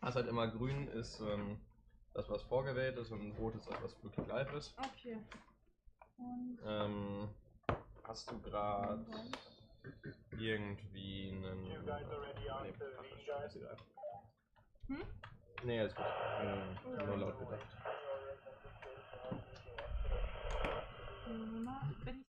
Also halt immer grün ist das, was vorgewählt ist, und rot ist das, was wirklich live ist. Okay. Und hast du gerade irgendwie einen... Nee, ist egal. Nee, ist gut. Nur laut gedacht. wenn ich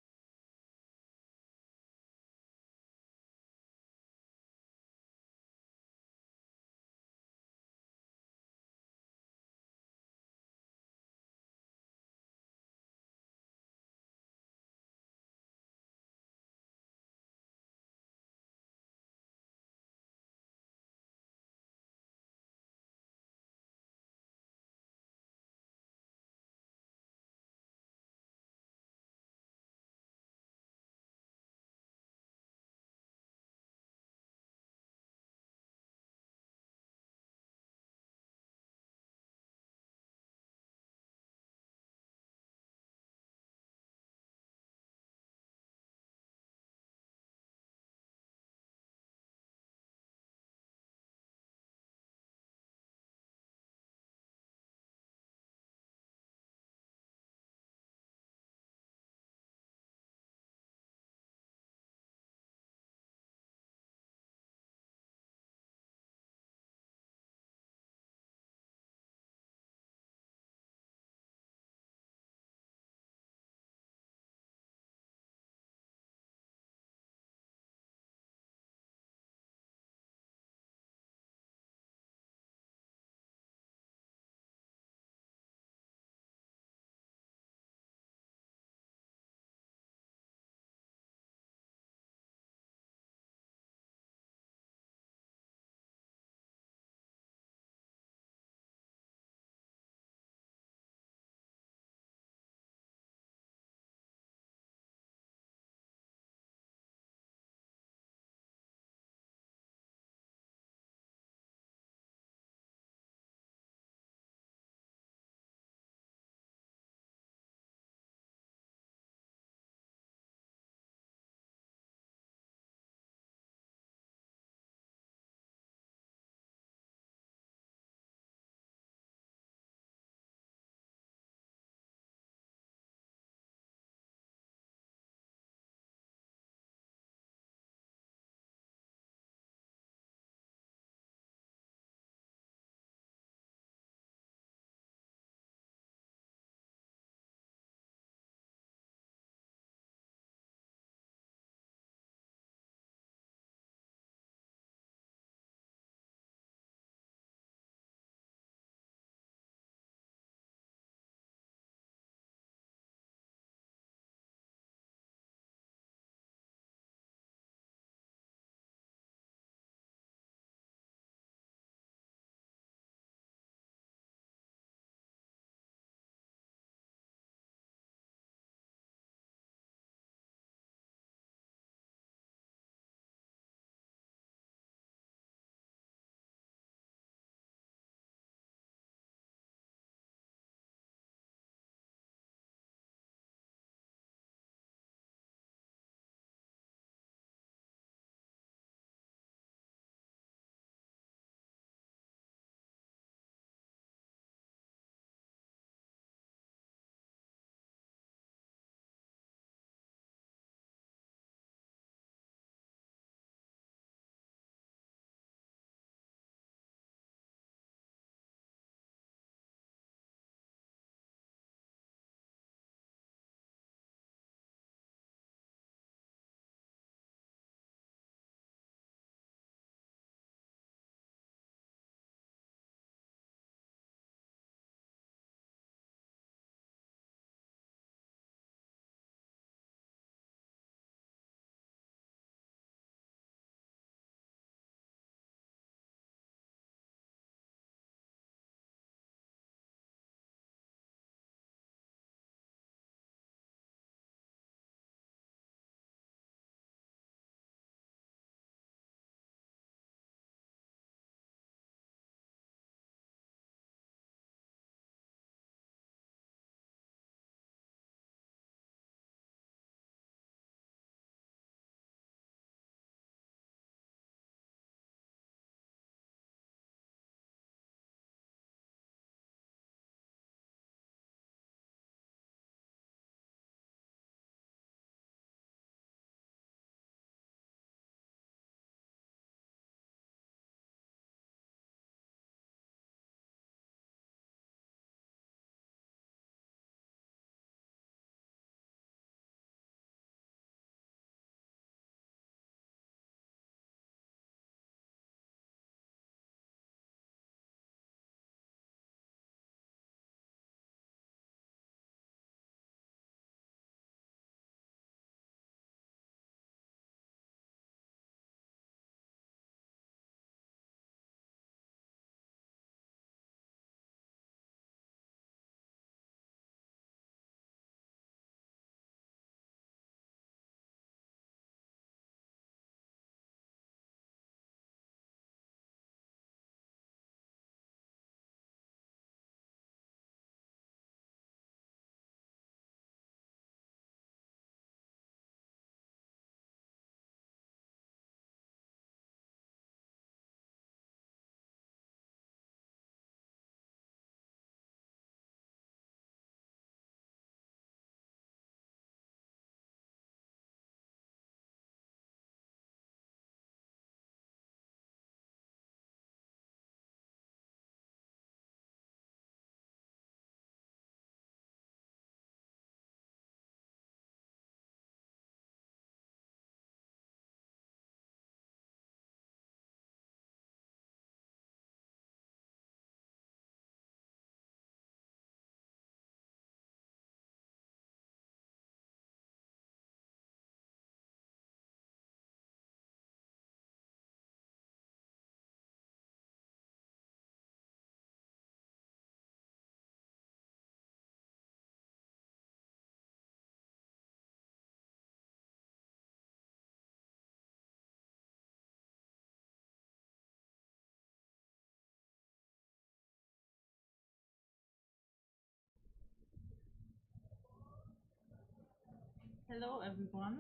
Hello everyone.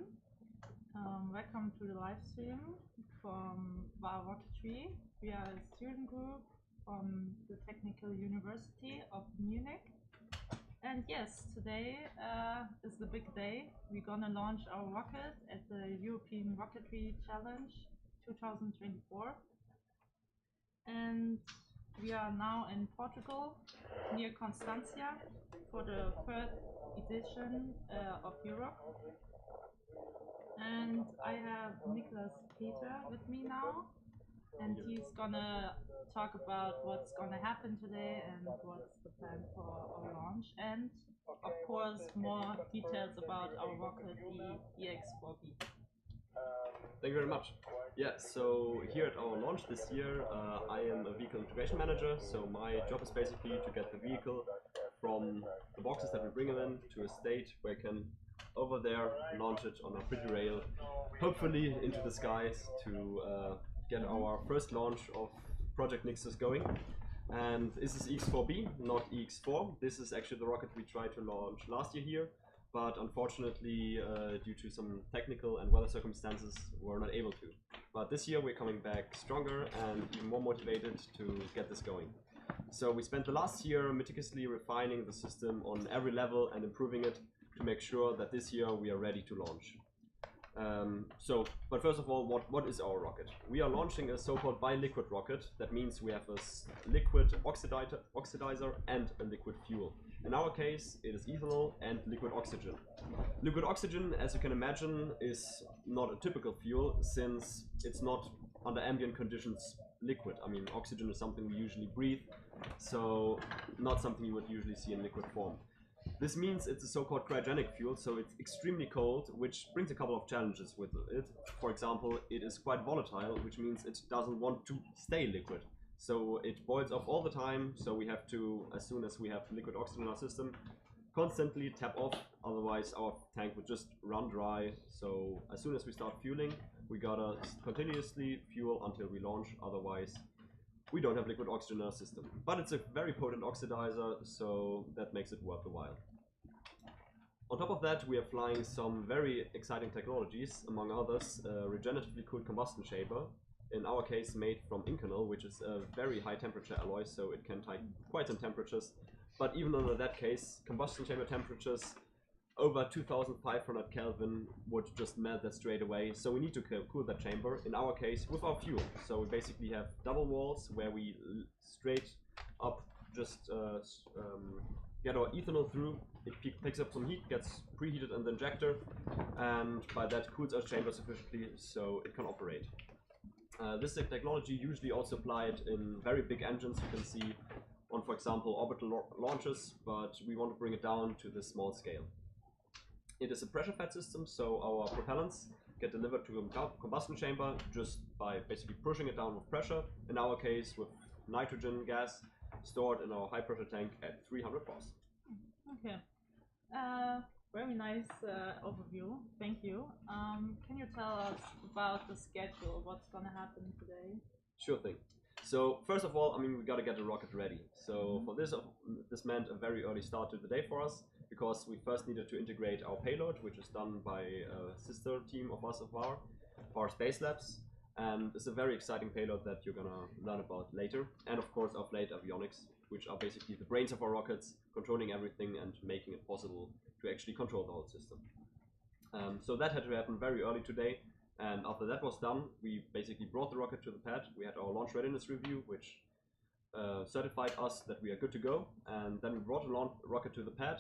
Welcome to the live stream from WARR Rocketry. We are a student group from the Technical University of Munich. And yes, today is the big day. We're gonna launch our rocket at the European Rocketry Challenge 2024. And we are now in Portugal, near Constancia, for the third edition of Europe. And I have Nicholas Peter with me now, and he's gonna talk about what's gonna happen today and what's the plan for our launch, and of course more details about our rocket, the EX4B. Thank you very much. Yeah, so here at our launch this year, I am a vehicle integration manager, so my job is basically to get the vehicle from the boxes that we bring them in to a state where I can over there launch it on a pretty rail, hopefully into the skies to get our first launch of Project Nixus going. And this is EX4B, not EX4. This is actually the rocket we tried to launch last year here, but unfortunately due to some technical and weather circumstances we're not able to. But this year we're coming back stronger and even more motivated to get this going. So we spent the last year meticulously refining the system on every level and improving it to make sure that this year we are ready to launch. But first of all, what is our rocket? We are launching a so-called bi-liquid rocket. That means we have a liquid oxidizer and a liquid fuel. In our case, it is ethanol and liquid oxygen. Liquid oxygen, as you can imagine, is not a typical fuel since it's not under ambient conditions liquid. I mean, oxygen is something we usually breathe, so not something you would usually see in liquid form. This means it's a so-called cryogenic fuel, so it's extremely cold, which brings a couple of challenges with it. For example, it is quite volatile, which means it doesn't want to stay liquid. So it boils off all the time, so we have to, as soon as we have liquid oxygen in our system, constantly tap off, otherwise our tank would just run dry. So as soon as we start fueling, we gotta continuously fuel until we launch, otherwise we don't have liquid oxygen in our system. But it's a very potent oxidizer, so that makes it worth the while. On top of that, we are flying some very exciting technologies, among others, regeneratively cooled combustion chamber, in our case made from Inconel, which is a very high temperature alloy, so it can take quite some temperatures. But even under that case, combustion chamber temperatures over 2500 Kelvin would just melt that straight away, so we need to cool that chamber, in our case with our fuel. So we basically have double walls where we straight up just get our ethanol through, it picks up some heat, gets preheated in the injector, and by that cools our chamber sufficiently so it can operate. This technology usually also applied in very big engines, you can see on, for example, orbital launches, but we want to bring it down to this small scale. It is a pressure-fed system, so our propellants get delivered to a combustion chamber just by basically pushing it down with pressure, in our case with nitrogen gas stored in our high-pressure tank at 300 bars. Okay, very nice overview, thank you. Can you tell us about the schedule, what's gonna happen today? Sure thing. So first of all, I mean, we gotta get the rocket ready. So for this meant a very early start to the day for us, because we first needed to integrate our payload, which is done by a sister team of us of WARR, our Space Labs, and it's a very exciting payload that you're gonna learn about later. And of course our flight avionics, which are basically the brains of our rockets, controlling everything and making it possible to actually control the whole system. So that had to happen very early today. And after that was done, we basically brought the rocket to the pad. We had our launch readiness review, which certified us that we are good to go. And then we brought the rocket to the pad,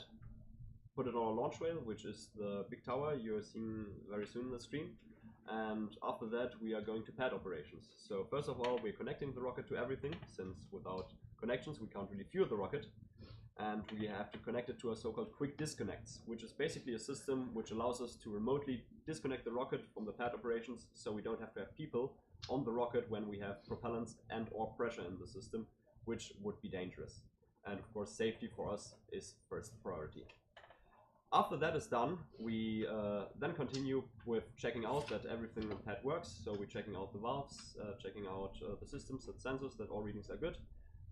put it on our launch wheel, which is the big tower you're seeing very soon in the stream. And after that, we are going to pad operations. So first of all, we're connecting the rocket to everything, since without connections, we can't really fuel the rocket. And we have to connect it to a so-called quick disconnects, which is basically a system which allows us to remotely disconnect the rocket from the pad operations, so we don't have to have people on the rocket when we have propellants and or pressure in the system, which would be dangerous. And of course, safety for us is first priority. After that is done, we then continue with checking out that everything in the pad works. So we're checking out the valves, checking out the systems, the sensors, that all readings are good.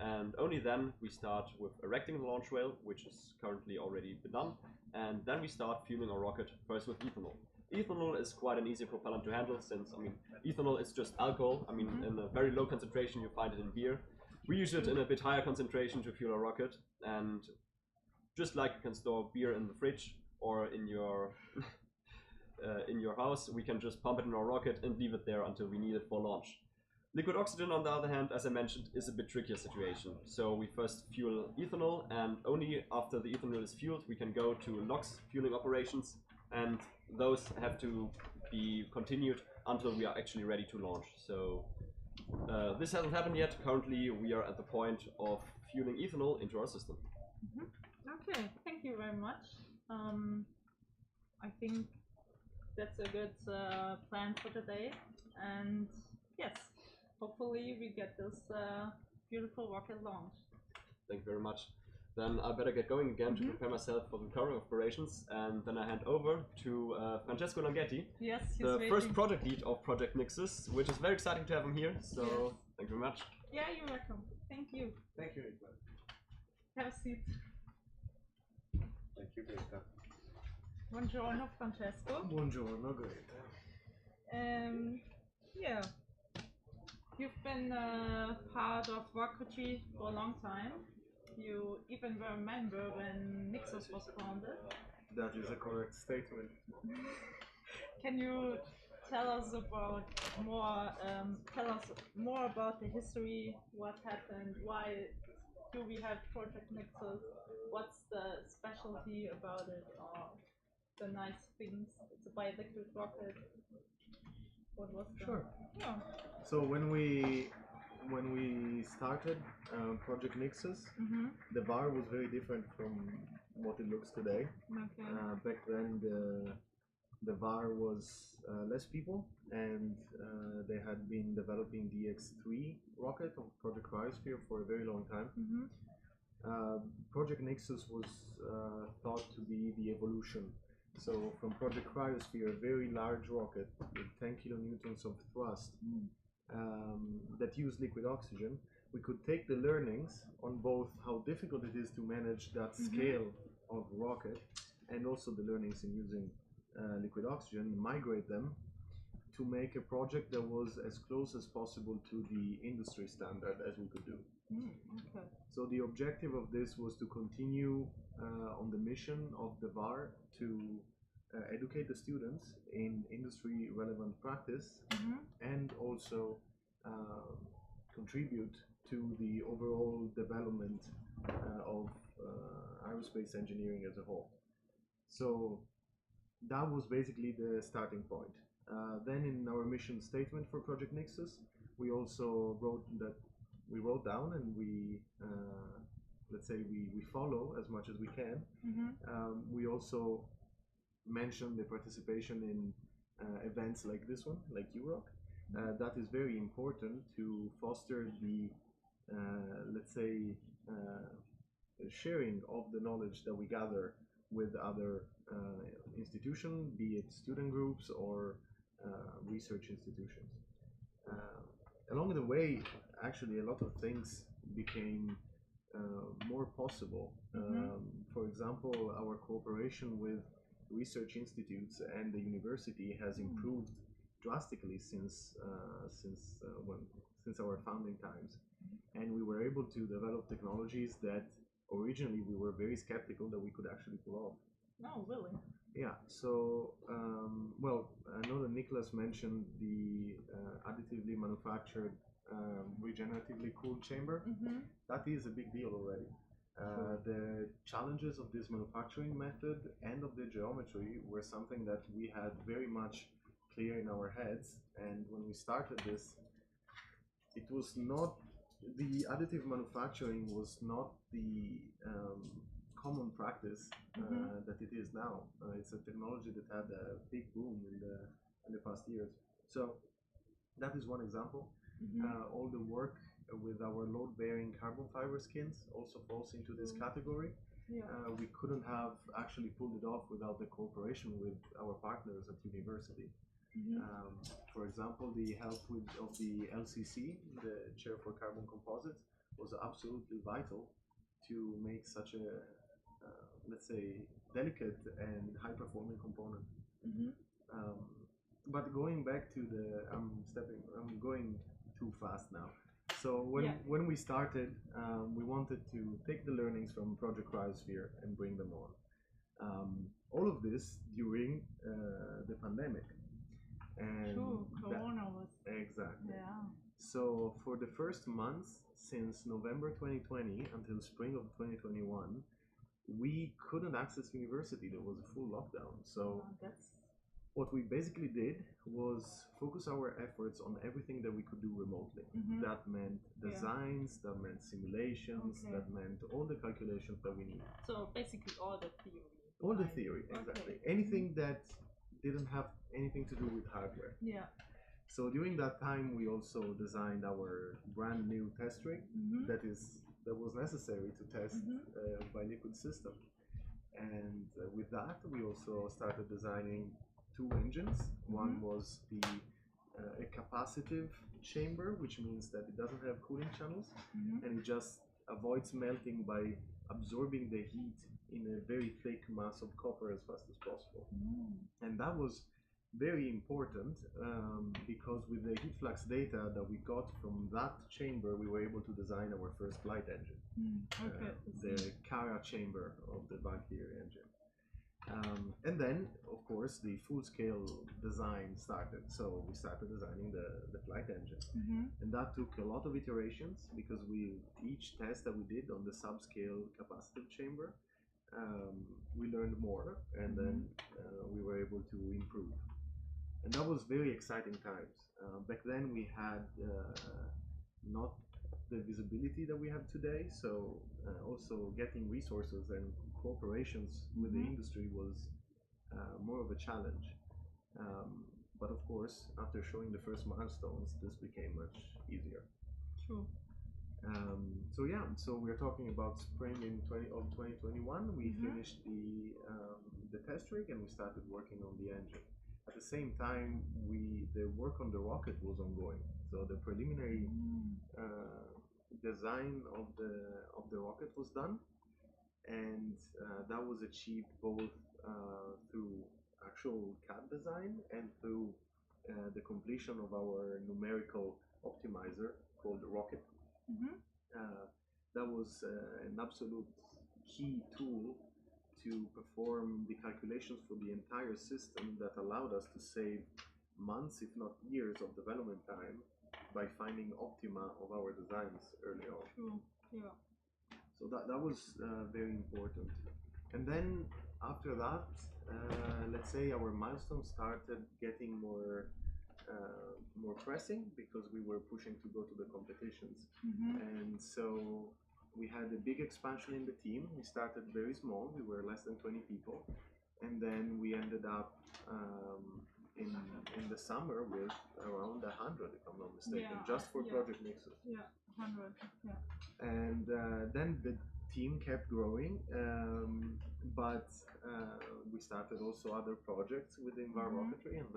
and only then we start with erecting the launch rail, which is currently already been done, and then we start fueling our rocket first with ethanol. Ethanol is quite an easy propellant to handle, since, I mean, ethanol is just alcohol. I mean, in a very low concentration you find it in beer. We use it in a bit higher concentration to fuel our rocket, and just like you can store beer in the fridge or in your house, we can just pump it in our rocket and leave it there until we need it for launch. Liquid oxygen, on the other hand, as I mentioned, is a bit trickier situation. So we first fuel ethanol, and only after the ethanol is fueled we can go to NOx fueling operations, and those have to be continued until we are actually ready to launch. So this hasn't happened yet. Currently we are at the point of fueling ethanol into our system. Okay, thank you very much. I think that's a good plan for today, and yes, hopefully we get this beautiful rocket launched. Thank you very much. Then I better get going again to prepare myself for the current operations, and then I hand over to Francesco Langhetti, yes, the first project lead of Project Nixus, which is very exciting to have him here. So yes. Thank you very much. Yeah, you're welcome. Thank you. Thank you, Igor. Have a seat. Thank you, Greta. Buongiorno, Francesco. Buongiorno, Greta. Yeah, you've been part of Rocketry for a long time. You even were a member when Nixus was founded. That is a correct statement. Can you tell us more about the history, what happened, why do we have Project Nixus, what's the specialty about it, or the nice things? It's a bi-liquid rocket. What was the... Sure. Yeah. So when we started Project Nixus, the WARR was very different from what it looks today. Okay. Back then the WARR was less people, and they had been developing the X3 rocket of Project Cryosphere for a very long time. Project Nixus was thought to be the evolution. So from Project Cryosphere, a very large rocket with 10 kilonewtons of thrust that used liquid oxygen, we could take the learnings on both how difficult it is to manage that scale of rocket, and also the learnings in using liquid oxygen, migrate them to make a project that was as close as possible to the industry standard as we could do. Okay. So the objective of this was to continue on the mission of the WARR to educate the students in industry relevant practice, and also contribute to the overall development of aerospace engineering as a whole. So that was basically the starting point. Then in our mission statement for Project Nixus, we also wrote down, and we let's say we follow as much as we can. We also mentioned the participation in events like this one, like UROC. That is very important to foster the let's say sharing of the knowledge that we gather with other institutions, be it student groups or research institutions. Along the way, actually, a lot of things became more possible. For example, our cooperation with research institutes and the university has improved drastically since our founding times, and we were able to develop technologies that originally we were very skeptical that we could actually pull off. Oh, really? Yeah. So, well, I know that Nicholas mentioned the additively manufactured regeneratively cooled chamber. That is a big deal already. The challenges of this manufacturing method and of the geometry were something that we had very much clear in our heads, and when we started this, it was not, the additive manufacturing was not the common practice that it is now. It's a technology that had a big boom in the past years. So that is one example. All the work with our load-bearing carbon fiber skins also falls into this category. We couldn't have actually pulled it off without the cooperation with our partners at university. For example, the help of the LCC, the Chair for Carbon Composites, was absolutely vital to make such a, let's say, delicate and high-performing component. But going back to the, I'm going too fast now. So when we started, we wanted to take the learnings from Project Cryosphere and bring them on. All of this during the pandemic. And true, Corona was. Exactly. Yeah. So for the first months since November 2020 until spring of 2021, we couldn't access university. There was a full lockdown. So what we basically did was focus our efforts on everything that we could do remotely. That meant designs, that meant simulations, that meant all the calculations that we need. So basically all the theory. All the theory, exactly. Anything that didn't have anything to do with hardware. Yeah. So during that time, we also designed our brand new test rig that was necessary to test by Liquid System. And with that, we also started designing two engines. One was a capacitive chamber, which means that it doesn't have cooling channels, and it just avoids melting by absorbing the heat in a very thick mass of copper as fast as possible. And that was very important because with the heat flux data that we got from that chamber, we were able to design our first flight engine, the Cara chamber of the Valkyrie engine. And then, of course, the full-scale design started. So we started designing the flight engine. And that took a lot of iterations because each test that we did on the subscale capacitive chamber, we learned more, and then we were able to improve. And that was very exciting times. Back then we had not the visibility that we have today, so also getting resources and cooperations with the industry was more of a challenge. But of course, after showing the first milestones, this became much easier. True. So yeah, so we're talking about spring of 2021. We finished the test rig and we started working on the engine. At the same time, the work on the rocket was ongoing. So the preliminary design of the rocket was done, and that was achieved both through actual CAD design and through the completion of our numerical optimizer called Rocketry. That was an absolute key tool to perform the calculations for the entire system that allowed us to save months, if not years, of development time by finding optima of our designs early on. True. Yeah. So that was very important. And then after that, let's say our milestones started getting more pressing because we were pushing to go to the competitions. And so we had a big expansion in the team. We started very small. We were less than 20 people. And then we ended up in the summer with around 100, if I'm not mistaken, just for Project Nixus. Yeah, 100. Yeah. And then the team kept growing, but we started also other projects within WARR Rocketry, and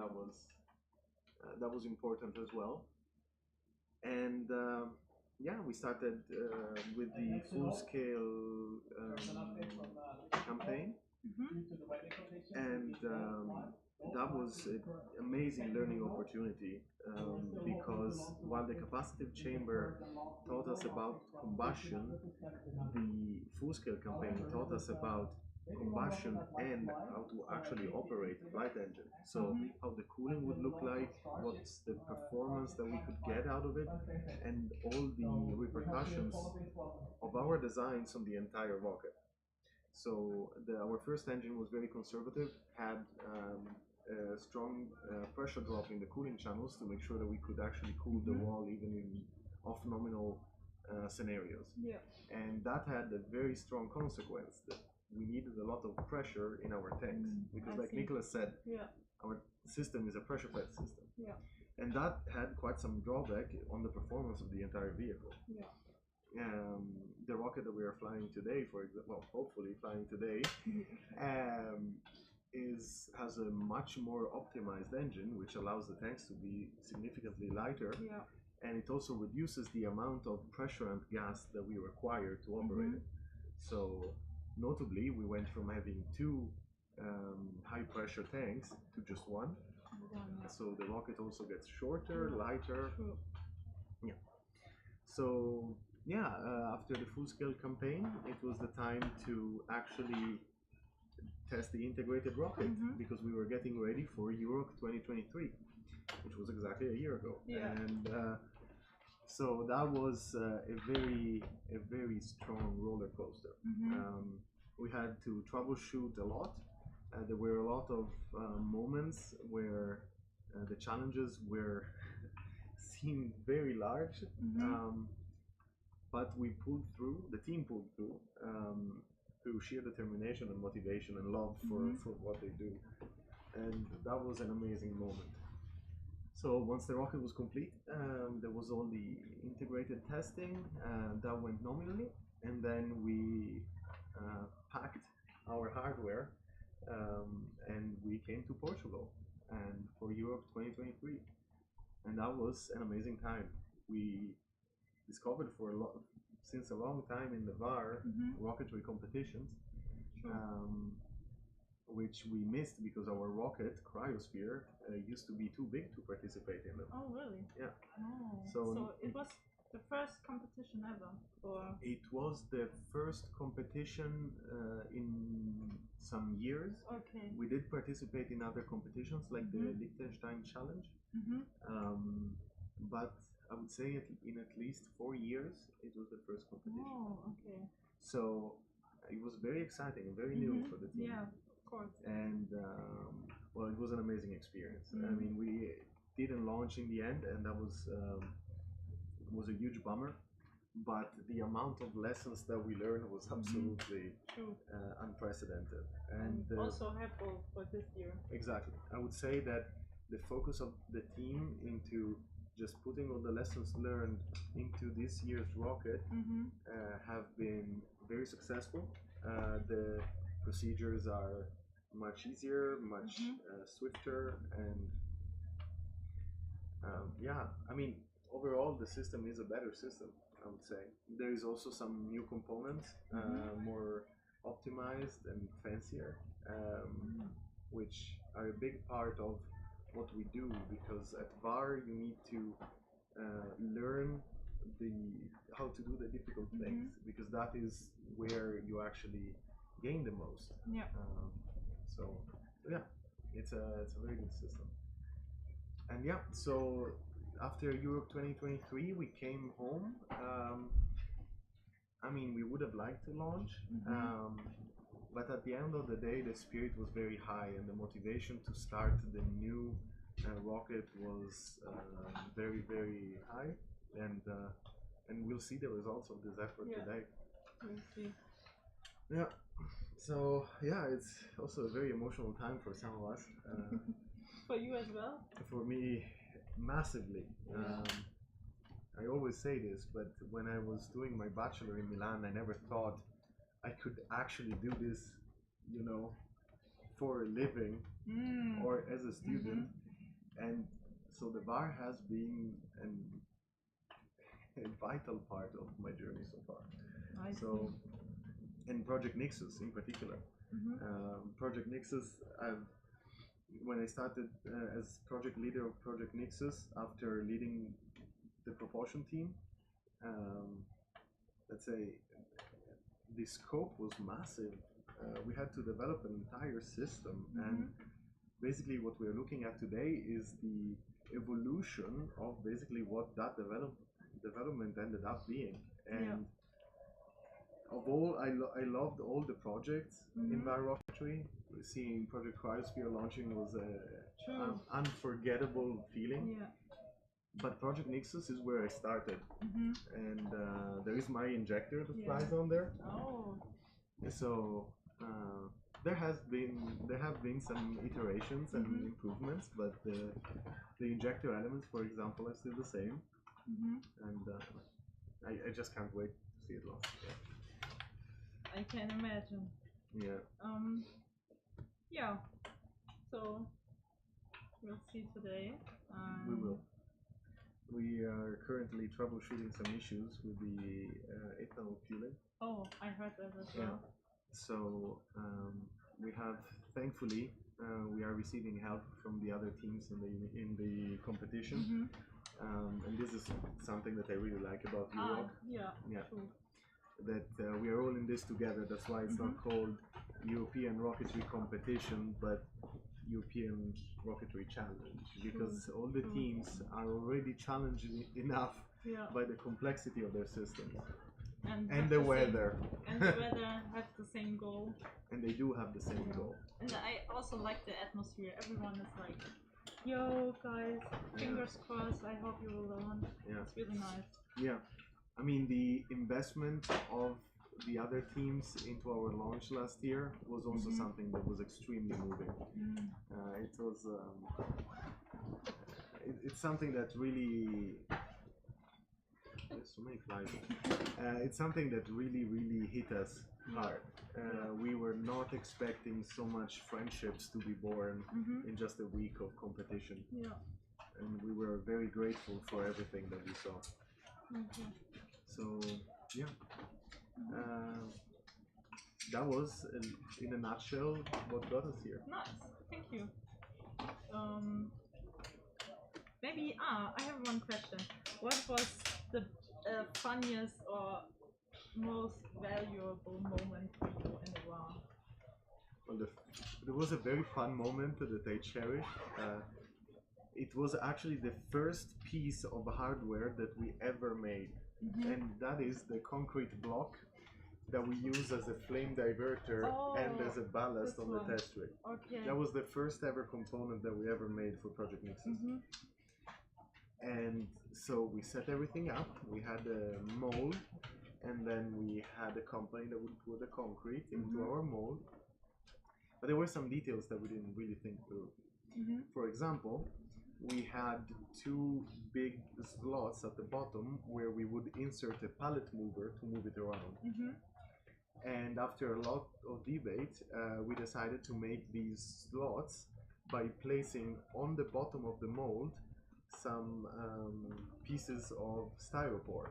that was important as well. And yeah, we started with the full-scale campaign, and that was an amazing learning opportunity because while the capacitive chamber taught us about combustion, the full-scale campaign taught us about combustion and how to actually operate a flight engine. So how the cooling would look like, what's the performance that we could get out of it, and all the repercussions of our designs on the entire rocket. So our first engine was very conservative, had a strong pressure drop in the cooling channels to make sure that we could actually cool the wall even in off-nominal scenarios. Yeah. And that had a very strong consequence that we needed a lot of pressure in our tanks because, like Nicholas said, our system is a pressure-fed system. Yeah. And that had quite some drawback on the performance of the entire vehicle. Yeah. The rocket that we are flying today, for example, well, hopefully flying today, has a much more optimized engine, which allows the tanks to be significantly lighter. Yeah. and it also reduces the amount of pressure and gas that we require to operate it. So notably, we went from having two high pressure tanks to just one. So the rocket also gets shorter, lighter. Yeah. So yeah, after the full-scale campaign, it was the time to actually test the integrated rocket because we were getting ready for Europe 2023, which was exactly a year ago. And so that was a very strong roller coaster. We had to troubleshoot a lot. There were a lot of moments where the challenges were seemed very large, but we pulled through. The team pulled through sheer determination and motivation and love for what they do, and that was an amazing moment. So once the rocket was complete, there was all the integrated testing that went nominally, and then we packed our hardware and we came to Portugal and for Europe 2023, and that was an amazing time. We discovered since a long time in the WARR Rocketry competitions, which we missed because our rocket cryosphere used to be too big to participate in them. Oh, really? Yeah. Oh. So it was the first competition ever, or? It was the first competition in some years. Okay. We did participate in other competitions like the Liechtenstein Challenge, but I would say in at least 4 years it was the first competition. Oh, okay. So it was very exciting and very new for the team. Yeah, of course. And well, it was an amazing experience. I mean, we didn't launch in the end, and that was a huge bummer. But the amount of lessons that we learned was absolutely unprecedented, and also helpful for this year. Exactly. I would say that the focus of the team into just putting all the lessons learned into this year's rocket have been very successful. The procedures are much easier, much swifter, and yeah, I mean, overall the system is a better system, I would say. There is also some new components, more optimized and fancier, which are a big part of what we do, because at WARR you need to learn how to do the difficult things, because that is where you actually gain the most. Yeah. So yeah, it's a very good system. And yeah, so after Europe 2023 we came home. I mean, we would have liked to launch, but at the end of the day the spirit was very high, and the motivation to start the new rocket was very high, and we'll see the results of this effort today. We'll see. Yeah. So yeah, it's also a very emotional time for some of us. For you as well? For me, massively. I always say this, but when I was doing my bachelor in Milan, I never thought I could actually do this, you know, for a living or as a student. And so the WARR has been a vital part of my journey so far. So, and Project Nixus in particular. Project Nixus, when I started as project leader of Project Nixus after leading the propulsion team, let's say the scope was massive. We had to develop an entire system, and basically what we're looking at today is the evolution of basically what that development ended up being. And of all, I loved all the projects in Rocketry. Seeing Project Cryosphere launching was an unforgettable feeling. But Project Nixus is where I started, and there is my injector that flies on there. Oh. So there have been some iterations and improvements, but the injector elements, for example, are still the same, and I just can't wait to see it launch. I can imagine. Yeah. Yeah. So we'll see today. We will. We are currently troubleshooting some issues with the ethanol fueling. Oh, I heard that as well. So we have, thankfully, we are receiving help from the other teams in the competition, and this is something that I really like about Europe. Yeah. True. That we are all in this together. That's why it's not called European Rocketry Competition, but European Rocketry Challenge, because all the teams are already challenged enough by the complexity of their systems. And the weather. And the weather have the same goal. And they do have the same goal. And I also like the atmosphere. Everyone is like, yo guys, fingers crossed, I hope you will learn. It's really nice. Yeah. I mean, the investment of the other teams into our launch last year was also something that was extremely moving. It was, it's something that really, it's something that really hit us hard. We were not expecting so much friendships to be born in just a week of competition. And we were very grateful for everything that we saw. So yeah, that was in a nutshell what got us here. Nice, thank you. Maybe I have one question. What was the funniest or most valuable moment for you in the WARR? Well, there was a very fun moment that I cherish. It was actually the first piece of hardware that we ever made. And that is the concrete block that we use as a flame diverter and as a ballast on the test rig. That was the first ever component that we ever made for Project Nixus. And so we set everything up. We had a mold, and then we had a company that would put the concrete into our mold. But there were some details that we didn't really think through. For example, we had two big slots at the bottom where we would insert a pallet mover to move it around. And after a lot of debate, we decided to make these slots by placing on the bottom of the mold some pieces of styrofoam.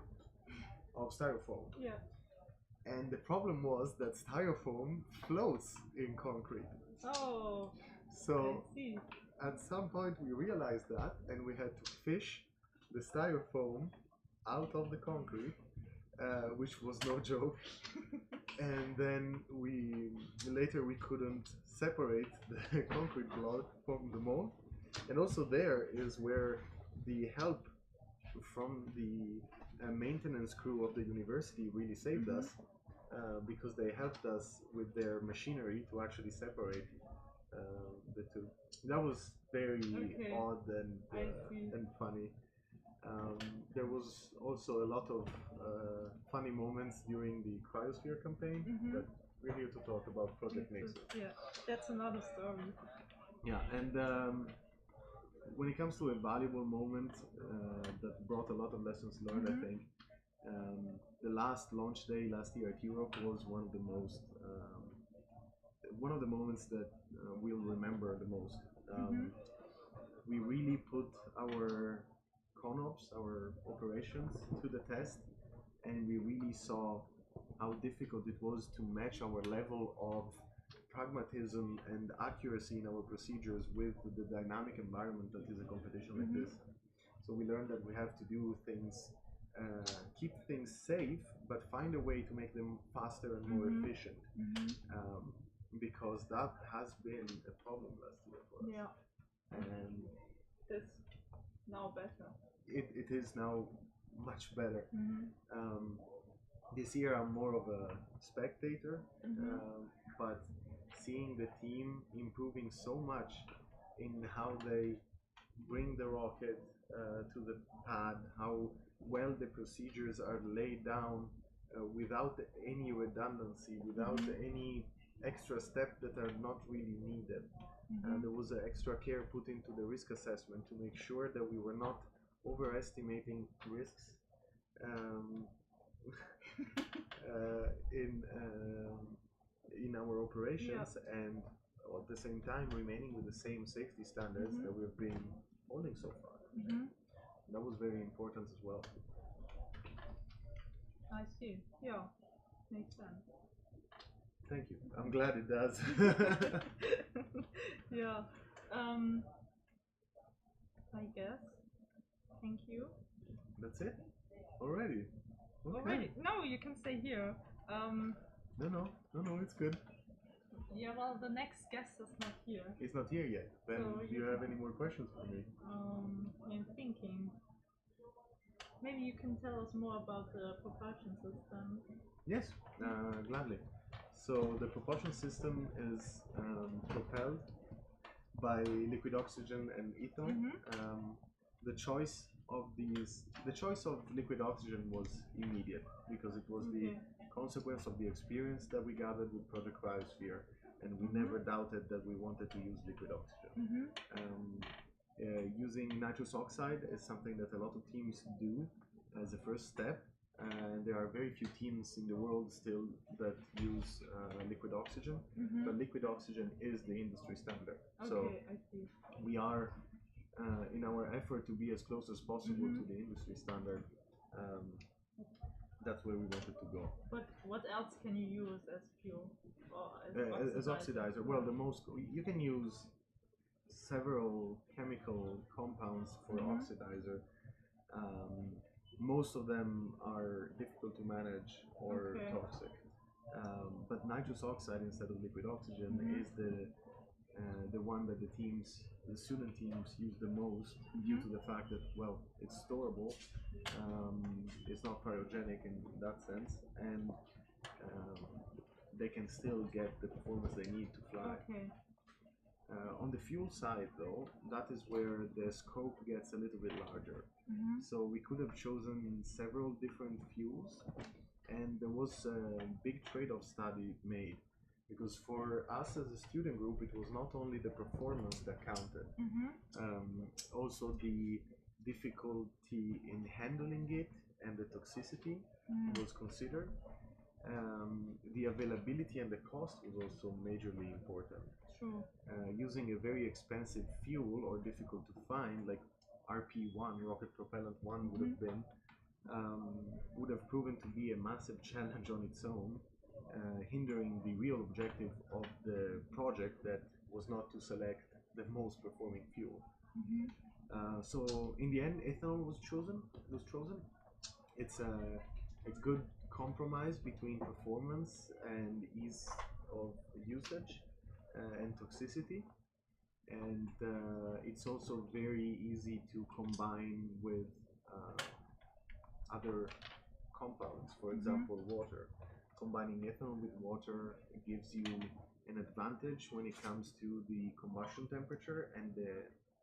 And the problem was that styrofoam floats in concrete. So at some point we realized that, and we had to fish the styrofoam out of the concrete, which was no joke. And then later we couldn't separate the concrete block from the mold. And also there is where the help from the maintenance crew of the university really saved us, because they helped us with their machinery to actually separate the two. That was very odd and funny. There was also a lot of funny moments during the cryosphere campaign, but we're here to talk about Project Nixus. Yeah, that's another story. Yeah, and when it comes to a valuable moment that brought a lot of lessons learned, I think the last launch day last year at Europe was one of the moments that we'll remember the most. We really put our ConOps, our operations, to the test, and we really saw how difficult it was to match our level of pragmatism and accuracy in our procedures with the dynamic environment that is a competition like this. So we learned that we have to do things, keep things safe, but find a way to make them faster and more efficient, because that has been a problem last year for us. And it's now better. It is now much better. This year I'm more of a spectator, but seeing the team improving so much in how they bring the rocket to the pad, how well the procedures are laid down without any redundancy, without any extra steps that are not really needed. There was extra care put into the risk assessment to make sure that we were not overestimating risks in our operations, and at the same time remaining with the same safety standards that we've been holding so far. that was very important as well. I see. Yeah, makes sense. Thank you. I'm glad it does. Yeah. I guess. Thank you. That's it? Already? Okay. Already? No, you can stay here. No, it's good. Yeah, well, the next guest is not here. It's not here yet. Then So do you have any more questions for me? I'm thinking. Maybe you can tell us more about the propulsion system. Yes, gladly. So the propulsion system is propelled by liquid oxygen and ethanol. The choice of liquid oxygen was immediate because it was the consequence of the experience that we gathered with Project Cryosphere, and we never doubted that we wanted to use liquid oxygen. Using nitrous oxide is something that a lot of teams do as a first step, and there are very few teams in the world still that use liquid oxygen, but liquid oxygen is the industry standard. So I see. we are, in our effort to be as close as possible to the industry standard, that's where we wanted to go. But what else can you use as fuel? Or as oxidizer? Well, you can use several chemical compounds for oxidizer. Most of them are difficult to manage or toxic. But nitrous oxide instead of liquid oxygen is the one that the student teams use the most due to the fact that, well, it's storable, it's not cryogenic in that sense, and they can still get the performance they need to fly. On the fuel side, though, that is where the scope gets a little bit larger. So we could have chosen several different fuels, and there was a big trade-off study made, because for us as a student group, it was not only the performance that counted, also the difficulty in handling it and the toxicity was considered. The availability and the cost was also majorly important. Using a very expensive fuel or difficult to find, like RP1, rocket propellant 1 would have proven to be a massive challenge on its own, hindering the real objective of the project, that was not to select the most performing fuel. So in the end, ethanol was chosen. It's a good compromise between performance and ease of usage and toxicity, and it's also very easy to combine with other compounds. For example, water. Combining ethanol with water gives you an advantage when it comes to the combustion temperature and the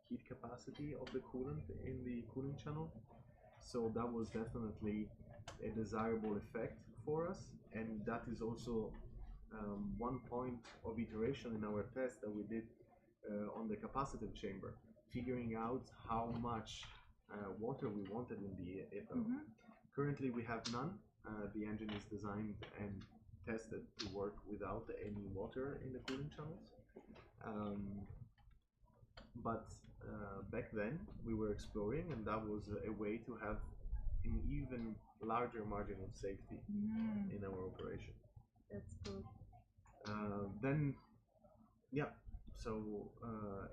heat capacity of the coolant in the cooling channel. So that was definitely a desirable effect for us, and that is also one point of iteration in our test that we did on the capacitive chamber, figuring out how much water we wanted in the ethanol. Currently we have none. The engine is designed and tested to work without any water in the cooling channels. But back then we were exploring, and that was a way to have an even larger margin of safety in our operation. That's good. So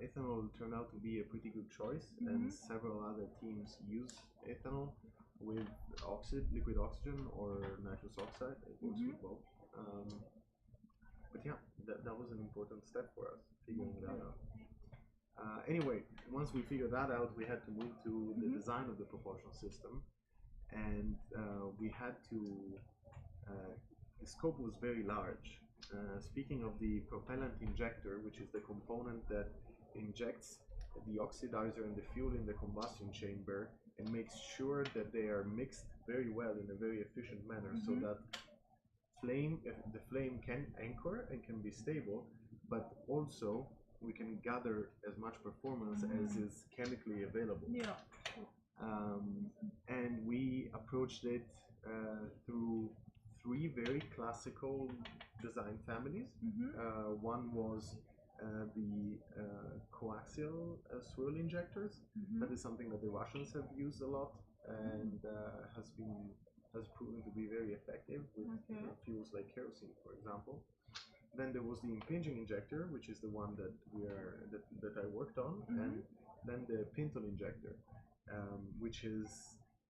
ethanol turned out to be a pretty good choice, and several other teams use ethanol with liquid oxygen or nitrous oxide. It works with both. But yeah, that was an important step for us, figuring that out. Anyway, once we figured that out, we had to move to the design of the propulsion system, and we had to. The scope was very large. Speaking of the propellant injector, which is the component that injects the oxidizer and the fuel in the combustion chamber and makes sure that they are mixed very well in a very efficient manner, so that the flame can anchor and can be stable, but also we can gather as much performance as is chemically available. And we approached it through three very classical design families. One was the coaxial swirl injectors. That is something that the Russians have used a lot and has proven to be very effective with fuels like kerosene, for example. Then there was the impinging injector, which is the one that that I worked on, and then the pintle injector, which is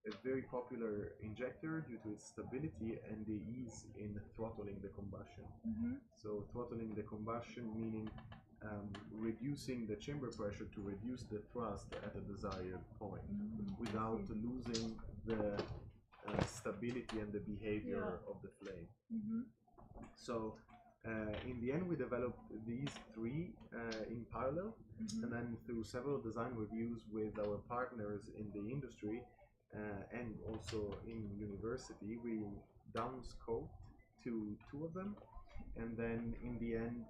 a very popular injector due to its stability and the ease in throttling the combustion. So throttling the combustion meaning reducing the chamber pressure to reduce the thrust at a desired point without losing the stability and the behavior of the flame. So in the end we developed these three in parallel, and then through several design reviews with our partners in the industry and also in university, we downscoped to two of them, and then in the end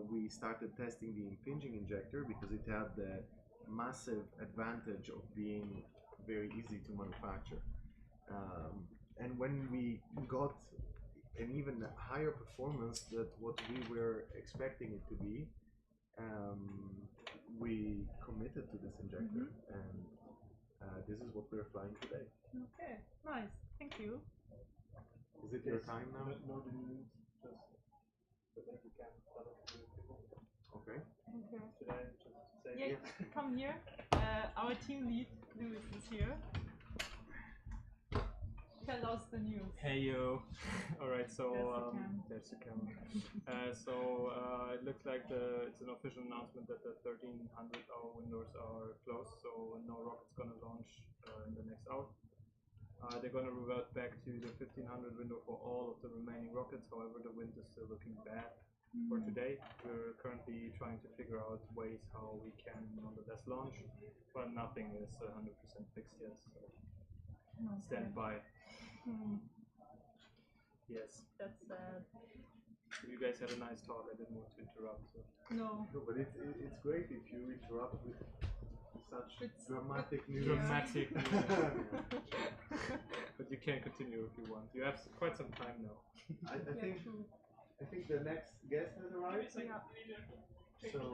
we started testing the impinging injector because it had the massive advantage of being very easy to manufacture. And when we got an even higher performance than what we were expecting it to be, we committed to this injector, and this is what we're flying today. Okay, nice. Thank you. Is it your time now? No news, just the things we can tell us to people. Okay. Okay. Today, just say Yeah, come here. Our team lead, Louis, is here. Tell us the news. Hey yo! Alright, so There's the there's the camera. It looks like it's an official announcement that the 1300-hour windows are closed, so no rocket's gonna launch in the next hour. They're gonna revert back to the 1500 window for all of the remaining rockets. However, the wind is still looking bad for today. We're currently trying to figure out ways how we can nonetheless launch, but nothing is 100% fixed yet. So stand by. Yes. That's sad. You guys had a nice talk. I didn't want to interrupt. So. No. No, but it's great if you interrupt with such dramatic news. Dramatic news. But you can continue if you want. You have quite some time now. I think the next guest has arrived.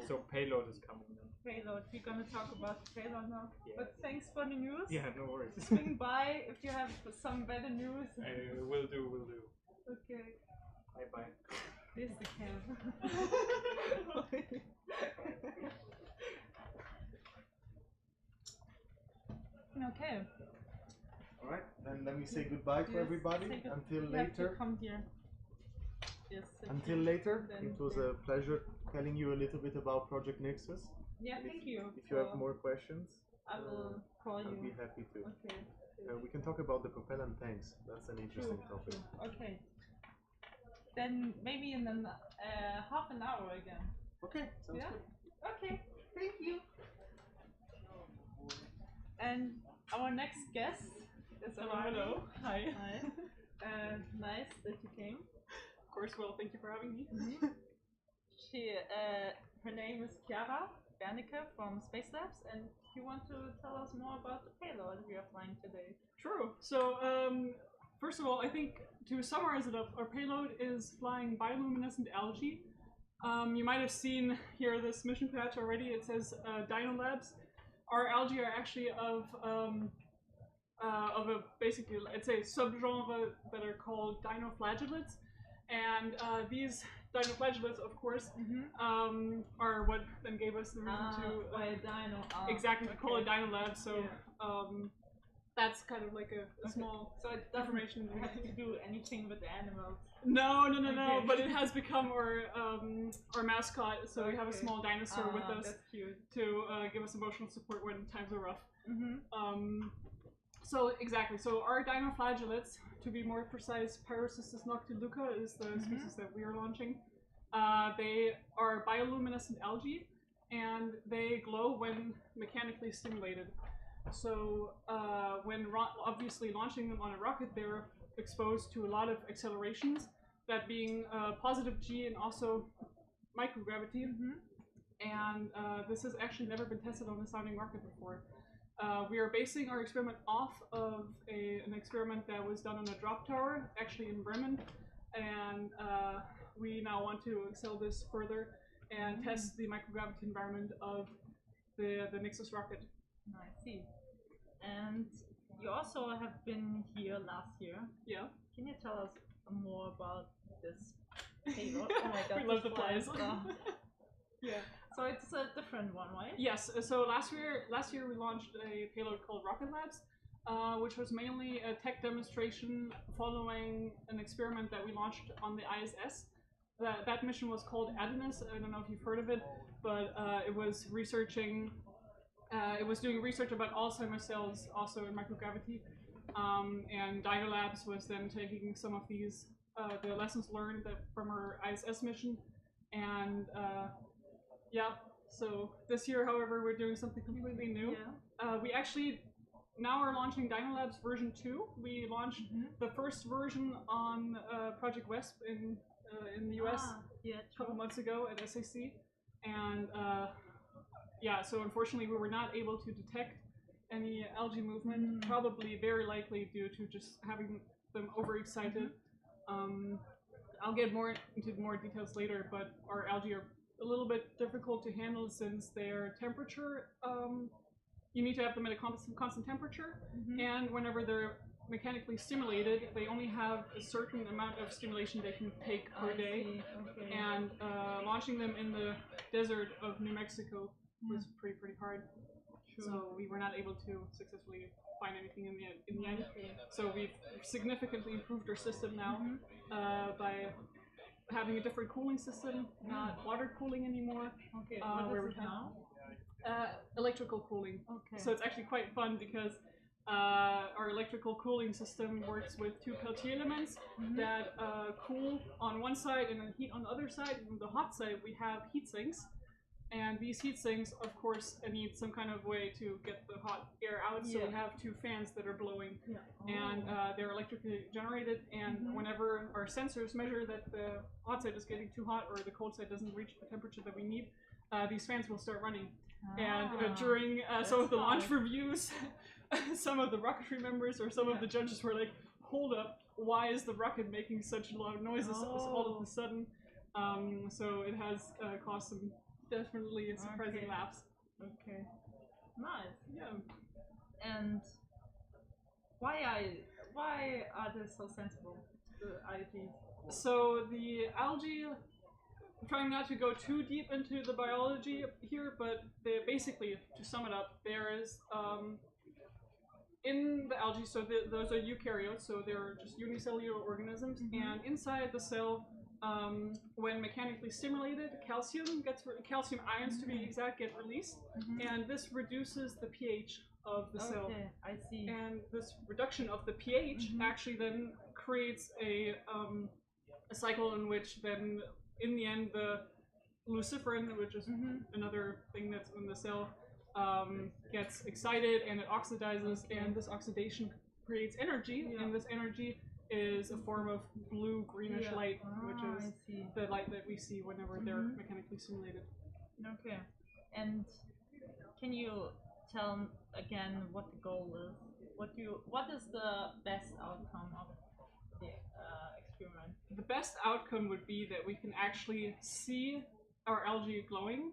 So payload is coming now. Payload. We're gonna talk about the payload now. Yeah. But thanks for the news. Yeah, no worries. Swing by if you have some better news. Will do. Okay. Bye. Here's the cam. Okay. Alright, then let me say goodbye to everybody until You have to later. come here. Yes. Until later, Then it was a pleasure telling you a little bit about Project Nixus. Yeah, And thank you. If you have more questions, I will call I'll be you. happy to. Okay. We can talk about the propellant tanks. That's an interesting topic. Okay. Then maybe in half an hour again. Okay, sounds Yeah? good. Okay. Thank you. And our next guest is arriving. Hello. Hi. Hi. Nice that you came. Of course, well, thank you for having me. Her name is Chiara Bernicke from Space Labs, and you want to tell us more about the payload we are flying today. True. So, first of all, I think to summarize it up, our payload is flying bioluminescent algae. You might have seen here this mission patch already. It says Dino Labs. Our algae are actually of a basically, it's a subgenre that are called dinoflagellates, and these dinoflagellates, of course, are what then gave us the reason to why dino. exactly okay. call it Dino Labs. So Yeah. that's kind of like a small So it doesn't information. have to do anything with the animals. No, Okay. but it has become our mascot. So we have a Okay. small dinosaur with us That's cute. to give us emotional support when times are rough. So exactly. So our dinoflagellates, to be more precise, Pyrocystis noctiluca is the species that we are launching. They are bioluminescent algae, and they glow when mechanically stimulated. So when obviously launching them on a rocket, they're exposed to a lot of accelerations, that being positive G and also microgravity. And this has actually never been tested on a sounding rocket before. We are basing our experiment off of an experiment that was done on a drop tower, actually in Bremen, and we now want to excel this further and test the microgravity environment of the Nixus rocket. I see. And you also have been here last year. Yeah. Can you tell us more about this payload? Oh my god, we love the flies. flies. Yeah. So it's a different one, right? Yes. So last year we launched a payload called Rocket Labs, which was mainly a tech demonstration following an experiment that we launched on the ISS. That mission was called Adonis. I don't know if you've heard of it, but it was researching. It was doing research about Alzheimer's cells, also in microgravity. And Dino Labs was then taking some of these the lessons learned from our ISS mission, and yeah. So this year, however, we're doing something completely new. Yeah. We actually now are launching Dino Labs version 2. We launched the first version on Project WESP in the US a couple months ago at SAC, and yeah. So unfortunately, we were not able to detect any algae movement. Probably very likely due to just having them overexcited. I'll get into more details later, but our algae are a little bit difficult to handle since their temperature, you need to have them at a constant temperature, and whenever they're mechanically stimulated, they only have a certain amount of stimulation they can take per day, and launching them in the desert of New Mexico was pretty hard. So we were not able to successfully find anything in the end. So we've significantly improved our system now by having a different cooling system, not water cooling anymore. Okay, what is it now? Electrical cooling. Okay. So it's actually quite fun because our electrical cooling system works with two Peltier elements that cool on one side and then heat on the other side. On the hot side, we have heat sinks. And these heat sinks, of course, need some kind of way to get the hot air out. So we have two fans that are blowing, and they're electrically generated. And whenever our sensors measure that the hot side is getting too hot or the cold side doesn't reach the temperature that we need, these fans will start running. And during some of the launch reviews, some of the Rocketry members or some of the judges were like, "Hold up, why is the rocket making such loud noises all of a sudden?" So it has caused some definitely surprising laughs. Okay. Nice. Yeah. And why are they so sensible, the algae? So the algae, I'm trying not to go too deep into the biology here, but they basically, to sum it up, there is in the algae, so those are eukaryotes, so they're just unicellular organisms, and inside the cell, when mechanically stimulated, calcium ions to be exact, get released, and this reduces the pH of the cell. Okay, I see. And this reduction of the pH actually then creates a cycle in which then, in the end, the luciferin, which is another thing that's in the cell, gets excited and it oxidizes, and this oxidation creates energy, and this energy is a form of blue-greenish light, which is the light that we see whenever they're mechanically stimulated. Okay. And can you tell again what the goal is? What is the best outcome of the experiment? The best outcome would be that we can actually see our algae glowing.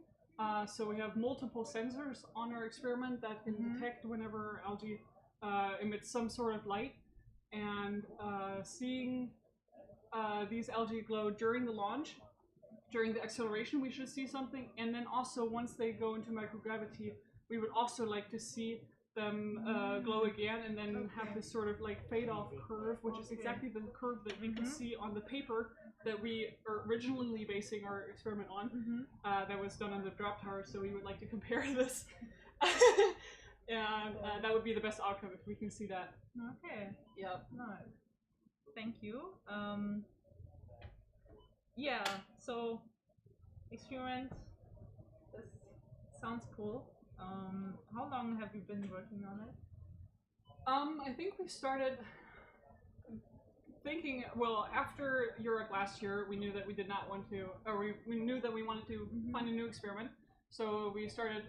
So we have multiple sensors on our experiment that can detect whenever algae emits some sort of light. And seeing these algae glow during the launch, during the acceleration, we should see something. And then also once they go into microgravity, we would also like to see them glow again, and then have this sort of like fade-off curve, which is exactly the curve that we can see on the paper that we are originally basing our experiment on. That was done on the drop tower, so we would like to compare this. And that would be the best outcome if we can see that. Okay. Yep. Nice. Thank you. Yeah. So, experiment. This sounds cool. How long have you been working on it? I think we started thinking, well, after Europe last year, we knew that we did not want to, or we knew that we wanted to find a new experiment. So we started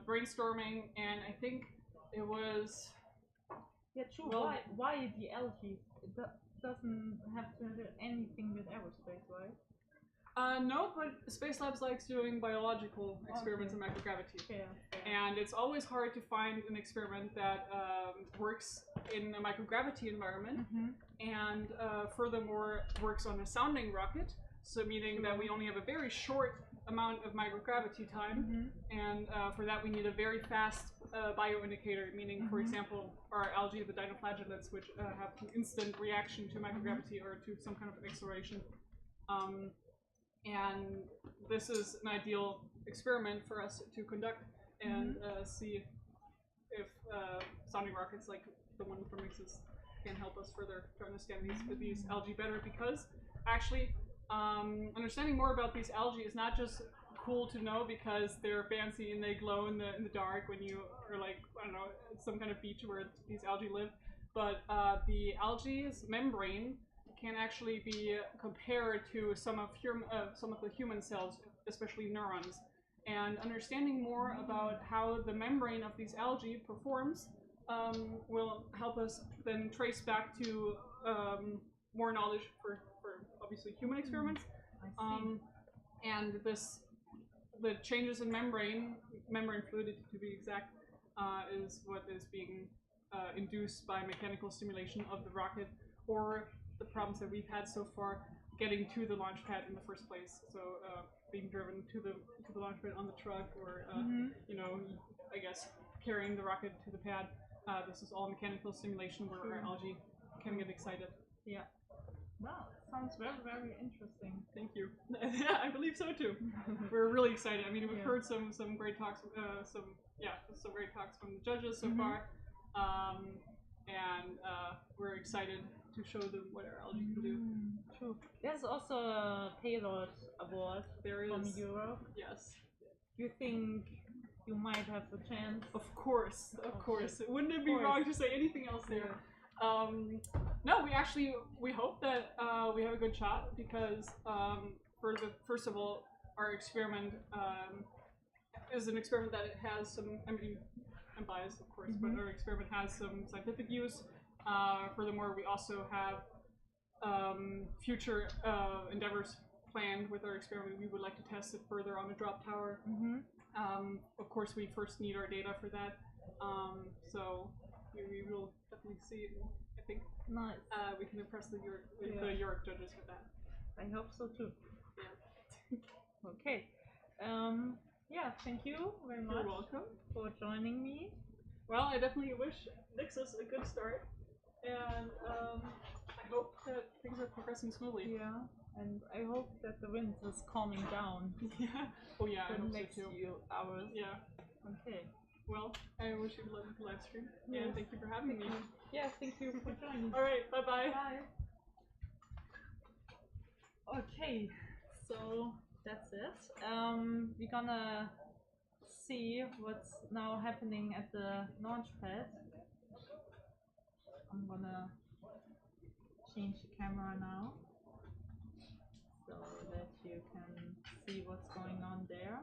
brainstorming, and I think it was... Yeah, true. Well, why the algae? It doesn't have to do anything with aerospace, right? No, but Space Labs likes doing biological experiments in microgravity. Yeah. And it's always hard to find an experiment that works in a microgravity environment and furthermore works on a sounding rocket. So meaning that we only have a very short amount of microgravity time, and for that we need a very fast bioindicator, meaning, for example, our algae, the dinoflagellates, which have an instant reaction to microgravity or to some kind of acceleration. And this is an ideal experiment for us to conduct and see if sounding rockets like the one from Nixus can help us further to understand these algae better, because actually understanding more about these algae is not just cool to know because they're fancy and they glow in the dark when you are like, I don't know, some kind of beach where these algae live, but the algae's membrane can actually be compared to some of the human cells, especially neurons. And understanding more about how the membrane of these algae performs will help us then trace back to more knowledge for obviously human experiments. And the changes in membrane fluidity to be exact, is what is being induced by mechanical stimulation of the rocket, or the problems that we've had so far getting to the launch pad in the first place. So being driven to the launch pad on the truck, or you know, I guess carrying the rocket to the pad. This is all mechanical stimulation where our algae can get excited. Yeah. Wow, sounds very, very interesting. Thank you. Yeah, I believe so too. We're really excited. I mean, we've heard some great talks, some great talks from the judges so far, and we're excited to show them what our algae can do. True. There's also a payload award from Europe. Yes. You think you might have a chance? Of course. Wouldn't it be wrong to say anything else there? No, we hope that we have a good shot, because first of all, our experiment is an experiment that it has some, I mean, I'm biased of course, but our experiment has some scientific use. Furthermore, we also have future endeavors planned with our experiment. We would like to test it further on a drop tower. Of course, we first need our data for that. So we will definitely see. I think we can impress the York judges with that. I hope so too. Yeah. Okay. Yeah, thank you very much. You're welcome for joining me. Well, I definitely wish Nixus a good start, and I hope that things are progressing smoothly. Yeah, and I hope that the wind is calming down. Yeah. Oh yeah, I for hope the next so too. few hours. Yeah. Okay. Well, I wish you luck with the live stream, and thank you for having me. Yeah, thank you for joining. All right, bye-bye. Bye. Okay, so that's it. We're gonna see what's now happening at the launch pad. I'm gonna change the camera now so that you can see what's going on there.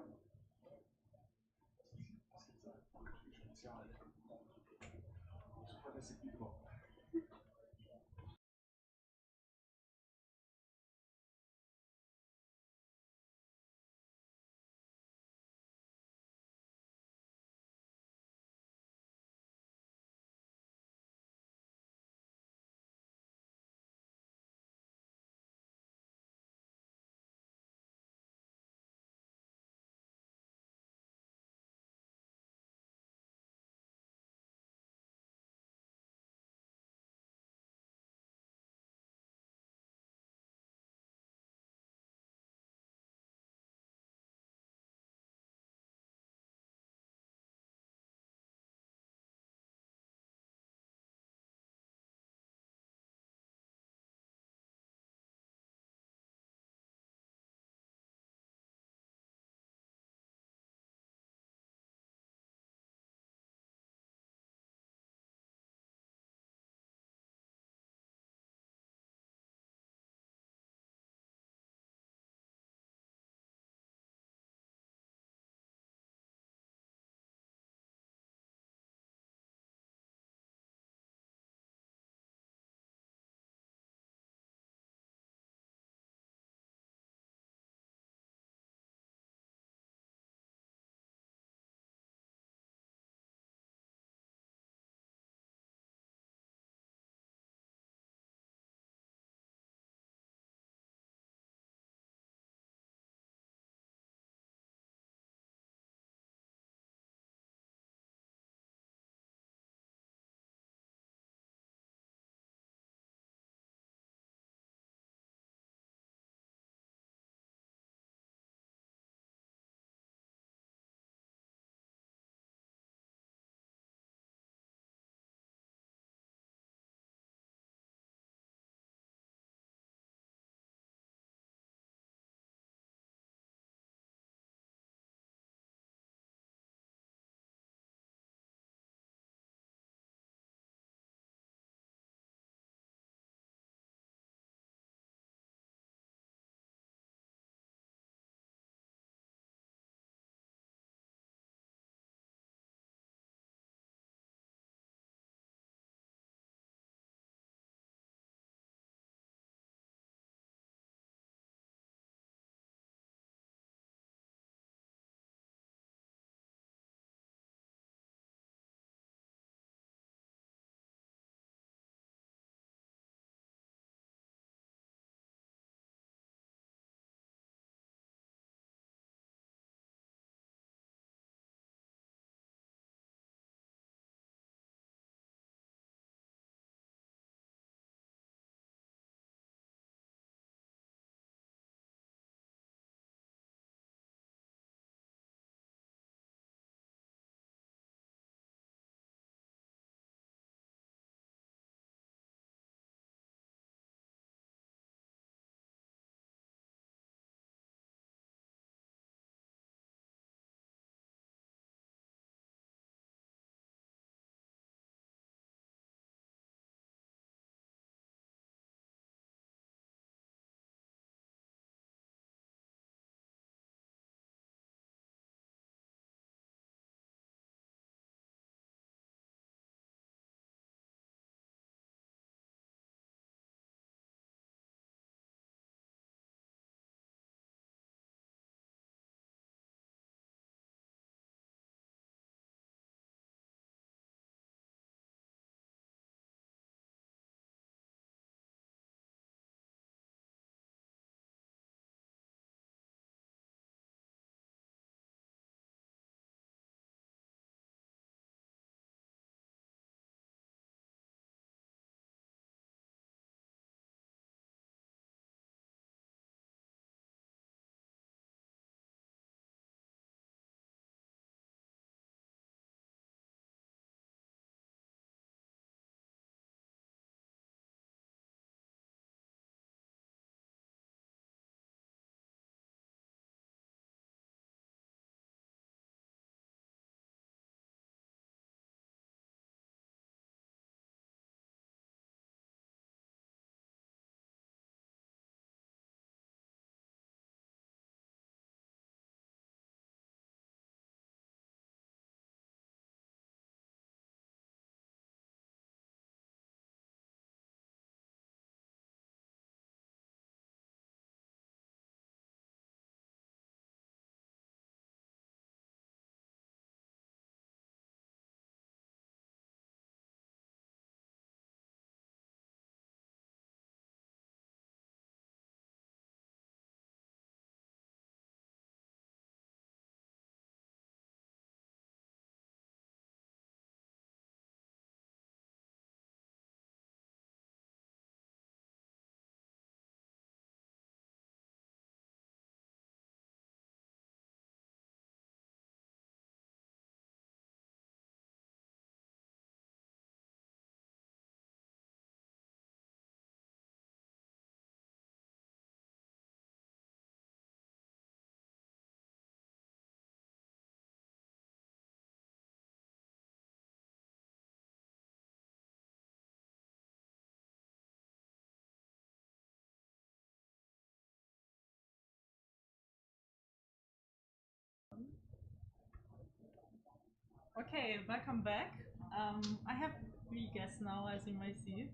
Okay, welcome back. I have 3 guests now, as you may see.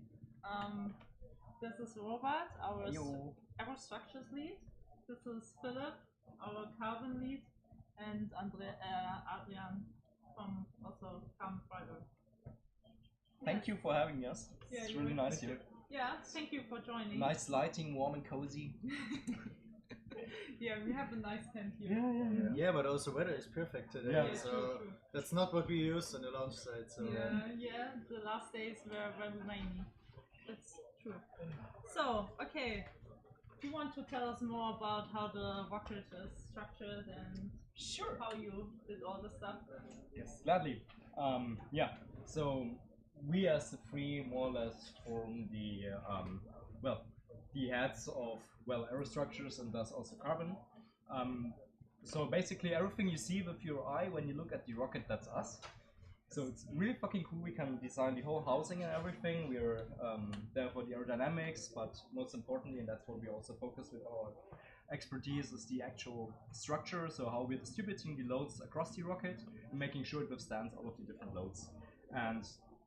This is Robert, our aerostructures lead. This is Philip, our carbon lead, and Adrian from also carbon fiber. Thank you for having us. Yeah, It's really nice here. Yeah, thank you for joining. Nice lighting, warm and cozy. Yeah, we have a nice tent here. Yeah, but also weather is perfect today. Yeah. So True. that's not what we use on the launch site. So Yeah, the last days were very rainy. That's true. So, okay, do you want to tell us more about how the rocket is structured and Sure. how you did all the stuff? Yes, gladly. Yeah, so we as the three more or less form the, the heads of, aerostructures and thus also carbon. So basically everything you see with your eye when you look at the rocket, that's us. So it's really fucking cool. We can design the whole housing and everything. We're there for the aerodynamics, but most importantly, and that's what we also focus with our expertise, is the actual structure. So how we're distributing the loads across the rocket and making sure it withstands all of the different loads. And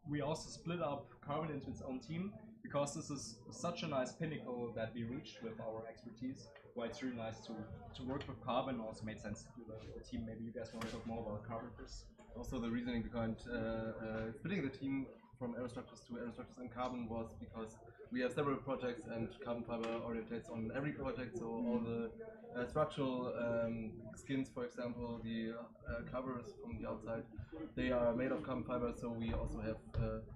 we also split up carbon into its own team, because this is such a nice pinnacle that we reached with our expertise. Why it's really nice to work with carbon. Also made sense to do the team. Maybe you guys want to talk more about carbon first. Also, the reasoning behind splitting the team from aerostructures to aerostructures and carbon was because we have several projects and carbon fiber orientates on every project. So all the structural skins, for example, the covers from the outside, they are made of carbon fiber. So we also have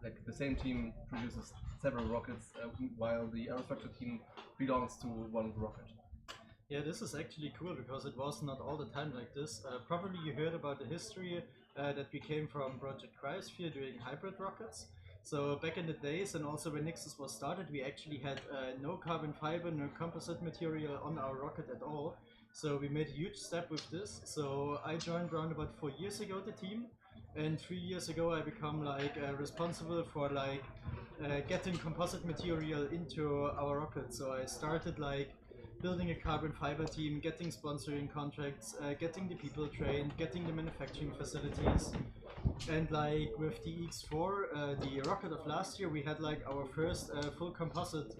like the same team produces several rockets, while the aerostructure team belongs to one rocket. yeah, this is actually cool because it was not all the time like this. Probably you heard about the history that we came from Project Cryosphere doing hybrid rockets. So back in the days, and also when Nixus was started, we actually had no carbon fiber, no composite material on our rocket at all. So we made a huge step with this. So I joined around about 4 years ago the team, and 3 years ago I become like responsible for like getting composite material into our rocket. So I started like building a carbon fiber team, getting sponsoring contracts, getting the people trained, getting the manufacturing facilities. And like with the X4, the rocket of last year, we had like our first full composite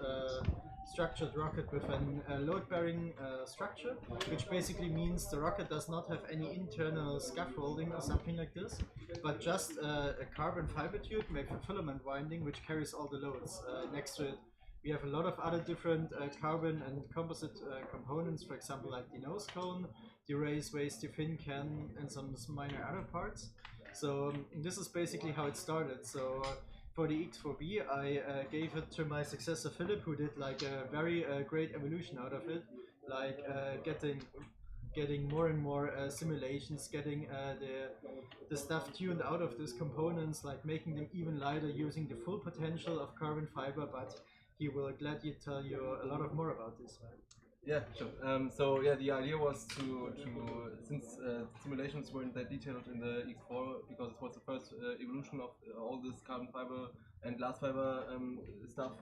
structured rocket with a load-bearing structure, which basically means the rocket does not have any internal scaffolding or something like this, but just a carbon fiber tube made with filament winding, which carries all the loads next to it. We have a lot of other different carbon and composite components, for example, like the nose cone, the raceways, the fin can, and some minor other parts. So this is basically how it started. So for the X4B, I gave it to my successor Philip, who did like a very great evolution out of it, like getting more and more simulations, getting the stuff tuned out of these components, like making them even lighter, using the full potential of carbon fiber. But he will gladly tell you a lot of more about this. Yeah, sure. So yeah, the idea was to since simulations weren't that detailed in the X4, because it was the first evolution of all this carbon fiber and glass fiber stuff,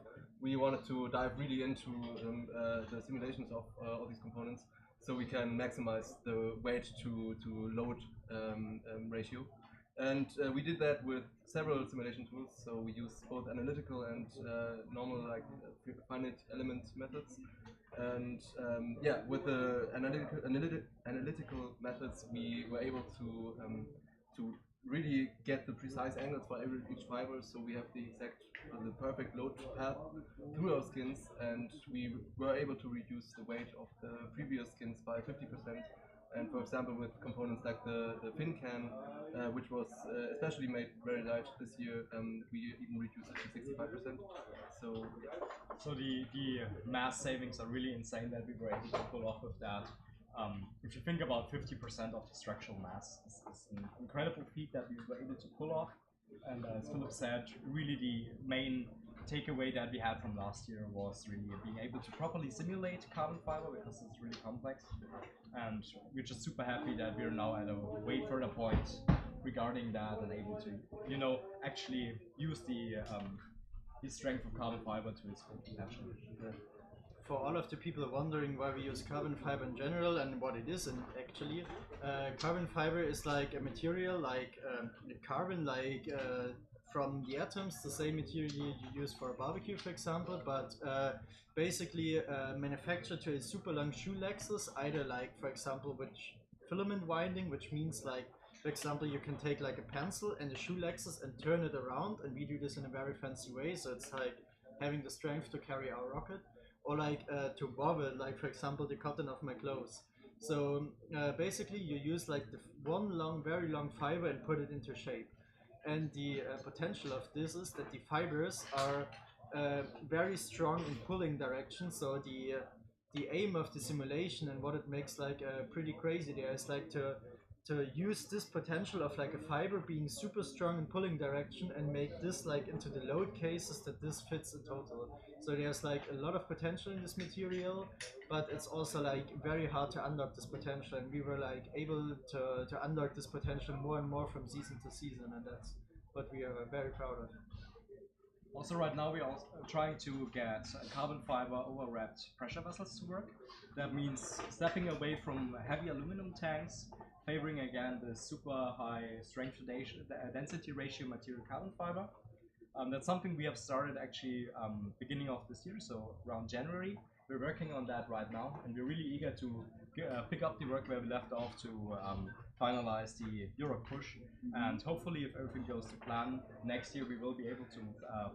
we wanted to dive really into the simulations of all these components, so we can maximize the weight to load ratio. And we did that with several simulation tools. So we use both analytical and normal, like finite element methods. And yeah, with the analytical methods, we were able to really get the precise angles for each fiber. So we have the perfect load path through our skins, and we were able to reduce the weight of the previous skins by 50%. And for example, with components like the fin can, which was especially made very light this year, we even reduced it to 65%. So the mass savings are really insane that we were able to pull off with that. If you think about 50% of the structural mass, it's an incredible feat that we were able to pull off. And as Philip said, really the main takeaway that we had from last year was really being able to properly simulate carbon fiber, because it's really complex. And we're just super happy that we're now at a way further point regarding that, and able to, you know, actually use the strength of carbon fiber to its full potential. for all of the people wondering why we use carbon fiber in general and what it is, and actually, carbon fiber is like a material like carbon, like from the atoms, the same material you use for a barbecue, for example, but basically manufactured to a super long shoelaces, either like, for example, with filament winding, which means like, for example, you can take like a pencil and the shoelaces and turn it around, and we do this in a very fancy way, so it's like having the strength to carry our rocket, or like to wobble, like for example the cotton of my clothes. So basically you use like the very long fiber and put it into shape. And the potential of this is that the fibers are very strong in pulling direction. So the aim of the simulation and what it makes like pretty crazy there is like to use this potential of like a fiber being super strong in pulling direction and make this like into the load cases that this fits in total. So there's like a lot of potential in this material, but it's also like very hard to unlock this potential, and we were like able to unlock this potential more and more from season to season, and that's what we are very proud of. Also, right now we are trying to get carbon fiber overwrapped pressure vessels to work. That means stepping away from heavy aluminum tanks, favoring again the super high strength density ratio material carbon fiber. That's something we have started actually beginning of this year, so around January. We're working on that right now, and we're really eager to pick up the work where we left off to finalize the Europe push. And hopefully, if everything goes to plan, next year we will be able to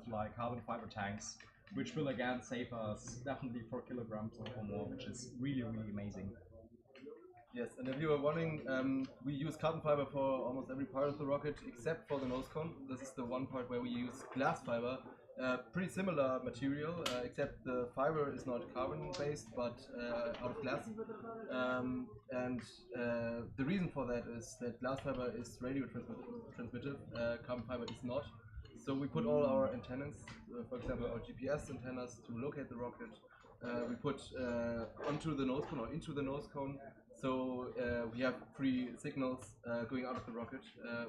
fly carbon fiber tanks, which will again save us definitely 4 kilograms or more, which is really, really amazing. Yes, and if you were wondering, we use carbon fiber for almost every part of the rocket except for the nose cone. This is the one part where we use glass fiber. Pretty similar material, except the fiber is not carbon based but out of glass. The reason for that is that glass fiber is radio transmitted, carbon fiber is not. So we put all our antennas, for example our GPS antennas, to locate the rocket. We put onto the nose cone or into the nose cone. So we have free signals going out of the rocket,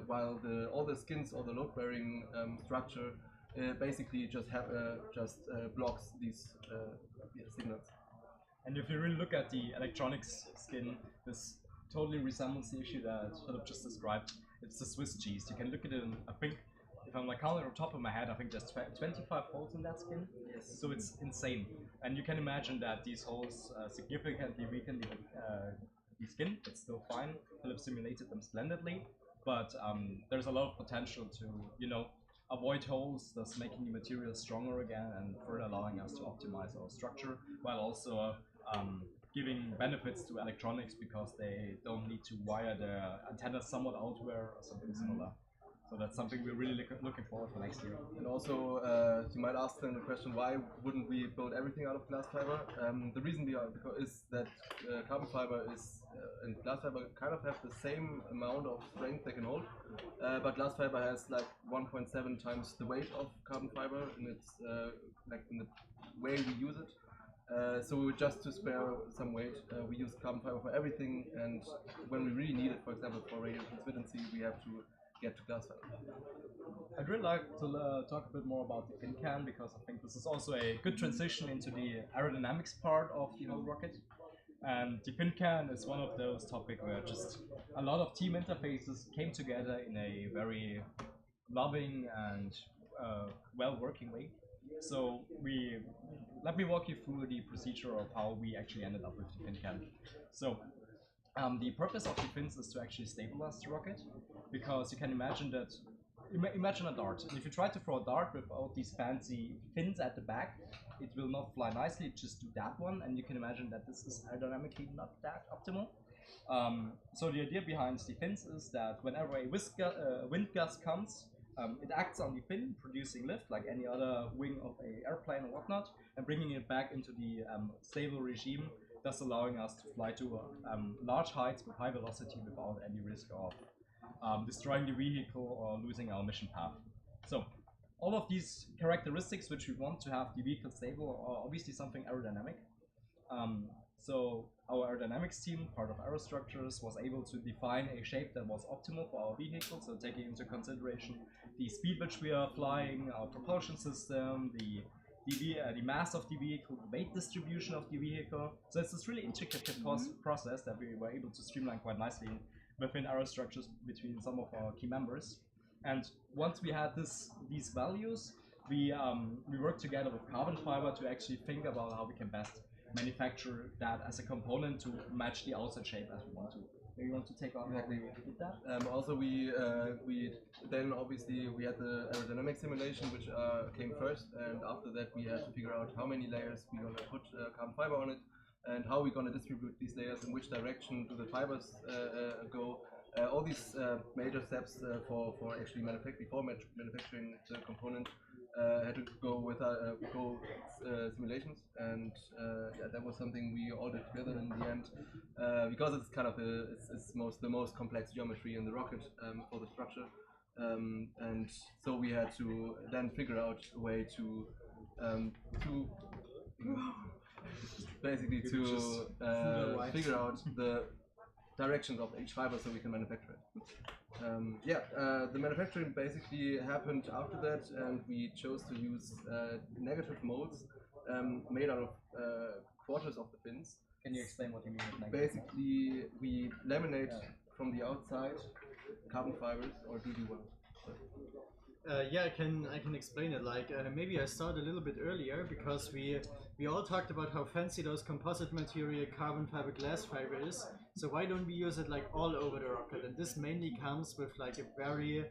while all the skins or the load-bearing structure basically just blocks these signals. And if you really look at the electronics skin, this totally resembles the issue that Philip just described. It's the Swiss cheese. You can look at it in, I think, if I'm like counting on top of my head, I think there's 25 holes in that skin. Yes. So it's insane. And you can imagine that these holes significantly weaken the skin. It's still fine. Philip simulated them splendidly, but there's a lot of potential to, you know, avoid holes, thus making the material stronger again and further allowing us to optimize our structure, while also giving benefits to electronics because they don't need to wire their antennas somewhat outward or something similar. So that's something we're really looking forward for next year. And also, you might ask then the question, why wouldn't we build everything out of glass fiber? The reason is that carbon fiber and glass fiber kind of have the same amount of strength they can hold, but glass fiber has like 1.7 times the weight of carbon fiber, and it's like in the way we use it. So just to spare some weight, we use carbon fiber for everything, and when we really need it, for example for radio transmittancy, we have to get to glass fiber. I'd really like to talk a bit more about the fin can, because I think this is also a good transition into the aerodynamics part of the whole rocket. And the fin can is one of those topics where just a lot of team interfaces came together in a very loving and well-working way. So let me walk you through the procedure of how we actually ended up with the fin can. So the purpose of the fins is to actually stabilize the rocket, because you can imagine that, imagine a dart. If you try to throw a dart without these fancy fins at the back, it will not fly nicely, just do that one, and you can imagine that this is aerodynamically not that optimal. So the idea behind the fins is that whenever a wind gust comes, it acts on the fin, producing lift like any other wing of an airplane or whatnot, and bringing it back into the stable regime, thus allowing us to fly to large heights with high velocity without any risk of destroying the vehicle or losing our mission path. So all of these characteristics which we want to have the vehicle stable are obviously something aerodynamic. So our aerodynamics team, part of Aerostructures, was able to define a shape that was optimal for our vehicle, so taking into consideration the speed which we are flying, our propulsion system, the the mass of the vehicle, the weight distribution of the vehicle. So it's this really intricate process that we were able to streamline quite nicely within our structures between some of our key members. And once we had these values, we worked together with carbon fiber to actually think about how we can best manufacture that as a component to match the outside shape as we want to. Do you want to take on exactly with that? Also, we then obviously we had the aerodynamic simulation, which came first, and after that we had to figure out how many layers we're gonna put carbon fiber on it, and how we're gonna distribute these layers, in which direction do the fibers go. All these major steps for actually manufacturing the component had to go with simulations, and yeah, that was something we all did together in the end, because it's kind of the most complex geometry in the rocket for the structure, and so we had to then figure out a way to basically to figure out the directions of each fiber so we can manufacture it. The manufacturing basically happened after that, and we chose to use negative molds made out of quarters of the fins. Can you explain what you mean with negative? Basically, we laminate from the outside carbon fibers, or do you want? Yeah, I can explain it. Like maybe I start a little bit earlier, because we all talked about how fancy those composite material carbon fiber, glass fiber is. So why don't we use it like all over the rocket? And this mainly comes with like a very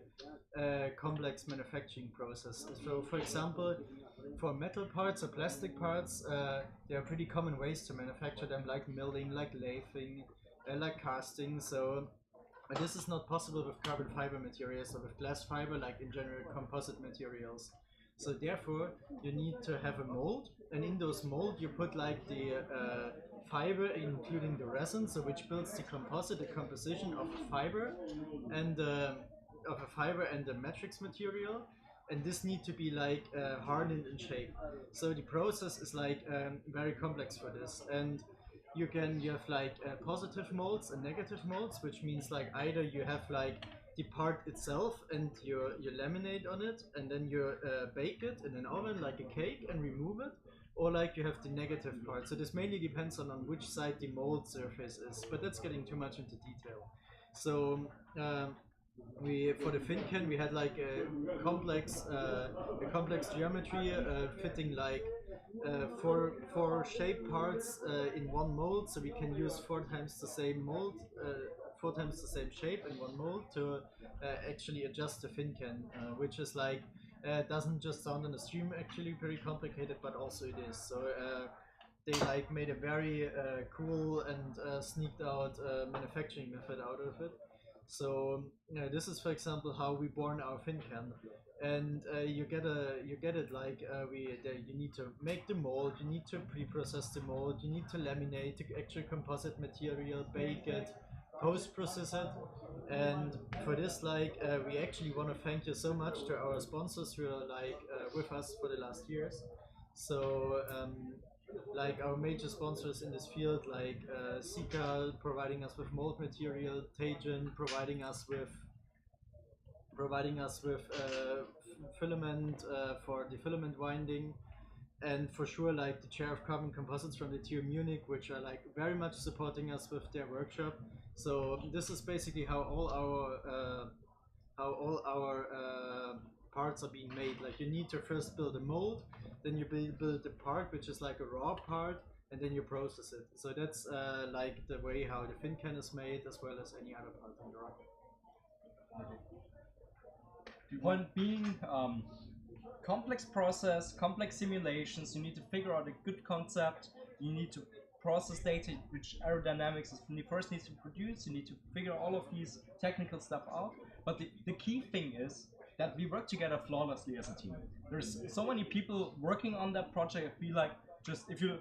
complex manufacturing process. So for example, for metal parts or plastic parts, there are pretty common ways to manufacture them, like milling, like lathing, like casting. So this is not possible with carbon fiber materials or with glass fiber, like in general composite materials. So therefore, you need to have a mold, and in those mold you put like the fiber, including the resin, so which builds the composite, the composition of a fiber and the matrix material. And this need to be like hardened in shape. So the process is like very complex for this. And you have like positive molds and negative molds, which means like either you have like the part itself and you laminate on it, and then you bake it in an oven like a cake and remove it, or like you have the negative part. So this mainly depends on which side the mold surface is, but that's getting too much into detail. So for the fin can we had like a complex geometry fitting like four shape parts in one mold, so we can use 4 times the same mold, 4 times the same shape in one mold to actually adjust the fin can, which is like doesn't just sound on the stream actually very complicated, but also it is. So they like made a very cool and sneaked out manufacturing method out of it. So this is, for example, how we born our fin can, and you get it like you need to make the mold, you need to pre-process the mold, you need to laminate the actual composite material, bake it, post-process it, and for this like we actually want to thank you so much to our sponsors who are like with us for the last years. So like our major sponsors in this field, like Sika providing us with mold material, Teijin providing us with filament for the filament winding, and for sure like the chair of carbon composites from the TU Munich, which are like very much supporting us with their workshop. So this is basically how all our parts are being made. Like you need to first build a mold, then you build the part, which is like a raw part, and then you process it. So that's like the way how the fin can is made, as well as any other part in the rocket. The point being, complex process, complex simulations, you need to figure out a good concept, you need to process data which aerodynamics first needs to produce, you need to figure all of these technical stuff out, but the key thing is that we work together flawlessly as a team. There's so many people working on that project. I feel like just if you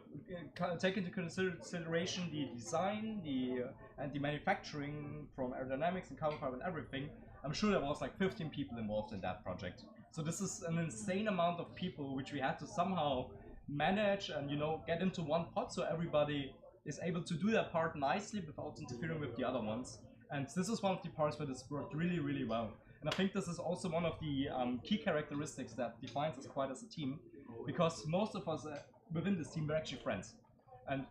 take into consideration the design, and the manufacturing from aerodynamics and carbon fiber and everything, I'm sure there was like 15 people involved in that project. So this is an insane amount of people which we had to somehow manage and get into one pot, so everybody is able to do their part nicely without interfering with the other ones. And this is one of the parts where this worked really, really well. And I think this is also one of the key characteristics that defines us quite as a team, because most of us within this team, we're actually friends. And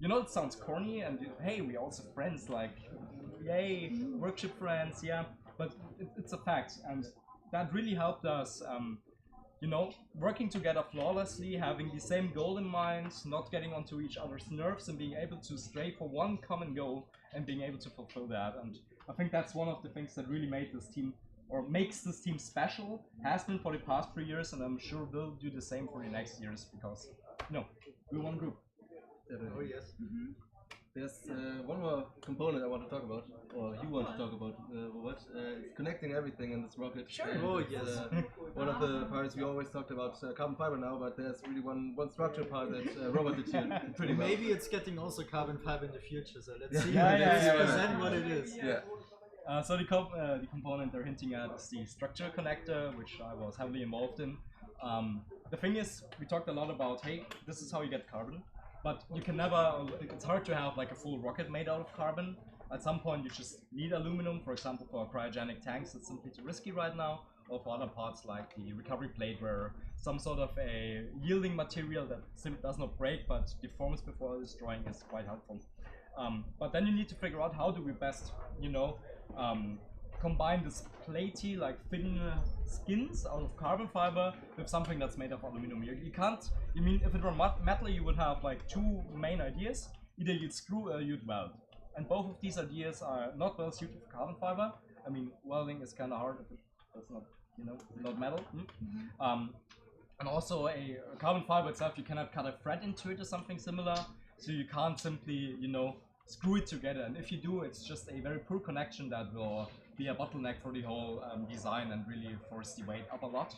you know, it sounds corny, and hey, we're also friends, like, yay, workshop friends, yeah, but it's a fact, and that really helped us, you know, working together flawlessly, having the same goal in mind, not getting onto each other's nerves, and being able to stray for one common goal, and being able to fulfill that. And I think that's one of the things that really made this team, or makes this team special, has been for the past 3 years, and I'm sure we'll do the same for the next years, because, you know, we're one group. Definitely. Oh yes. There's one more component I want to talk about, or you want to talk about, what? It's connecting everything in this rocket. Sure. And Oh, it's, yes. one of the parts we always talked about carbon fiber now, but there's really one structure part that Robert did here pretty well. Maybe it's getting also carbon fiber in the future, so let's see. Yeah, Let's yeah, present what it is. Yeah. So the component they're hinting at is the structure connector, which I was heavily involved in. The thing is, we talked a lot about, hey, this is how you get carbon, but you can never, it's hard to have like a full rocket made out of carbon. At some point you just need aluminum, for example for cryogenic tanks, it's simply too risky right now, or for other parts like the recovery plate where some sort of a yielding material that simply does not break but deforms before destroying is quite helpful. But then you need to figure out how do we best, you know, combine this platey, like thin skins out of carbon fiber with something that's made of aluminum. You can't, I mean, if it were metal, you would have like two main ideas. Either you'd screw or you'd weld. And both of these ideas are not well suited for carbon fiber. I mean, welding is kind of hard if it's not, you know, not metal. And also a carbon fiber itself, you cannot cut a thread into it or something similar. So you can't simply, you know, screw it together, and if you do, it's just a very poor connection that will be a bottleneck for the whole design and really force the weight up a lot.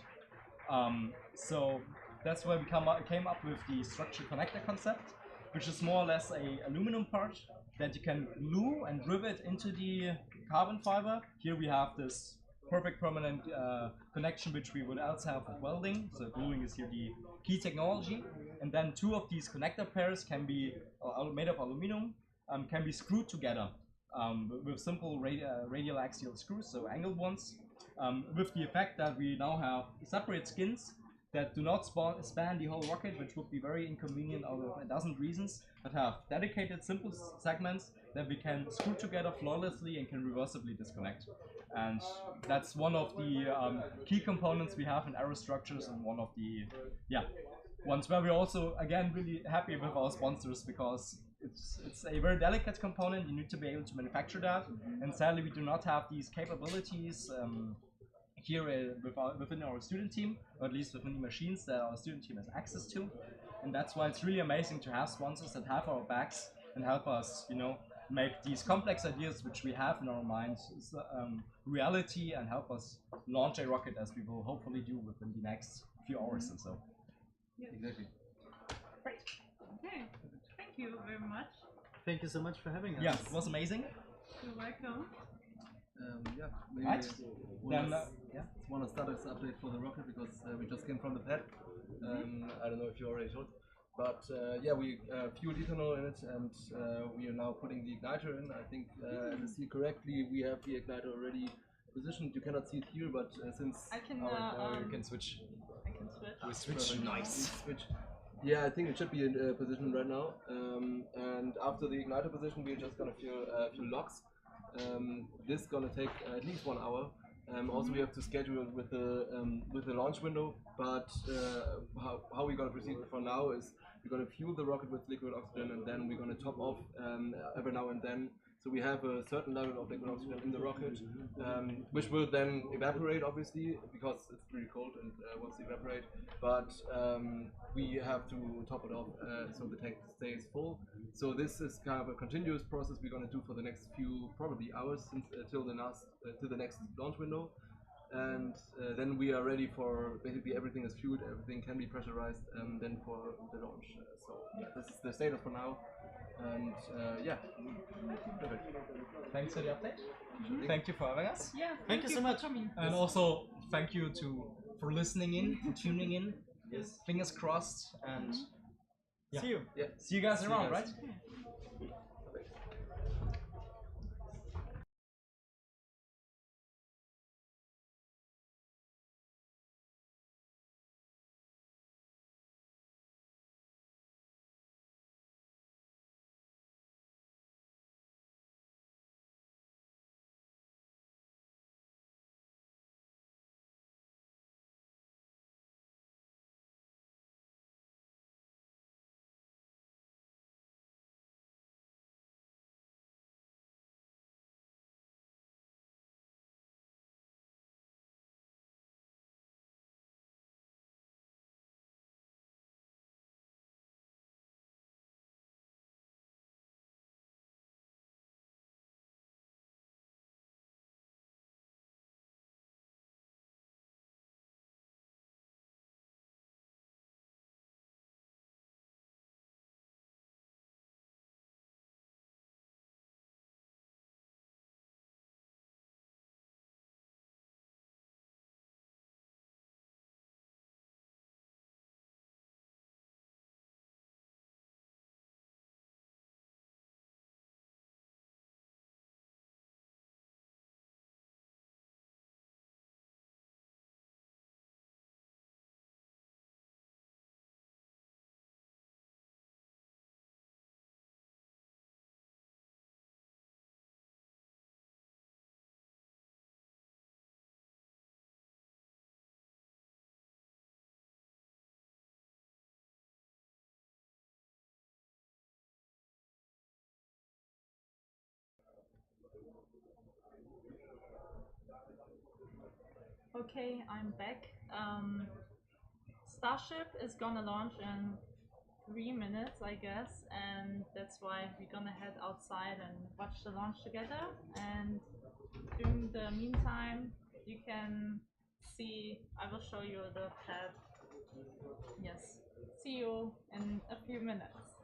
So that's where we came up with the structure connector concept, which is more or less a aluminum part that you can glue and rivet into the carbon fiber. Here we have this perfect permanent connection which we would else have with welding, so gluing is here the key technology, and then two of these connector pairs can be made of aluminum, can be screwed together with simple radial axial screws, so angled ones, with the effect that we now have separate skins that do not span the whole rocket, which would be very inconvenient out of a dozen reasons, but have dedicated simple segments that we can screw together flawlessly and can reversibly disconnect. And that's one of the key components we have in aerostructures, and one of the ones where we're also again really happy with our sponsors, because it's a very delicate component. You need to be able to manufacture that, and sadly we do not have these capabilities here within our student team, or at least within the machines that our student team has access to. And that's why it's really amazing to have sponsors that have our backs and help us, you know, make these complex ideas which we have in our minds reality, and help us launch a rocket, as we will hopefully do within the next few hours or so. Yes. Exactly. Great. Okay. Thank you very much. Thank you so much for having us. Yeah, it was amazing. You're welcome. Yeah, maybe Right. Then, one of status update for the rocket, because we just came from the pad. I don't know if you already told, but yeah, we fueled ethanol in it, and we are now putting the igniter in. I think, if I see correctly, we have the igniter already positioned. You cannot see it here, but since I can. you can switch. I can switch. We switch. Perfect. Nice. Switch. Yeah, I think it should be in position right now. And after the igniter position, we're just gonna fuel LOX. This is gonna take at least 1 hour. Also, we have to schedule it with the launch window. But how we're gonna proceed for now is we're gonna fuel the rocket with liquid oxygen, and then we're gonna top off every now and then. So we have a certain level of liquid oxygen in the rocket, which will then evaporate, obviously, because it's really cold and wants to evaporate. But we have to top it off so the tank stays full. So this is kind of a continuous process we're going to do for the next few, probably hours, till the next launch window. And then we are ready for basically everything is fueled, everything can be pressurized, and then for the launch. So yeah, this is the status for now. And yeah, perfect. Thanks for the update. Thank you for having us. Yeah. Thank you so much. for coming. And also thank you for listening in, for tuning in. Yes. Fingers crossed, and See you. Yeah. see you guys See you around, guys. right? Okay, I'm back. Starship is gonna launch in 3 minutes, I guess, and that's why we're gonna head outside and watch the launch together. And during the meantime, you can see, I will show you the pad. Yes. See you in a few minutes.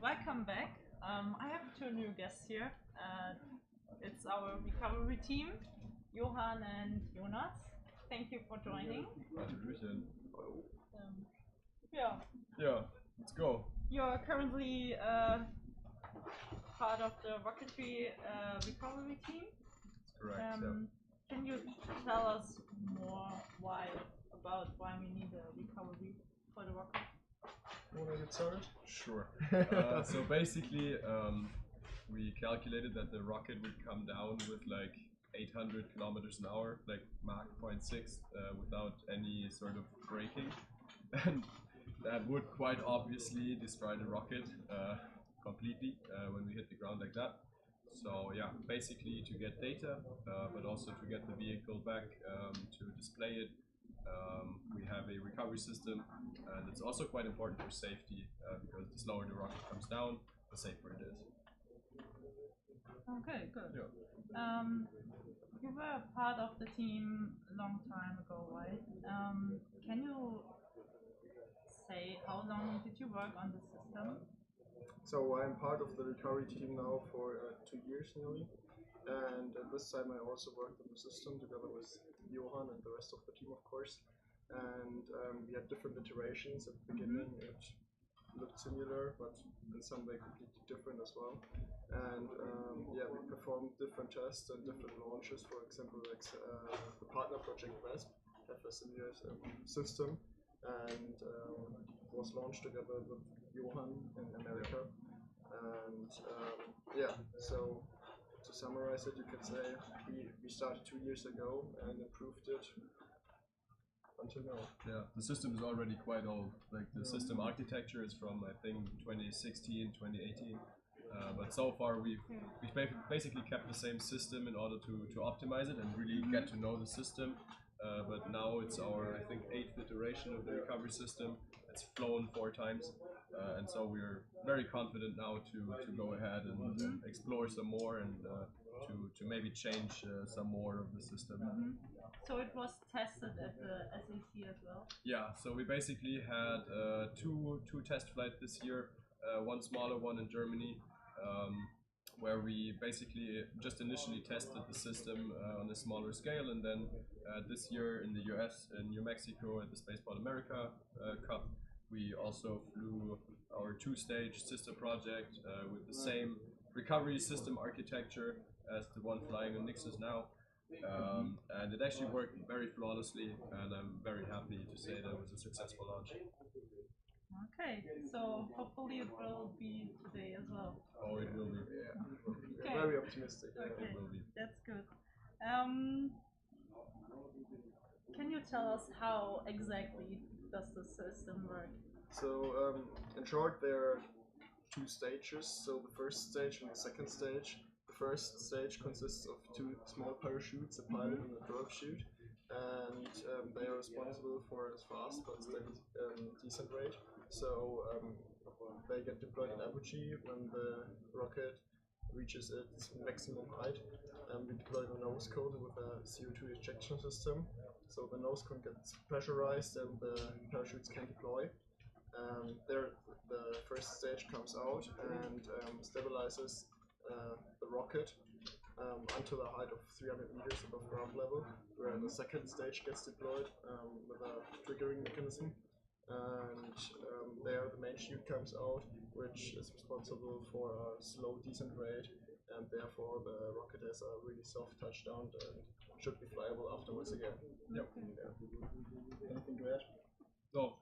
welcome back. I have two new guests here. It's our recovery team, Johann and Jonas. Thank you for joining. Yeah. Yeah, let's go. You're currently part of the Rocketry recovery team. That's correct. Yeah. Can you tell us more why we need a recovery for the rocket? Want to get started? Sure. So basically, we calculated that the rocket would come down with like 800 kilometers an hour, like Mach 0.6, without any sort of braking, and that would quite obviously destroy the rocket completely when we hit the ground like that. So yeah, basically to get data, but also to get the vehicle back to display it. We have a recovery system, and it's also quite important for safety because the slower the rocket comes down, the safer it is. Okay, good. Yeah. You were part of the team a long time ago, right? Can you say how long did you work on the system? So I'm part of the recovery team now for 2 years nearly, and this time I also worked on the system together with Johann and the rest of the team, of course. And we had different iterations. At the beginning it looked similar, but in some way completely different as well. And yeah, we performed different tests and different launches. For example, like the partner project WASP had a similar system, and was launched together with Johann in America. And yeah, so to summarize it, you could say we started 2 years ago and improved it until now. Yeah, the system is already quite old. Like the system architecture is from I think 2016, 2018. But so far we've basically kept the same system in order to optimize it and really get to know the system. But now it's our, I think, 8th iteration of the recovery system. It's flown 4 times, and so we're very confident now to go ahead and explore some more and to maybe change some more of the system. So it was tested at the SAC as well? Yeah, so we basically had two test flights this year, one smaller one in Germany, where we basically just initially tested the system on a smaller scale, and then this year in the US, in New Mexico at the Spaceport America Cup, we also flew our 2-stage sister project with the same recovery system architecture as the one flying on Nixus now. And it actually worked very flawlessly, and I'm very happy to say that it was a successful launch. Okay, so hopefully it will be today as well. Oh, it will be. Yeah. Okay. Very optimistic. Okay, It will be. that's good. Can you tell us how exactly does the system work? So in short, there are 2 stages. So the first stage and the second stage. The first stage consists of 2 small parachutes, a pilot and a drop chute, and they are responsible for a fast but steady descent rate. So they get deployed in apogee when the rocket reaches its maximum height. We deploy the nose cone with a CO2 ejection system. So the nose cone gets pressurized and the parachutes can deploy. There, the first stage comes out and stabilizes the rocket until a height of 300 meters above ground level, where the second stage gets deployed with a triggering mechanism. And there the main chute comes out, which is responsible for a slow descent rate, and therefore the rocket has a really soft touchdown and should be flyable afterwards again. Yep. Yeah. Anything to add? No.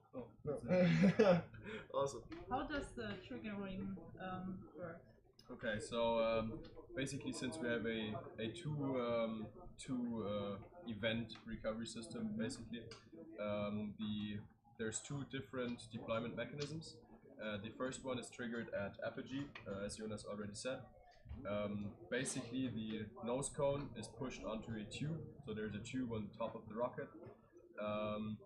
Awesome. How does the triggering work? Okay, so basically, since we have a two event recovery system, basically, there's 2 different deployment mechanisms. The first one is triggered at apogee, as Jonas already said. Basically, the nose cone is pushed onto a tube, so there's a tube on the top of the rocket,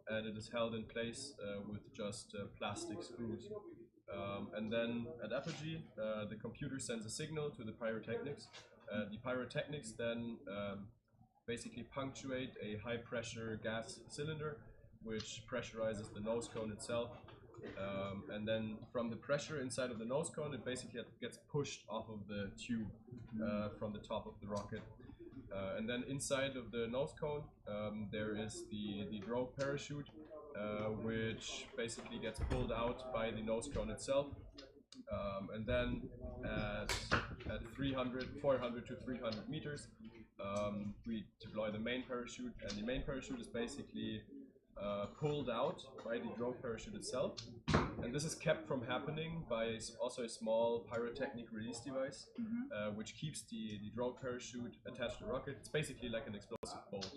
and it is held in place with just plastic screws. And then at apogee, the computer sends a signal to the pyrotechnics. The pyrotechnics then basically punctuate a high pressure gas cylinder, which pressurizes the nose cone itself, and then from the pressure inside of the nose cone, it basically gets pushed off of the tube from the top of the rocket. And then inside of the nose cone, there is the drogue parachute, which basically gets pulled out by the nose cone itself. And then at 400 to 300 meters, we deploy the main parachute, and the main parachute is basically pulled out by the drogue parachute itself. And this is kept from happening by also a small pyrotechnic release device, which keeps the drogue parachute attached to the rocket. It's basically like an explosive bolt.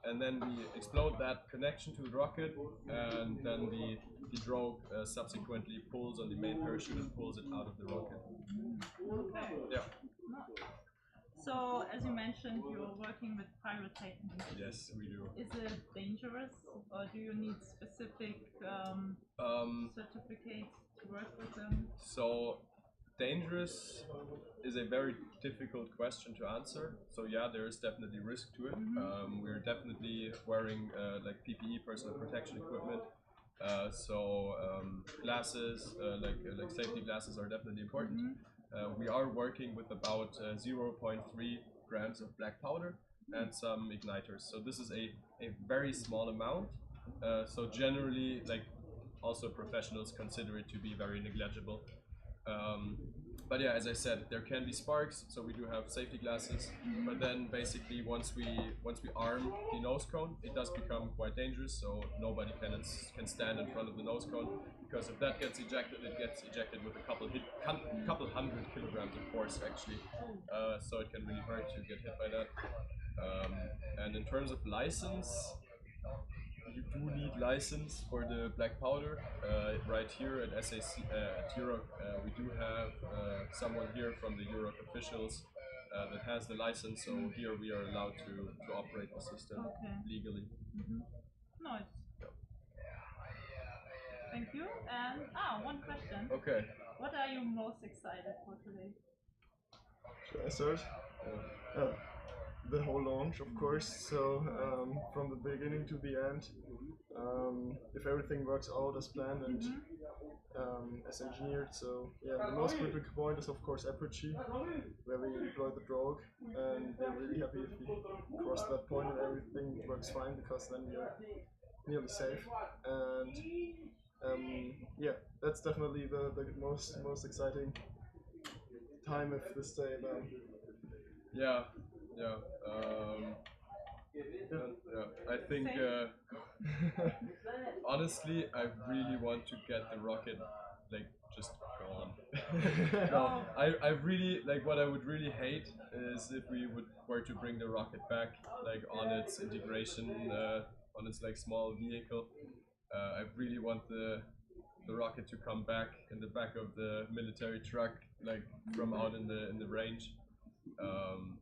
And then we explode that connection to the rocket, and then the drogue subsequently pulls on the main parachute and pulls it out of the rocket. Okay. Yeah. So, as you mentioned, you're working with pyrotechnics. Yes, we do. Is it dangerous, or do you need specific certificates to work with them? So, dangerous is a very difficult question to answer. So yeah, there is definitely risk to it. We're definitely wearing like PPE, personal protection equipment. Glasses, like safety glasses are definitely important. We are working with about 0.3 grams of black powder and some igniters. So this is a very small amount. So generally, like also professionals consider it to be very negligible. But yeah, as I said, there can be sparks, so we do have safety glasses. But then basically, once we arm the nose cone, it does become quite dangerous. So nobody can stand in front of the nose cone, because if that gets ejected, it gets ejected with a couple hundred kilograms of force actually. So it can really hurt to get hit by that. And in terms of license, you do need license for the black powder. Right here at SAC, at Europe, we do have someone here from the Europe officials that has the license, so here we are allowed to operate the system legally. Nice. Thank you. And one question. Okay. What are you most excited for today? Should I start? The whole launch, of course. So from the beginning to the end, if everything works out as planned and as engineered. So yeah, the most critical point is of course apogee, where we deploy the drogue, and we're really happy if we cross that point and everything works fine, because then we are nearly safe. And yeah, that's definitely the most exciting time of this day. Then. Yeah. I think honestly, I really want to get the rocket like just gone. No, I really like, what I would really hate is if we were to bring the rocket back like on its integration, on its like small vehicle. I really want the rocket to come back in the back of the military truck, like from out in the range.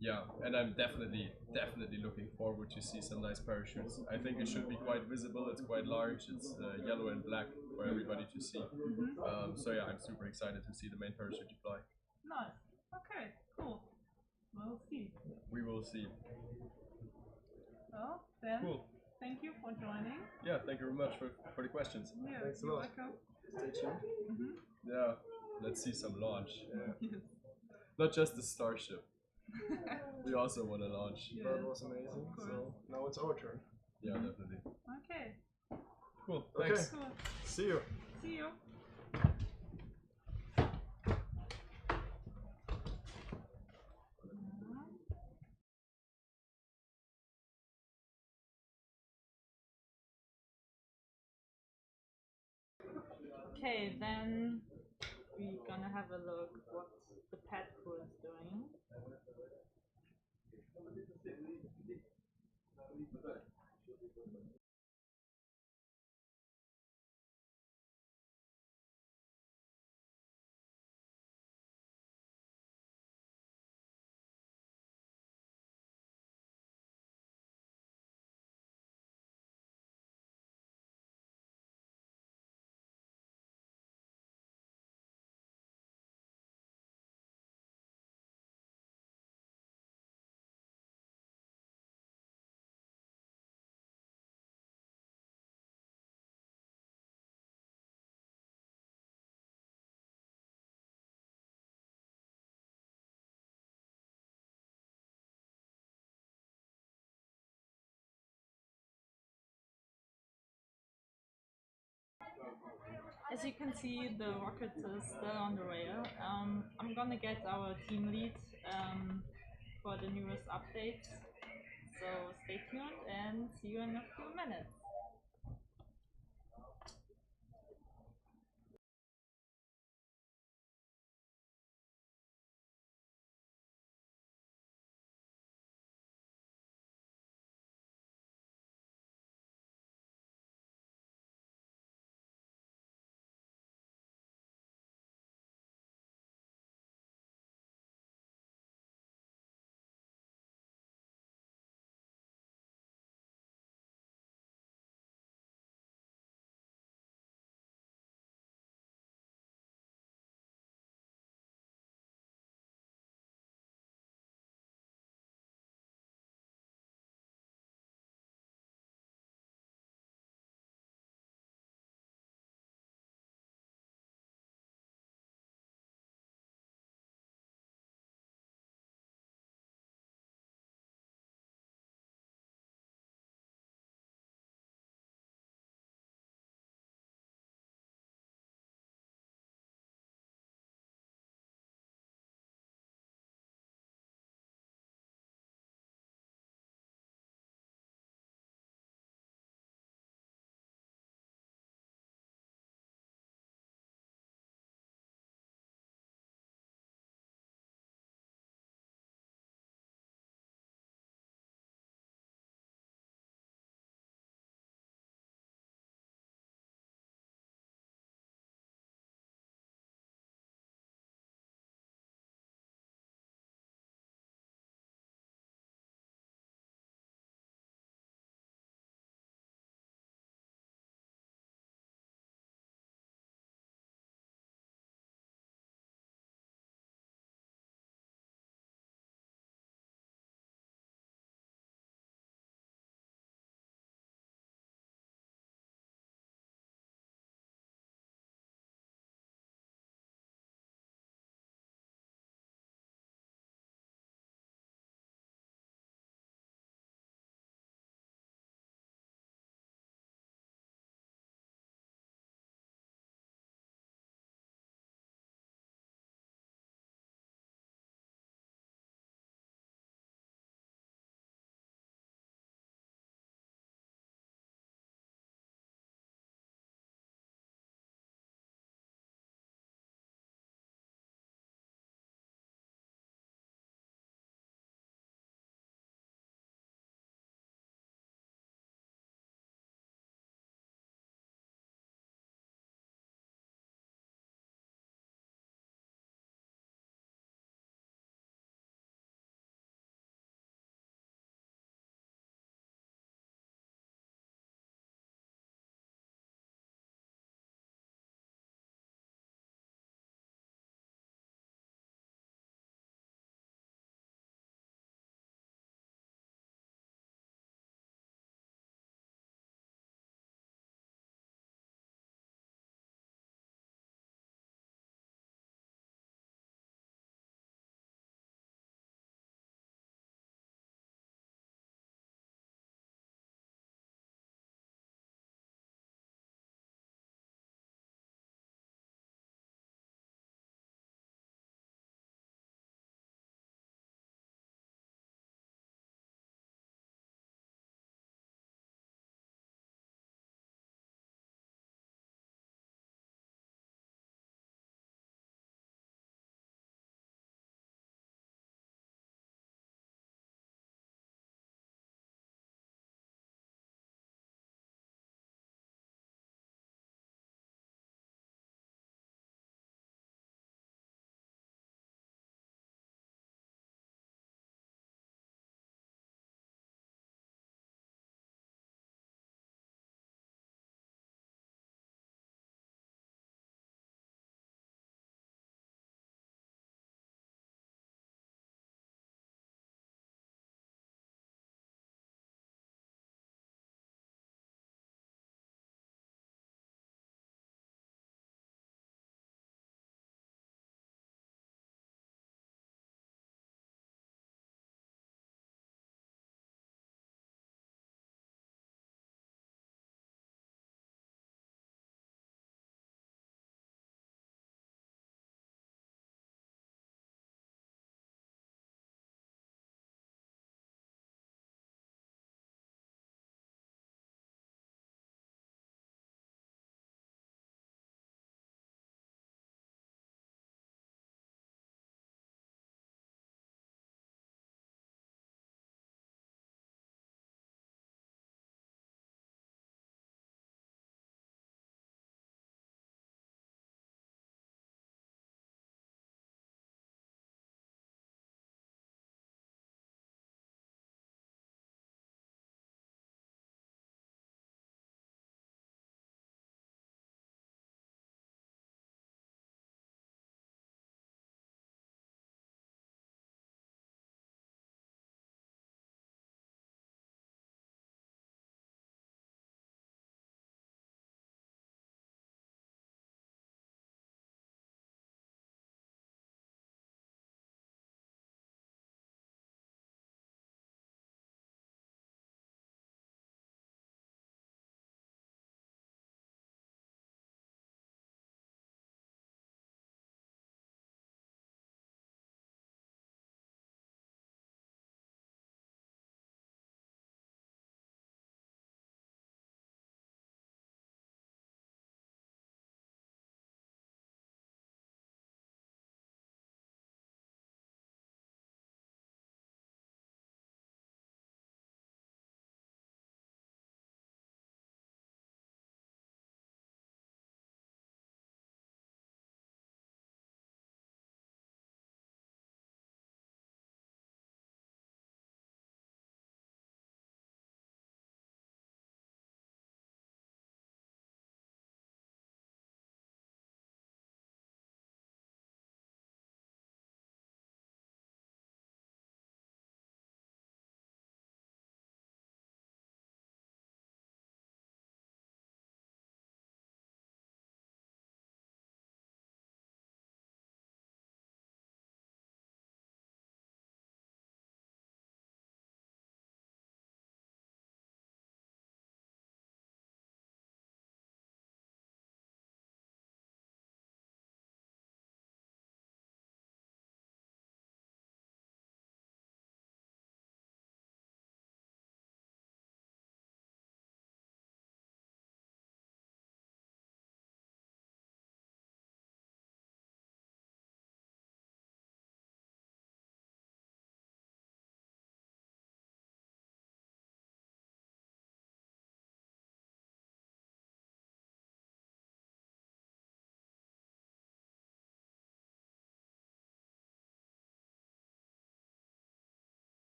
Yeah, and I'm definitely looking forward to see some nice parachutes. I think it should be quite visible. It's quite large. It's yellow and black for everybody to see. So yeah, I'm super excited to see the main parachute deploy. Nice. Okay, cool. We'll see. We will see. Well, then, cool. Thank you for joining. Yeah, thank you very much for the questions. Yeah, Thanks a you're lot. welcome. Stay tuned. Yeah, let's see some launch. Yes. Not just the Starship. We also want to launch. Yes. That was amazing. So now it's our turn. Yeah, definitely. Okay. Cool. Okay. Thanks. Cool. See you. See you. Okay, then we're gonna have a look what the pet crew is doing. as you can see, the rocket is still on the rail. I'm gonna get our team lead for the newest updates. So stay tuned and see you in a few minutes.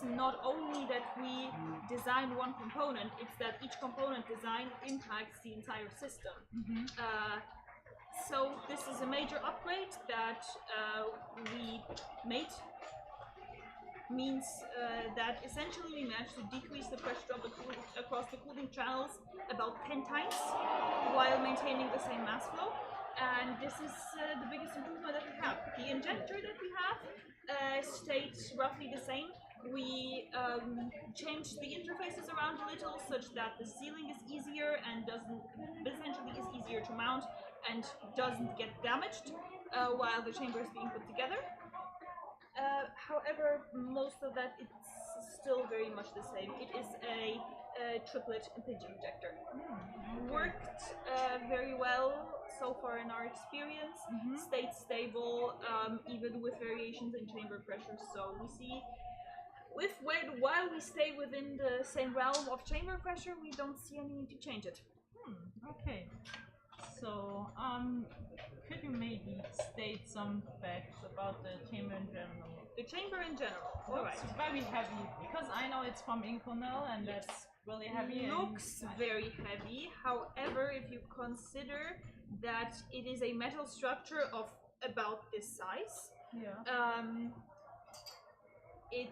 not only that we design one component, it's that each component design impacts the entire system. So this is a major upgrade that we made. Means that essentially we managed to decrease the pressure drop across the cooling channels about 10 times while maintaining the same mass flow. And this is the biggest improvement that we have. The injector that we have stayed roughly the same. We changed the interfaces around a little such that the sealing is easier and essentially is easier to mount and doesn't get damaged while the chamber is being put together. However, most of that it's still very much the same. It is a triplet pigeon injector. Worked very well so far in our experience. Stayed stable, even with variations in chamber pressure. So we see, while we stay within the same realm of chamber pressure, we don't see any need to change it. Okay. So, could you maybe state some facts about the chamber in general? The chamber in general, Looks very heavy, because I know it's from Inconel and that's really heavy. Looks very heavy, however, if you consider that it is a metal structure of about this size, it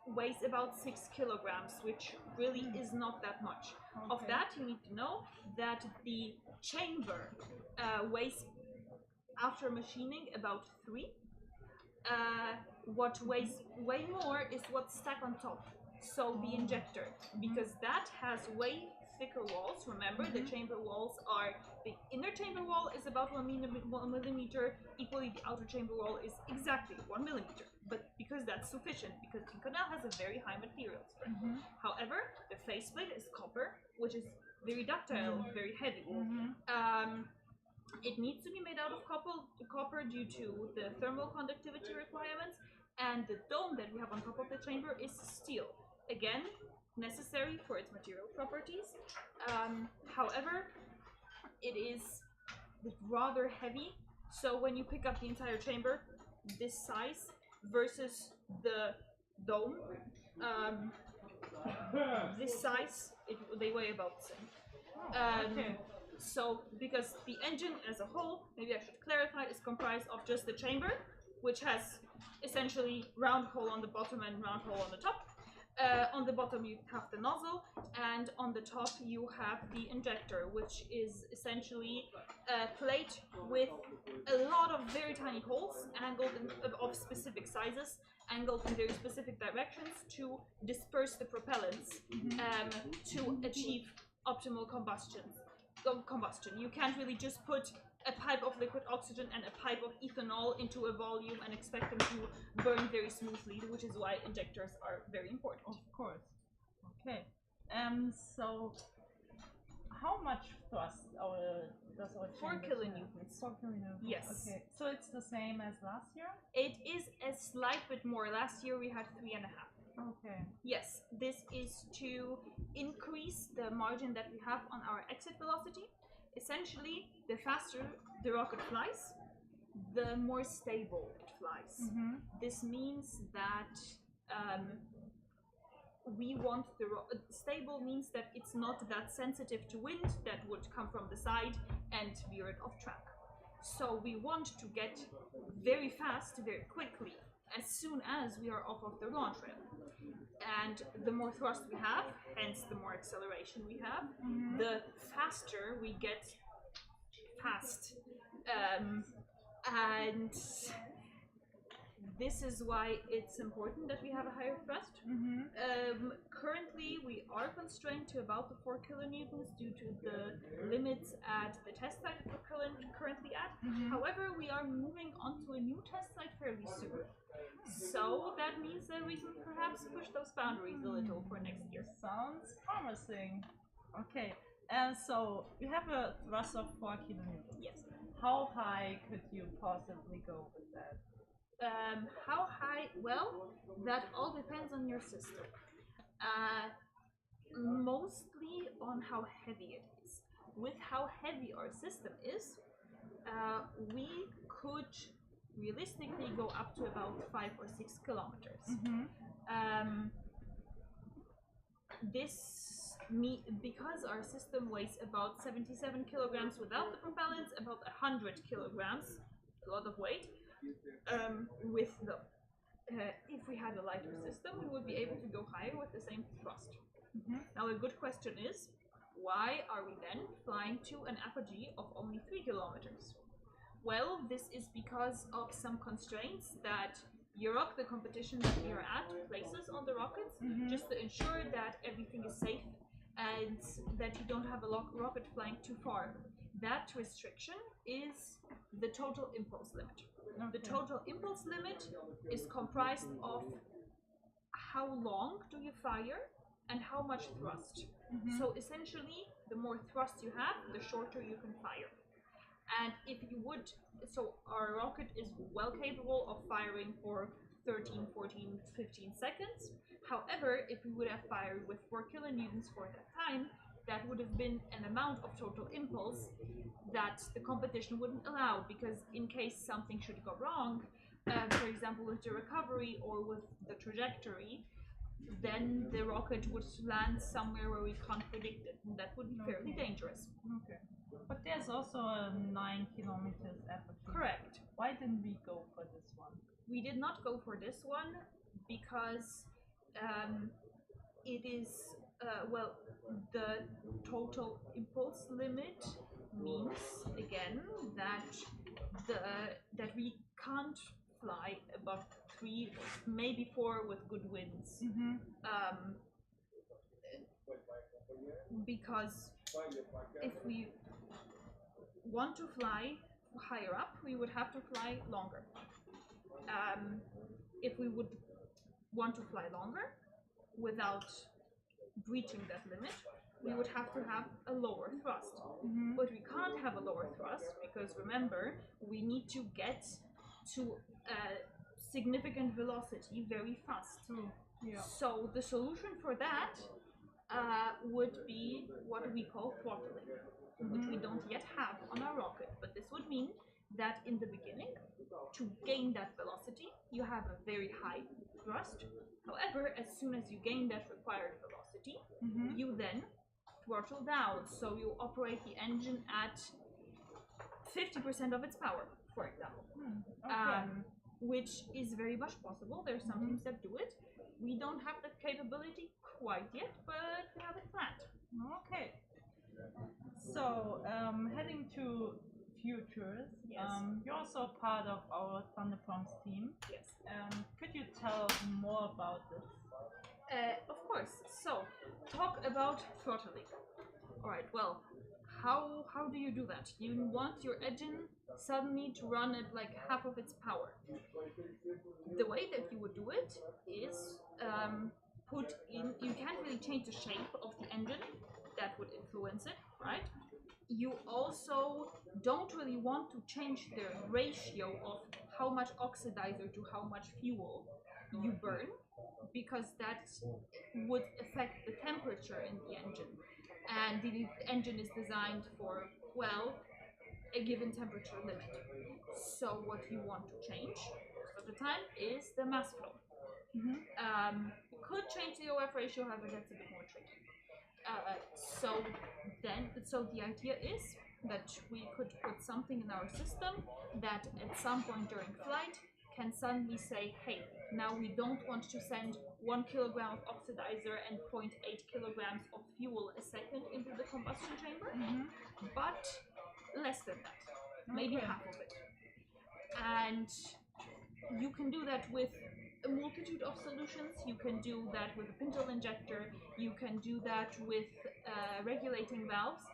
weighs about 6 kilograms, which really is not that much. Of that, you need to know that the chamber weighs, after machining, about 3. What weighs way more is what's stacked on top, so the injector, because that has way thicker walls. Remember, the chamber walls are, the inner chamber wall is about 1 millimeter, equally the outer chamber wall is exactly 1 millimeter, but because that's sufficient, because Inconel has a very high material strength. However, the faceplate is copper, which is very ductile, very heavy. It needs to be made out of copper due to the thermal conductivity requirements, and the dome that we have on top of the chamber is steel. Again, necessary for its material properties. However, it is rather heavy, so when you pick up the entire chamber, this size versus the dome, this size, they weigh about the same. So, because the engine as a whole, maybe I should clarify, is comprised of just the chamber, which has essentially round hole on the bottom and round hole on the top. On the bottom you have the nozzle, and on the top you have the injector, which is essentially a plate with a lot of very tiny holes, angled of specific sizes, angled in very specific directions to disperse the propellants to achieve optimal combustion. You can't really just put a pipe of liquid oxygen and a pipe of ethanol into a volume and expect them to burn very smoothly, which is why injectors are very important. Of course. Okay. So how much thrust does our 4 kilonewtons. 4 kilonewtons. Yes. Okay. So it's the same as last year? It is a slight bit more. Last year we had 3.5. Okay. Yes, this is to increase the margin that we have on our exit velocity. Essentially, the faster the rocket flies, the more stable it flies. This means that we want the stable means that it's not that sensitive to wind that would come from the side and veer it off track. So we want to get very fast, very quickly, as soon as we are off of the launch rail. And the more thrust we have, hence the more acceleration we have, the faster we get fast. And this is why it's important that we have a higher thrust. Currently, we are constrained to about the 4 kilonewtons due to the limits at the test site that we're currently at. However, we are moving on to a new test site fairly soon. So that means that we can perhaps push those boundaries a little for next year. Sounds promising. Okay. So you have a thrust of 4 kilonewtons. Yes. How high could you possibly go with that? How high? Well, that all depends on your system. Mostly on how heavy it is. With how heavy our system is, we could realistically go up to about 5 or 6 kilometers. because our system weighs about 77 kilograms without the propellants, about 100 kilograms, a lot of weight, with the if we had a lighter system, we would be able to go higher with the same thrust. Now a good question is, why are we then flying to an apogee of only 3 kilometers? Well, this is because of some constraints that Euroc, the competition that we are at, places on the rockets, just to ensure that everything is safe and that you don't have a rocket flying too far. That restriction is the total impulse limit. The total impulse limit is comprised of how long do you fire and how much thrust. So essentially, the more thrust you have, the shorter you can fire. And if you would, so our rocket is well capable of firing for 13, 14, 15 seconds. However, if we would have fired with 4 kilonewtons for that time, that would have been an amount of total impulse that the competition wouldn't allow, because in case something should go wrong, for example with the recovery or with the trajectory, then the rocket would land somewhere where we can't predict it, and that would be fairly dangerous. Okay. But there's also a 9 kilometers apogee. Correct. Why didn't we go for this one? We did not go for this one because it is, well, the total impulse limit means, again, that we can't fly above 3, maybe 4 with good winds. Because if we want to fly higher up, we would have to fly longer. If we would want to fly longer without breaching that limit, we would have to have a lower thrust. But we can't have a lower thrust because, remember, we need to get to a significant velocity very fast. So the solution for that would be what we call throttling, which we don't yet have on our rocket. But this would mean that in the beginning, to gain that velocity, you have a very high thrust. However, as soon as you gain that required velocity, you then throttle down. So you operate the engine at 50% of its power, for example. Which is very much possible. There are some teams that do it. We don't have the capability quite yet, but we have it planned. Okay. So, heading to futures, you're also part of our Thunderbombs team. Yes. Could you tell us more about this? Of course. So, talk about throttling. Alright, well, how do you do that? You want your engine suddenly to run at like half of its power. The way that you would do it is you can't really change the shape of the engine, that would influence it, right? You also don't really want to change the ratio of how much oxidizer to how much fuel you burn, because that would affect the temperature in the engine. And the engine is designed for, well, a given temperature limit. So what you want to change most of the time is the mass flow. You could change the OF ratio, however that's a bit more tricky. So the idea is that we could put something in our system that at some point during flight can suddenly say, hey, now we don't want to send 1 kilogram of oxidizer and 0.8 kilograms of fuel a second into the combustion chamber, but less than that, maybe half of it. And you can do that with a multitude of solutions. You can do that with a pintle injector, you can do that with regulating valves,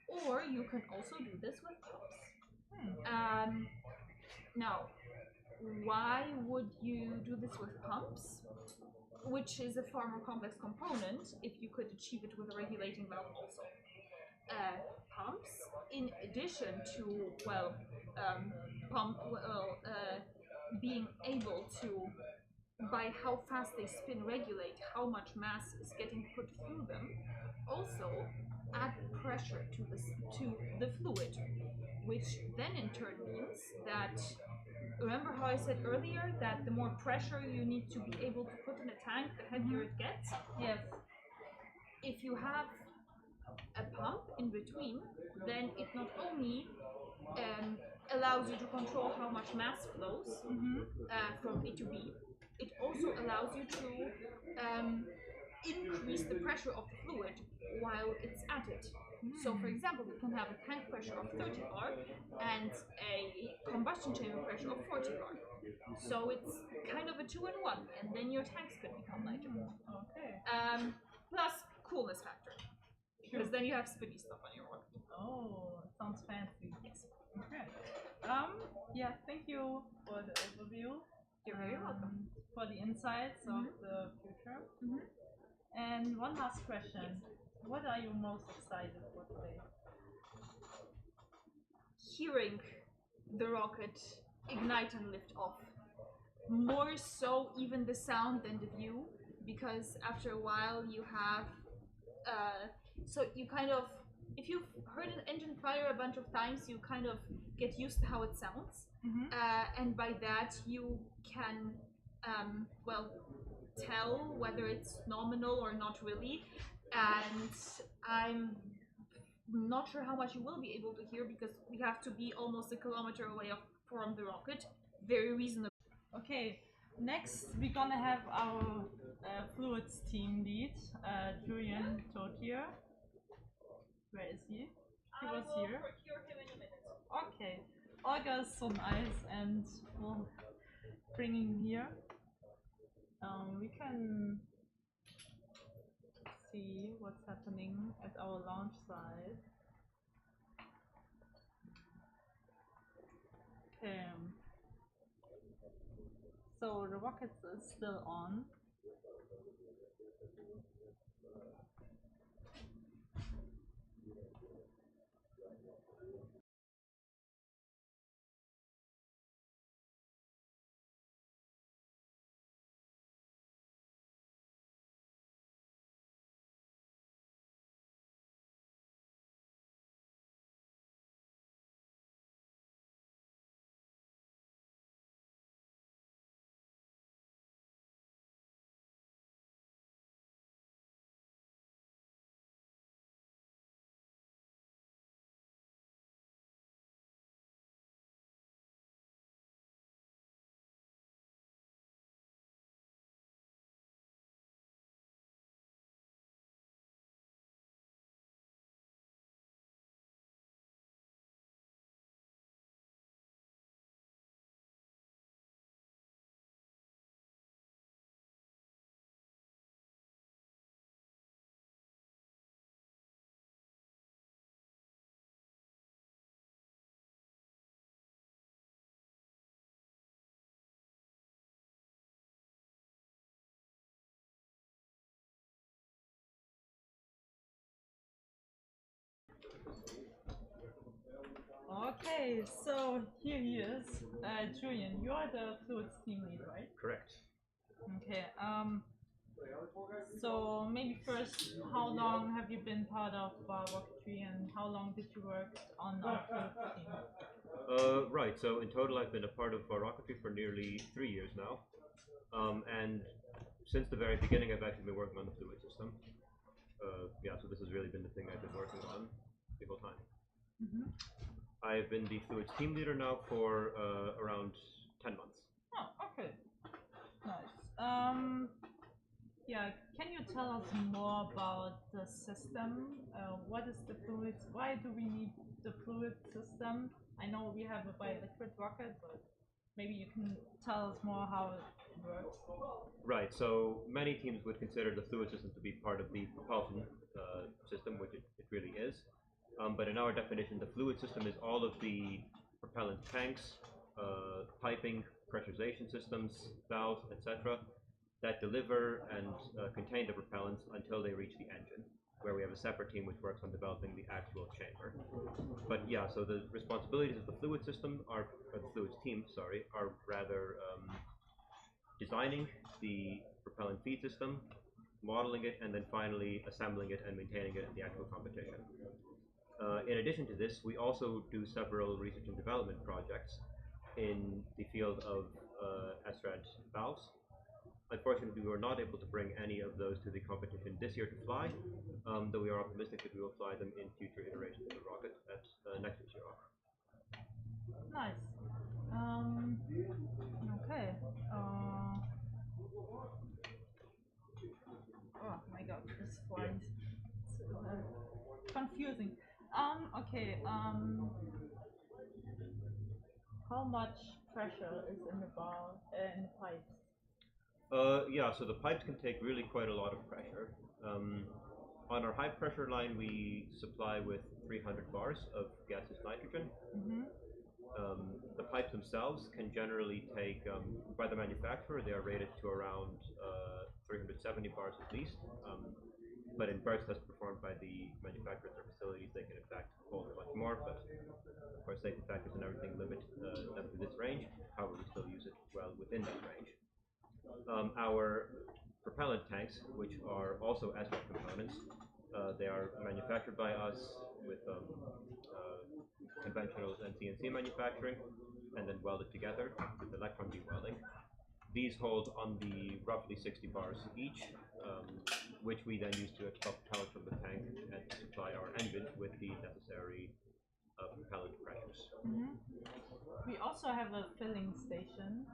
or you can also do this with pumps. Now, why would you do this with pumps, which is a far more complex component, if you could achieve it with a regulating valve also? Pumps, in addition to, well, being able to, by how fast they spin, regulate how much mass is getting put through them, also add pressure to the fluid, which then in turn means that, remember how I said earlier that the more pressure you need to be able to put in a tank, the heavier it gets? Yes. if you have a pump in between, then it not only allows you to control how much mass flows from A to B, it also allows you to increase the pressure of the fluid while it's at it. So for example, you can have a tank pressure of 30 bar and a combustion chamber pressure of 40 bar. So it's kind of a 2-in-1, and then your tanks could become lighter. Okay. Plus coolness factor, because then you have spinny stuff on your rocket. Oh, sounds fancy. Yes. Okay. Yeah, thank you for the overview. You're very welcome. For the insights of the future. And one last question. What are you most excited for today? Hearing the rocket ignite and lift off. More so even the sound than the view, because after a while you have so you kind of, if you've heard an engine fire a bunch of times, you kind of get used to how it sounds, and by that you can well tell whether it's nominal or not really. And I'm not sure how much you will be able to hear, because we have to be almost a kilometer away from the rocket. Very reasonable. Okay, next we're gonna have our fluids team lead, Julian Totier. Where is he? He was here. Procure him in a minute. Okay, Olga is so nice and we'll bring him here. We can see what's happening at our launch site. Okay. So the rocket is still on. Okay, so here he is. Julian, you are the fluids team lead, right? Correct. Okay, so maybe first, how long have you been part of Rocketry, and how long did you work on our fluids team? Right, so in total I've been a part of Rocketry for nearly 3 years now. And since the very beginning I've actually been working on the fluid system. Yeah, so this has really been the thing I've been working on the whole time. I've been the fluids team leader now for around 10 months. Oh, okay. Nice. Yeah, can you tell us more about the system? What is the fluids? Why do we need the fluid system? I know we have a bi-liquid rocket, but maybe you can tell us more how it works. Right, so many teams would consider the fluid system to be part of the propulsion system, which it really is. But in our definition, the fluid system is all of the propellant tanks, piping, pressurization systems, valves, etc. that deliver and contain the propellants until they reach the engine, where we have a separate team which works on developing the actual chamber. But yeah, so the responsibilities of the fluid system are, or the fluids team, sorry, are rather designing the propellant feed system, modeling it, and then finally assembling it and maintaining it in the actual competition. In addition to this, we also do several research and development projects in the field of SRAD valves, Unfortunately, we were not able to bring any of those to the competition this year to fly, though we are optimistic that we will fly them in future iterations of the rocket at next year's year. Nice. Okay. Oh my god, this flies. It's confusing. Okay. How much pressure is in the bar in the pipes? Yeah, so the pipes can take really quite a lot of pressure. On our high pressure line, we supply with 300 bars of gaseous nitrogen. The pipes themselves can generally take, by the manufacturer, they are rated to around 370 bars at least. But in burst tests performed by the manufacturers or facilities, they can in fact hold much more. But of course, safety factors and everything limit them to this range. However, we still use it well within that range. Our propellant tanks, which are also SRAM components, they are manufactured by us with conventional and CNC manufacturing, and then welded together with electron beam welding. These hold on the roughly 60 bars each, which we then use to expel propellant from the tank and to supply our engine with the necessary propellant pressures. We also have a filling station.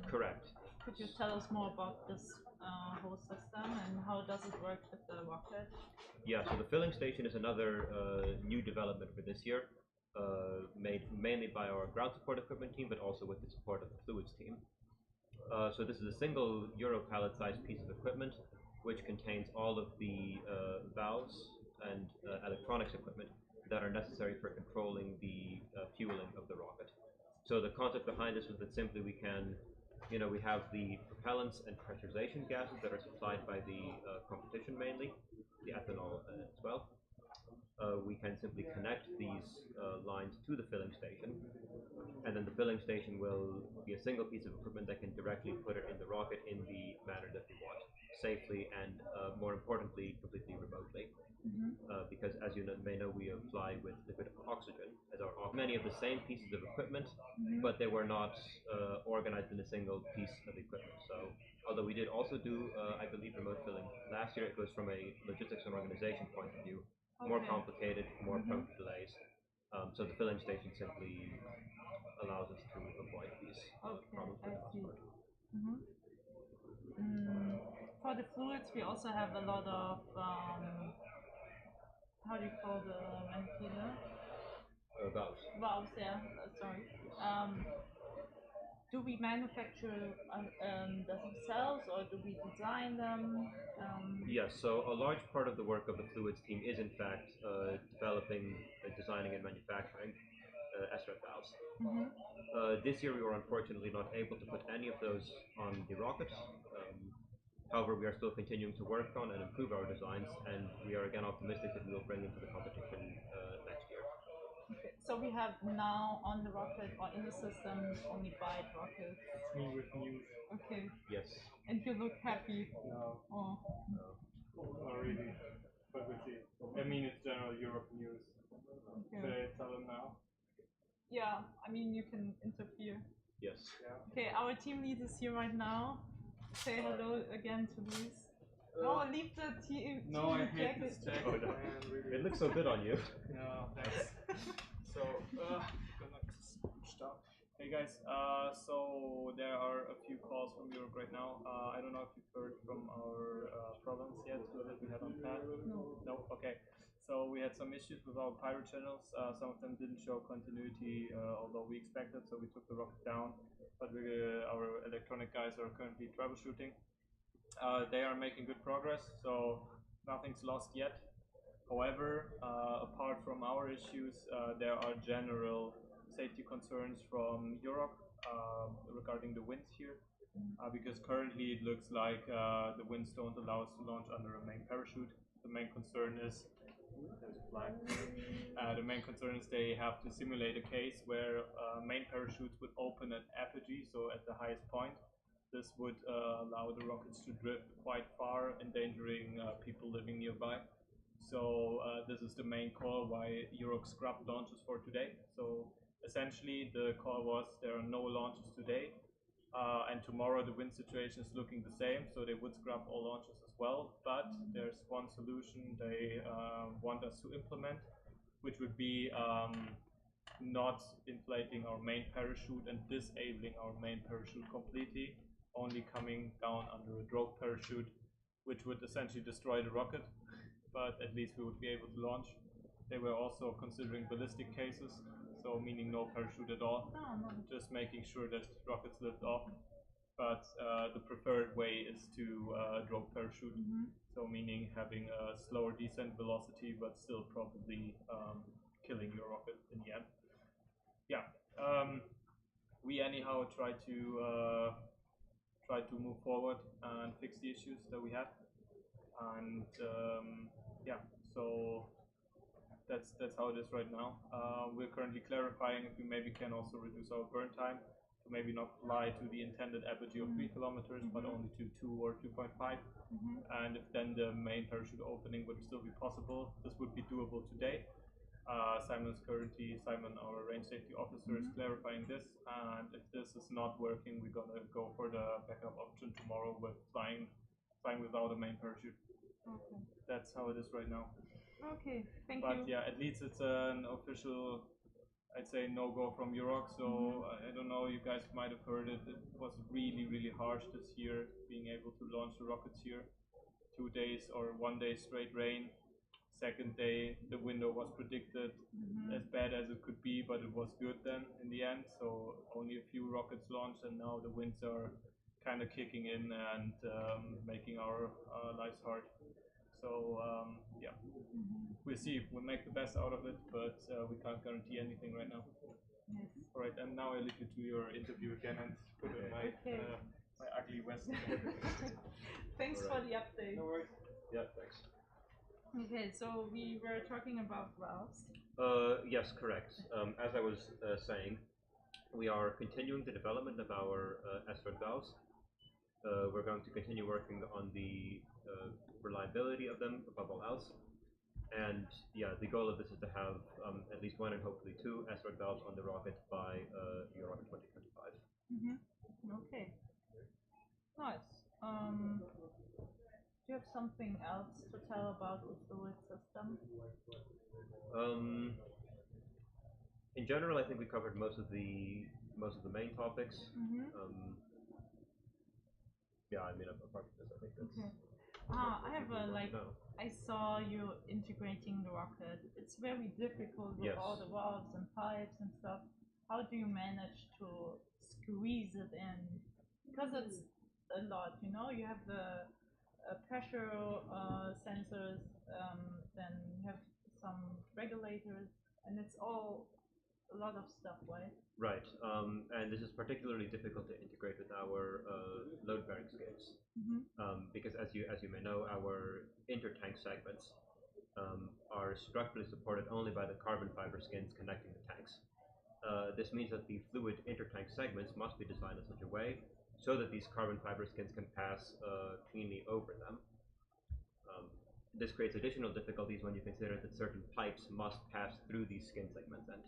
Correct. Could you tell us more about this whole system and how does it work with the rocket? Yeah, so the filling station is another new development for this year, made mainly by our ground support equipment team, but also with the support of the fluids team. So this is a single Euro pallet-sized piece of equipment which contains all of the valves and electronics equipment that are necessary for controlling the fueling of the rocket. So the concept behind this was that simply we can, we have the propellants and pressurization gases that are supplied by the competition mainly, the ethanol as well. We can simply connect these lines to the filling station, and then the filling station will be a single piece of equipment that can directly put it in the rocket in the manner that we want, safely and more importantly, completely remotely. Because as you may know, we fly with liquid oxygen as our many of the same pieces of equipment, but they were not organized in a single piece of equipment. So although we did also do, I believe, remote filling last year, it was from a logistics and organization point of view, more complicated, more prone to delays. So the filling station simply allows us to avoid these problems for the most part. For the fluids, we also have a lot of how do you call the ventilator? Valves. Valves, yeah. Sorry. Do we manufacture them themselves, or do we design them? Yes, so a large part of the work of the fluids team is in fact developing, designing and manufacturing SRAM valves. This year we were unfortunately not able to put any of those on the rockets. However, we are still continuing to work on and improve our designs, and we are again optimistic that we will bring into the competition next year. Okay, so we have now on the rocket or in the system only 5 rockets. Me with news. Okay. Yes. And you look happy. No. Oh. No. Not really. But we'll see. I mean, it's general Europe news. Okay. Should I tell them now? Yeah, I mean, you can interfere. Yes. Yeah. Okay, our team lead is here right now. Say hello again to Luis. No, leave the team. No, I hate this jacket. Oh, no. It looks so good on you. Yeah, thanks. So, gonna stop. Hey guys, so there are a few calls from Europe right now. I don't know if you've heard from our province yet that we had on pad. No. Okay. So we had some issues with our pyro channels. Some of them didn't show continuity, although we expected. So we took the rocket down. But our electronic guys are currently troubleshooting. They are making good progress, so nothing's lost yet. However, apart from our issues, there are general safety concerns from Europe regarding the winds here, because currently it looks like the winds don't allow us to launch under a main parachute. The main concern is the main concern is they have to simulate a case where main parachutes would open at apogee, so at the highest point. This would allow the rockets to drift quite far, endangering people living nearby. So this is the main call why Europe scrapped launches for today. So essentially the call was there are no launches today. and tomorrow the wind situation is looking the same, so they would scrap all launches as well. But there's one solution they want us to implement, which would be not inflating our main parachute and disabling our main parachute completely, only coming down under a drogue parachute, which would essentially destroy the rocket, but at least we would be able to launch. They were also considering ballistic cases, so meaning no parachute at all, just making sure that rockets lift off. But the preferred way is to drogue parachute, so meaning having a slower descent velocity, but still probably killing your rocket in the end. Yeah, we anyhow try to move forward and fix the issues that we had, and yeah, so that's how it is right now. We're currently clarifying if we maybe can also reduce our burn time to maybe not fly to the intended apogee of 3 kilometers, but only to 2 or 2.5. And if then the main parachute opening would still be possible, this would be doable today. Simon, our range safety officer, is clarifying this, and if this is not working, we're gonna go for the backup option tomorrow with flying without a main parachute. Okay. That's how it is right now. Okay, thank you. But yeah, at least it's an official, I'd say, no-go from Euroc, so I don't know, you guys might have heard it. It was really, really harsh this year, being able to launch the rockets here. 2 days or 1 day straight rain. Second day, the window was predicted as bad as it could be, but it was good then in the end. So only a few rockets launched, and now the winds are kind of kicking in and making our lives hard. So yeah, we'll see. We'll make the best out of it, but we can't guarantee anything right now. Yes. All right, and now I leave you to your interview again and put in my my ugly vest. Thanks for the update. No worries. Yeah, thanks. Okay, so we were talking about valves. Yes, correct. As I was saying, we are continuing the development of our S-thread valves. We're going to continue working on the reliability of them above all else. And yeah, the goal of this is to have at least 1 and hopefully 2 S-thread valves on the rocket by Euroc 2025. Okay. Nice. Do you have something else to tell about the fluid system? In general, I think we covered most of the main topics. Yeah, I mean, apart from this, I think that's. Okay. I have a I saw you integrating the rocket. It's very difficult with all the valves and pipes and stuff. How do you manage to squeeze it in? Because it's a lot, you know. You have the pressure sensors, then you have some regulators, and it's all a lot of stuff, right? Right, and this is particularly difficult to integrate with our load-bearing skids, because as you may know, our intertank segments are structurally supported only by the carbon fiber skins connecting the tanks. This means that the fluid intertank segments must be designed in such a way so that these carbon fiber skins can pass cleanly over them. This creates additional difficulties when you consider that certain pipes must pass through these skin segments, and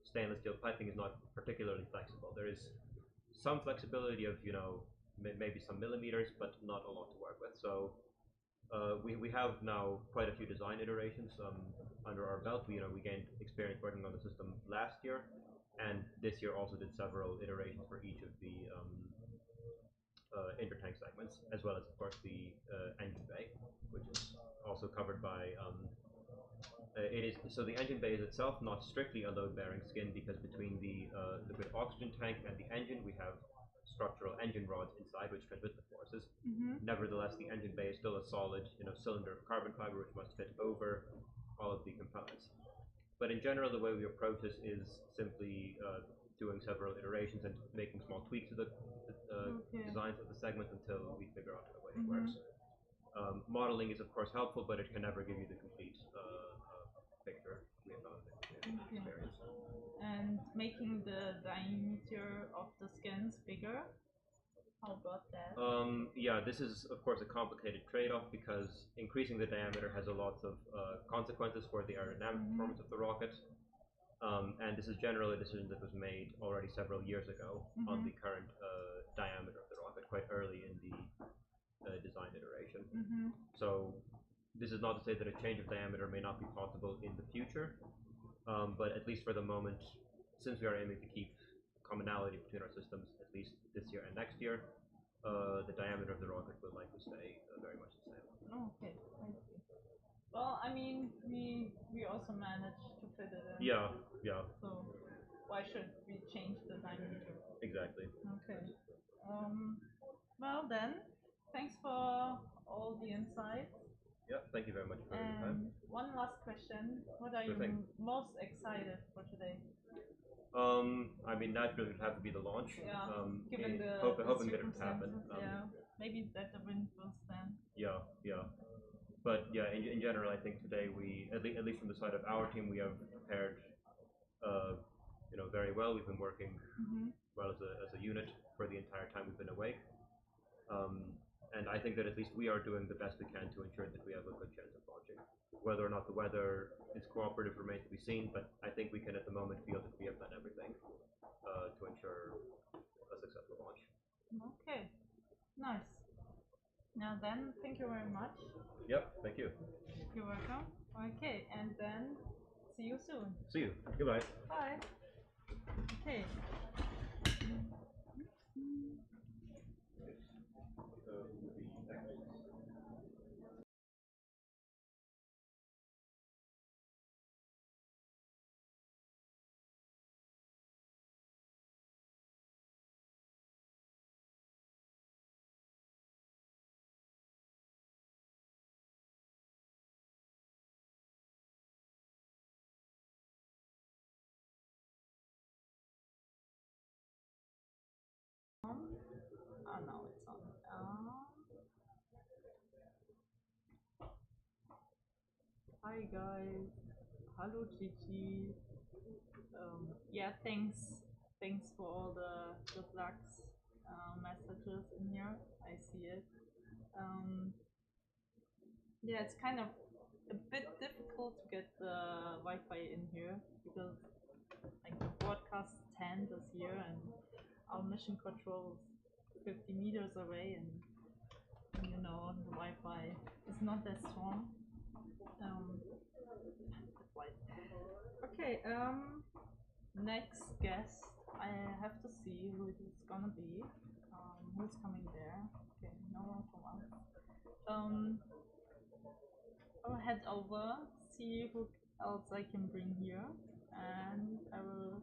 stainless steel piping is not particularly flexible. There is some flexibility of maybe some millimeters, but not a lot to work with. So we have now quite a few design iterations under our belt. We gained experience working on the system last year, and this year also did several iterations for each of the intertank segments, as well as of course the engine bay, which is also covered by so the engine bay is itself not strictly a load-bearing skin, because between the liquid oxygen tank and the engine we have structural engine rods inside which transmit the forces. Nevertheless, the engine bay is still a solid cylinder of carbon fiber which must fit over all of the components. But in general, the way we approach this is simply doing several iterations and making small tweaks to the designs of the segments until we figure out a way it works. Modeling is of course helpful, but it can never give you the complete picture we have found in experience. And making the diameter of the skins bigger, how about that? Yeah, this is of course a complicated trade-off, because increasing the diameter has a lot of consequences for the aerodynamic performance of the rocket. And this is generally a decision that was made already several years ago on the current diameter of the rocket quite early in the design iteration. Mm-hmm. So this is not to say that a change of diameter may not be possible in the future, but at least for the moment, since we are aiming to keep commonality between our systems, at least this year and next year, the diameter of the rocket will likely stay very much the same. Oh, okay, I see. Well, I mean, we also managed to fit it in. Yeah, yeah. So why should we change the diameter? Exactly. Okay. Well then, thanks for all the insights. Yeah, thank you very much for your time. And one last question: what are Sure you thing. most excited for today? I mean, naturally, it would have to be the launch. Yeah, given the hoping that it would happen. circumstances, yeah, maybe that the wind will stand. Yeah, yeah. But yeah, in general, I think today we, at least from the side of our team, we have prepared, very well. We've been working well as a unit for the entire time we've been awake. And I think that at least we are doing the best we can to ensure that we have a good chance of launching. Whether or not the weather is cooperative remains to be seen, but I think we can at the moment feel that we have done everything to ensure a successful launch. Okay, nice. Now then, thank you very much. Yep, thank you. You're welcome. Okay, and then see you soon. See you. Goodbye. Bye. Okay. Oh no, it's on. Hi guys. Hello Gigi. Yeah, thanks for all the good lucks messages in here. I see it. Yeah, it's kind of a bit difficult to get the Wi-Fi in here because like the broadcast tent is here and our mission control is 50 meters away, and the Wi-Fi is not that strong. Okay, next guest, I have to see who it's gonna be. Who's coming there? Okay, no one from us. I'll head over, see who else I can bring here, and I will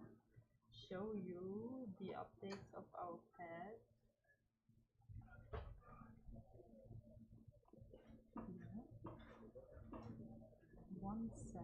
show you the updates of our pet. Yeah. One sec.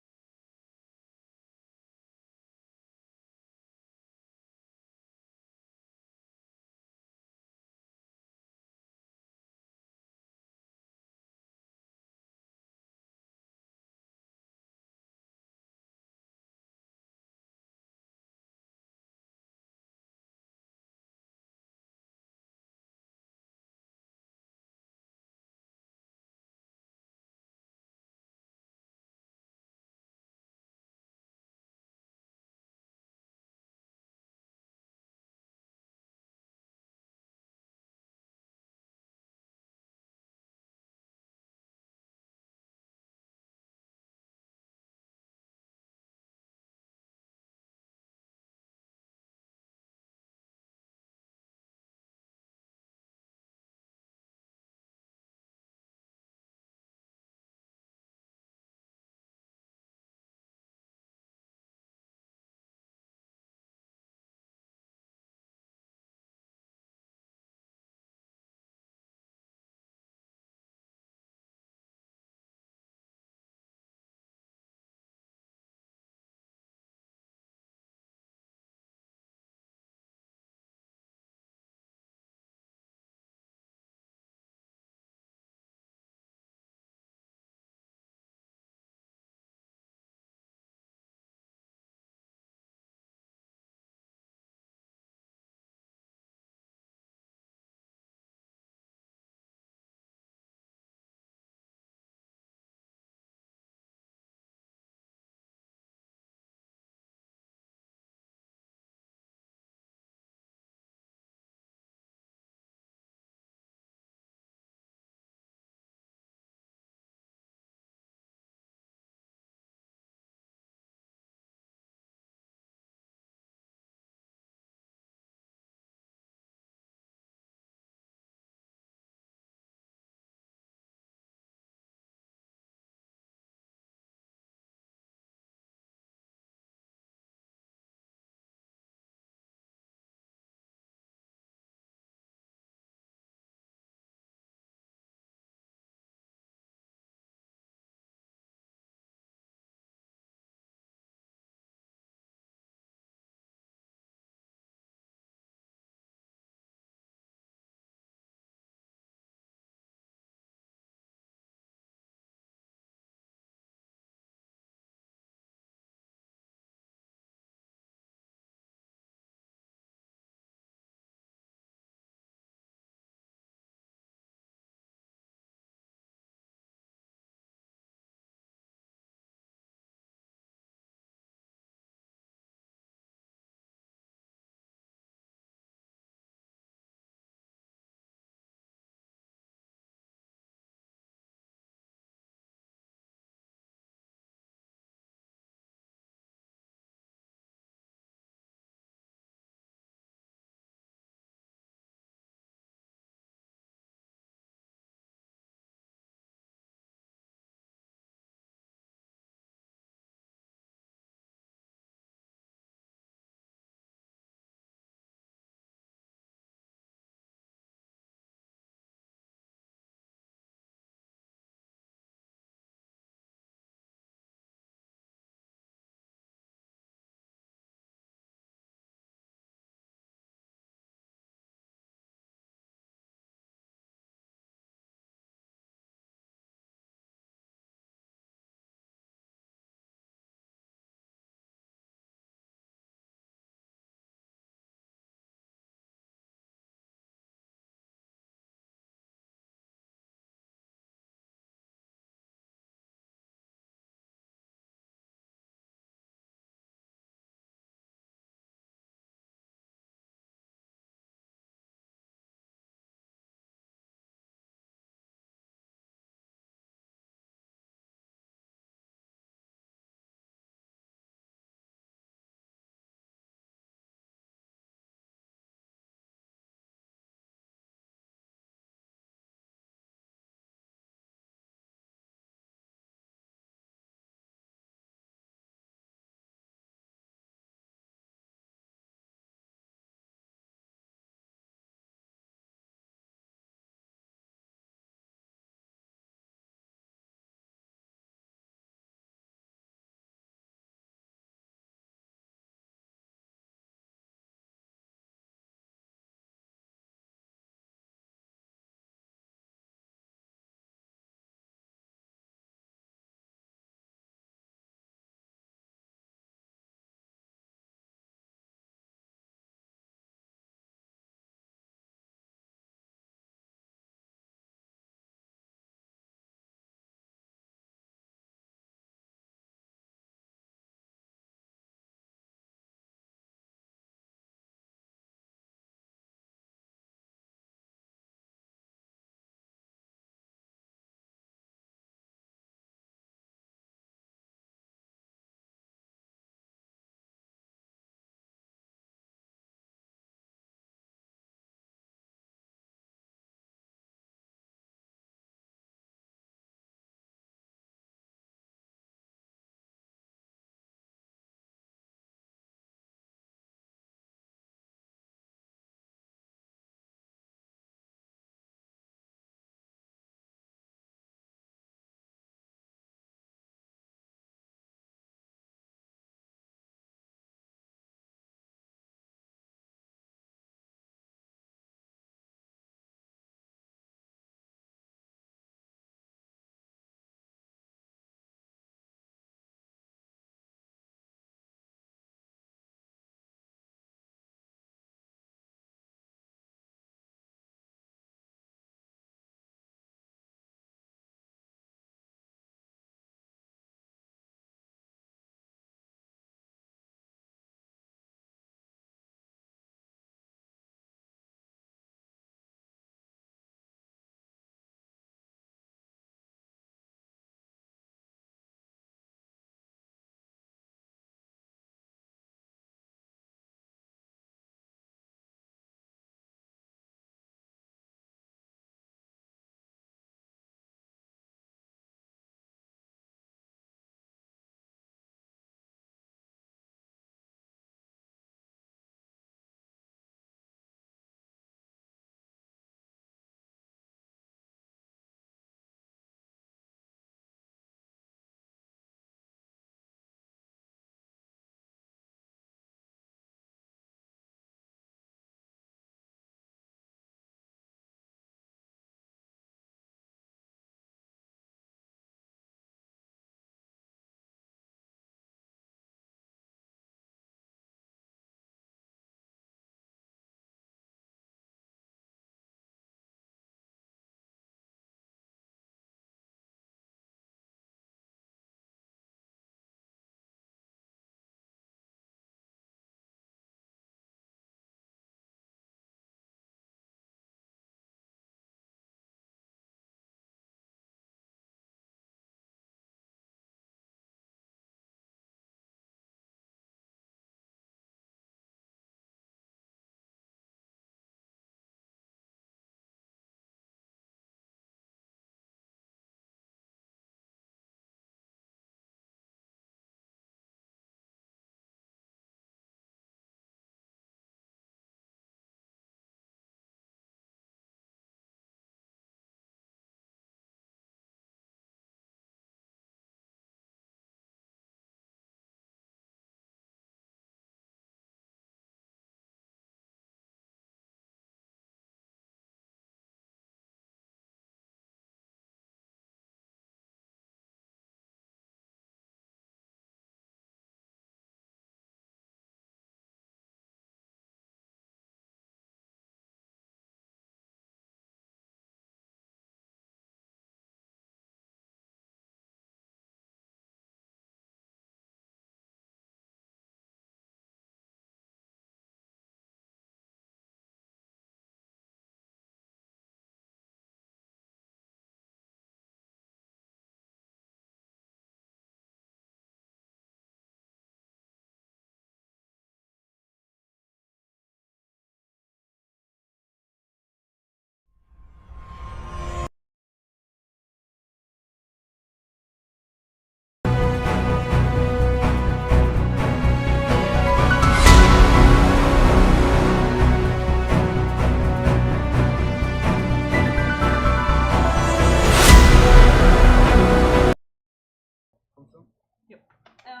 So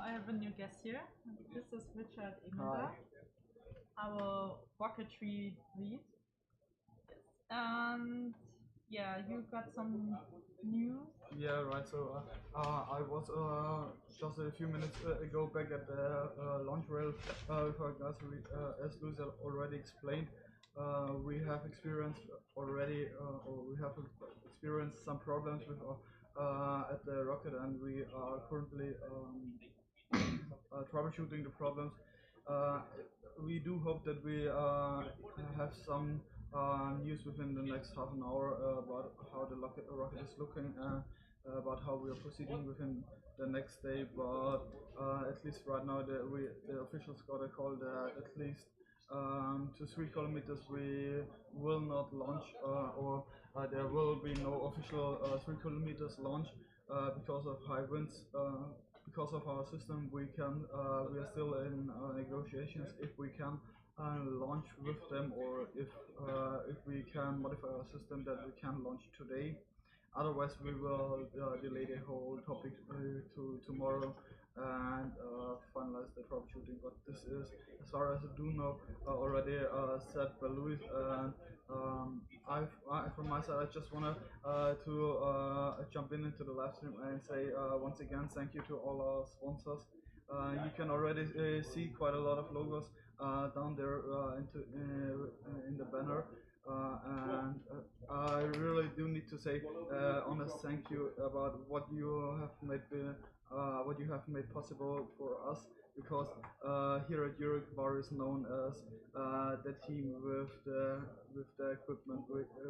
I have a new guest here. This is Richard Imelda, our Rocketry lead. And yeah, you got some news. Yeah, right. So I was just a few minutes ago back at the launch rail with our guys. As Luis already explained, we have experienced already, or we have experienced some problems with at the rocket, and we are currently troubleshooting the problems. We do hope that we have some news within the next half an hour about how the rocket is looking, about how we are proceeding within the next day. But at least right now, the officials got a call that at least to 3 kilometers we will not launch, or there will be no official 3 kilometers launch because of high winds. Because of our system, we are still in negotiations if we can launch with them, or if we can modify our system that we can launch today. Otherwise, we will delay the whole topic to tomorrow and finalize the troubleshooting. But this is, as far as I do know, already said by Luis. And from my side, I just want to jump into the live stream and say once again thank you to all our sponsors. You can already see quite a lot of logos down there in the banner. And I really do need to say honest thank you about what you have made possible for us, because here at WARR is known as the team with the equipment.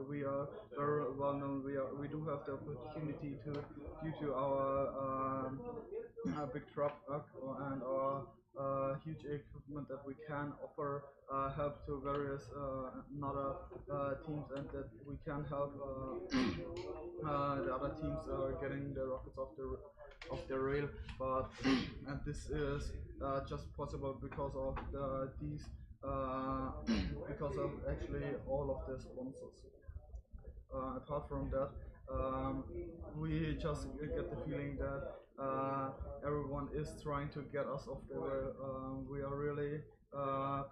We are very well known. We do have the opportunity to, due to our big truck and our huge equipment, that we can offer help to various other teams, and that we can help the other teams getting the rockets off the rail. But and this is just possible because of because of actually all of the sponsors. Apart from that, we just get the feeling that everyone is trying to get us off the rail. We are really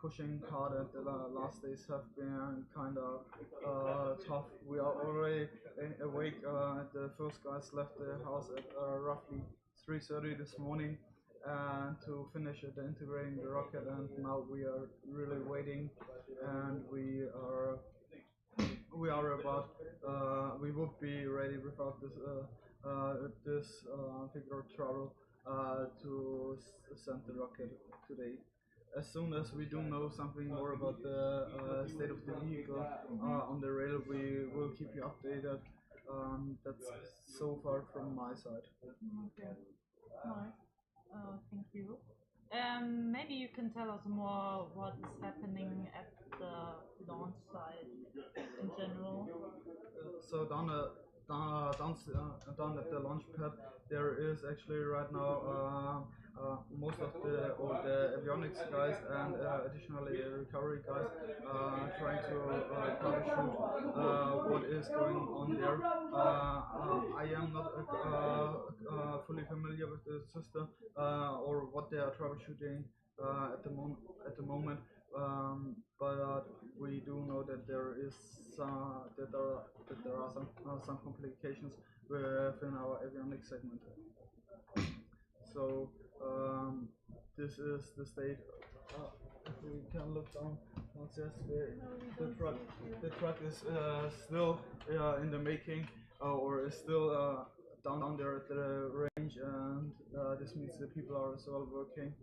pushing hard, and the last days have been kind of tough. We are already awake. The first guys left the house at roughly 3:30 this morning to finish integrating the rocket, and now we are really waiting, and we would be ready without this figure of trouble to send the rocket today. As soon as we do know something more about the state of the vehicle on the rail, we will keep you updated. That's so far from my side. Okay, nice. Thank you. Maybe you can tell us more what is happening at the launch site in general. So down at the launch pad, there is actually right now most of the avionics guys and additionally the recovery guys trying to troubleshoot what is going on there. I am not fully familiar with the system or what they are troubleshooting at the moment. But we do know that there is there are some complications within our avionics segment. So this is the state. If we can look downstairs, the truck is still in the making, or is still down there at the range, and this means the people are as well working.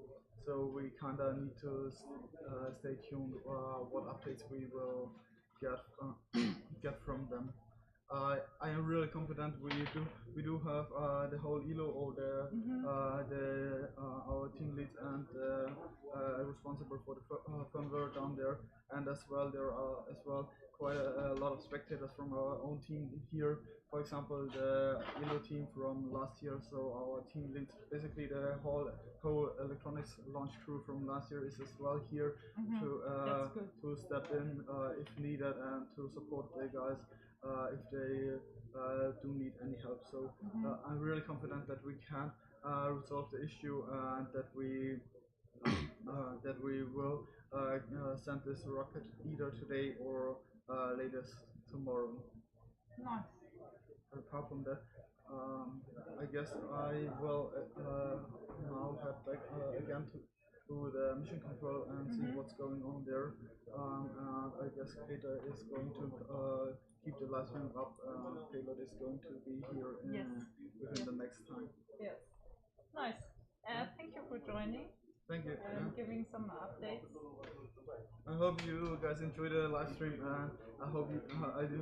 So we kind of need to stay tuned what updates we will get from them. I am really confident we do have the whole ELO, or our team leads and responsible for the firmware down there, and as well there are as well quite a lot of spectators from our own team here. For example, the ELO team from last year, so our team leads, basically the whole electronics launch crew from last year is as well here to step in if needed, and to support the guys if they do need any help. So I'm really confident that we can resolve the issue and that we will send this rocket either today or latest tomorrow. Nice. Apart from that, I guess I will now head back again to the mission control and see what's going on there. And I guess Peter is going to keep the live stream up. Payload is going to be here within the next time. Yes. Nice. Thank you for joining. Thank you. And giving some updates. I hope you guys enjoy the live stream, and I hope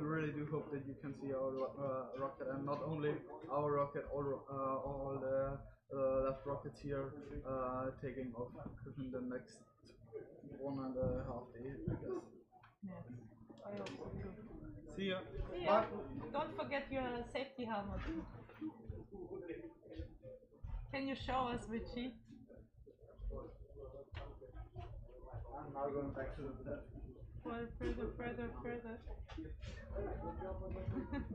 really do hope that you can see our rocket, and not only our rocket, all the left rockets here taking off within the next 1.5 days, I guess. Yes, I hope so too. See ya. See ya. Don't forget your safety helmet. Can you show us, Richie? I'm now going back to the pad. Well, further.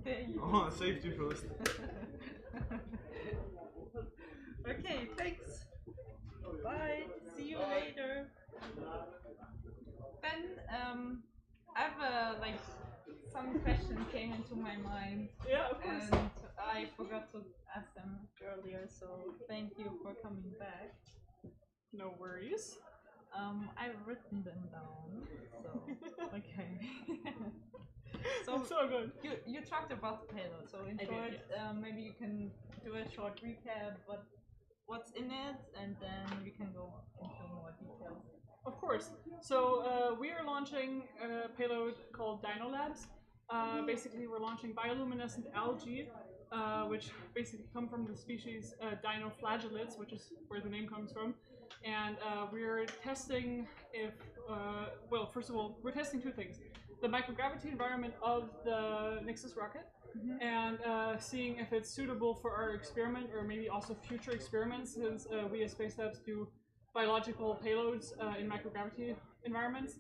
There you go. Oh, safety first. Okay, thanks. Bye. See you later. Then, I have some questions came into my mind. Yeah, of course. And I forgot to ask them earlier, so thank you for coming back. No worries. I've written them down, so okay. So good. You talked about the payload, so in short, maybe you can do a short recap, what's in it, and then we can go into more details. Of course. So we are launching a payload called Dino Labs. Basically, we're launching bioluminescent algae, which basically come from the species dinoflagellates, which is where the name comes from. And we're testing if, well, first of all, we're testing two things. The microgravity environment of the Nixus rocket, and seeing if it's suitable for our experiment, or maybe also future experiments, since we as Space Labs do biological payloads in microgravity environments.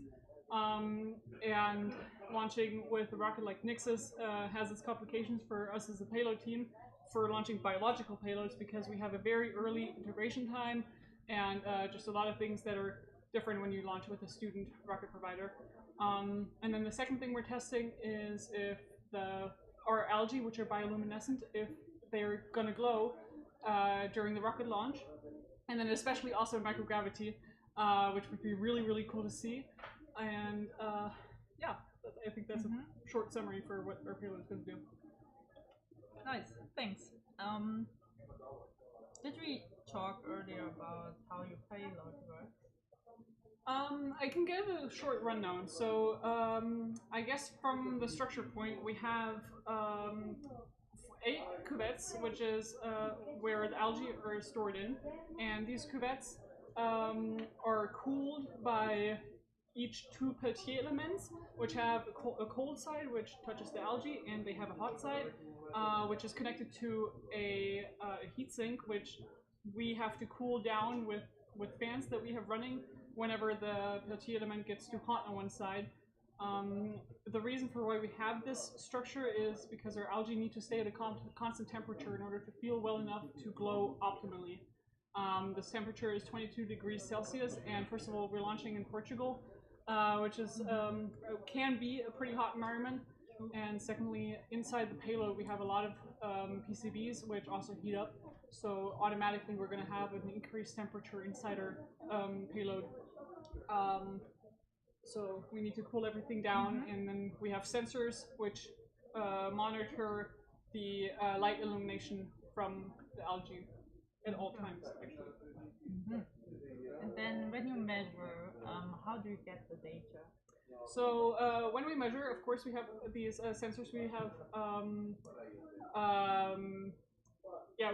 And launching with a rocket like Nixus has its complications for us as a payload team for launching biological payloads, because we have a very early integration time and just a lot of things that are different when you launch with a student rocket provider. And then the second thing we're testing is if our algae, which are bioluminescent, if they're gonna glow during the rocket launch, and then especially also in microgravity, which would be really, really cool to see. And yeah, I think that's a short summary for what our payload is going to do. Nice, thanks. Did we talk earlier about how your payload works? I can give a short rundown. So I guess from the structure point, we have 8 cuvettes, which is where the algae are stored in, and these cuvettes are cooled by each 2 Peltier elements, which have a cold side, which touches the algae, and they have a hot side, which is connected to a heatsink, which we have to cool down with fans that we have running whenever the Peltier element gets too hot on one side. The reason for why we have this structure is because our algae need to stay at a constant temperature in order to feel well enough to glow optimally. This temperature is 22 degrees Celsius, and first of all, we're launching in Portugal, which is can be a pretty hot environment. And secondly, inside the payload, we have a lot of PCBs, which also heat up. So automatically, we're going to have an increased temperature inside our payload. So we need to cool everything down, and then we have sensors which monitor the light illumination from the algae at all times, actually. And then when you measure, how do you get the data? So when we measure, of course, we have these sensors. We have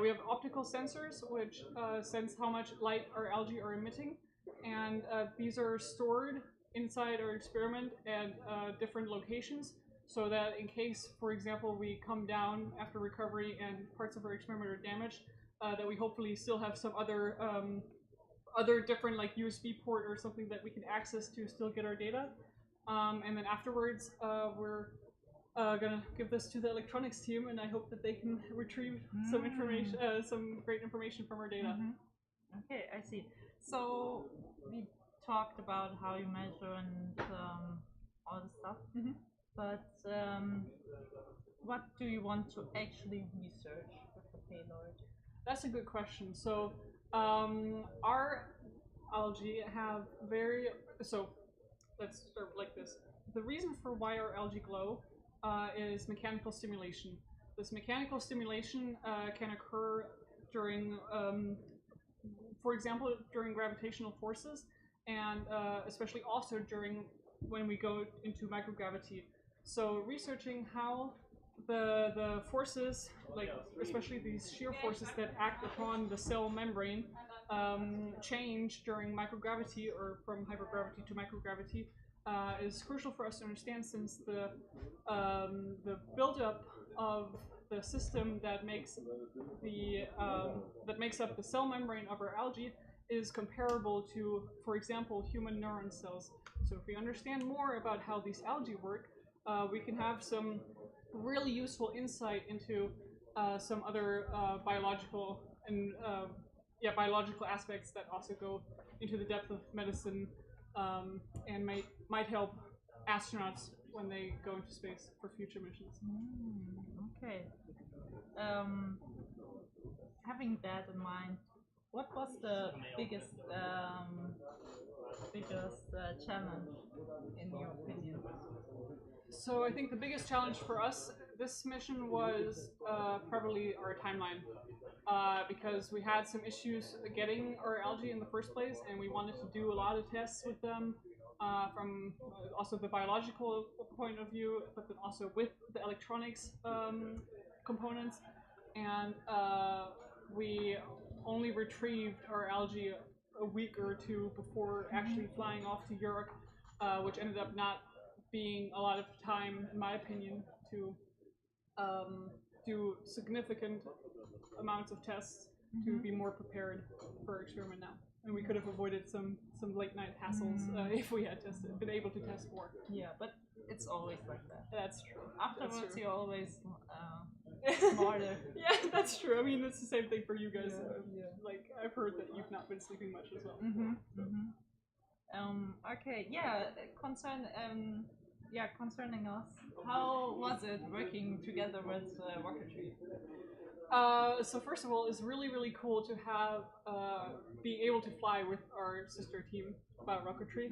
we have optical sensors which sense how much light our algae are emitting, and these are stored inside our experiment at different locations, so that in case, for example, we come down after recovery and parts of our experiment are damaged, that we hopefully still have some other different, like, USB port or something that we can access to still get our data. And then afterwards, we're gonna give this to the electronics team, and I hope that they can retrieve some information, some great information from our data. Okay, I see. So we talked about how you measure and all the stuff, but what do you want to actually research with the payload? That's a good question. So our algae have so let's start like this. The reason for why our algae glow is mechanical stimulation. This mechanical stimulation can occur during, for example, during gravitational forces, and especially also during when we go into microgravity. So researching how the forces, like especially these shear forces that act upon the cell membrane, change during microgravity or from hypergravity to microgravity is crucial for us to understand, since the buildup of the system that makes up the cell membrane of our algae is comparable to, for example, human neuron cells. So if we understand more about how these algae work, we can have some really useful insight into some other biological and biological aspects that also go into the depth of medicine and might help astronauts when they go into space for future missions. Okay. Having that in mind, what was the biggest challenge in your opinion? So I think the biggest challenge for us this mission was probably our timeline, because we had some issues getting our algae in the first place, and we wanted to do a lot of tests with them from also the biological point of view, but then also with the electronics components, and we only retrieved our algae a week or two before actually flying off to Europe, which ended up not being a lot of time, in my opinion, to do significant amounts of tests to be more prepared for our experiment now. And we could have avoided some late night hassles if we had been able to test more. Yeah, but it's always like that. That's true. Afterwards, you're always smarter. Yeah, that's true. I mean, it's the same thing for you guys. Like, I've heard that you've not been sleeping much as well. Okay, concerning us, how was it working together with Rocketry? So first of all, it's really, really cool to have be able to fly with our sister team about Rocketry.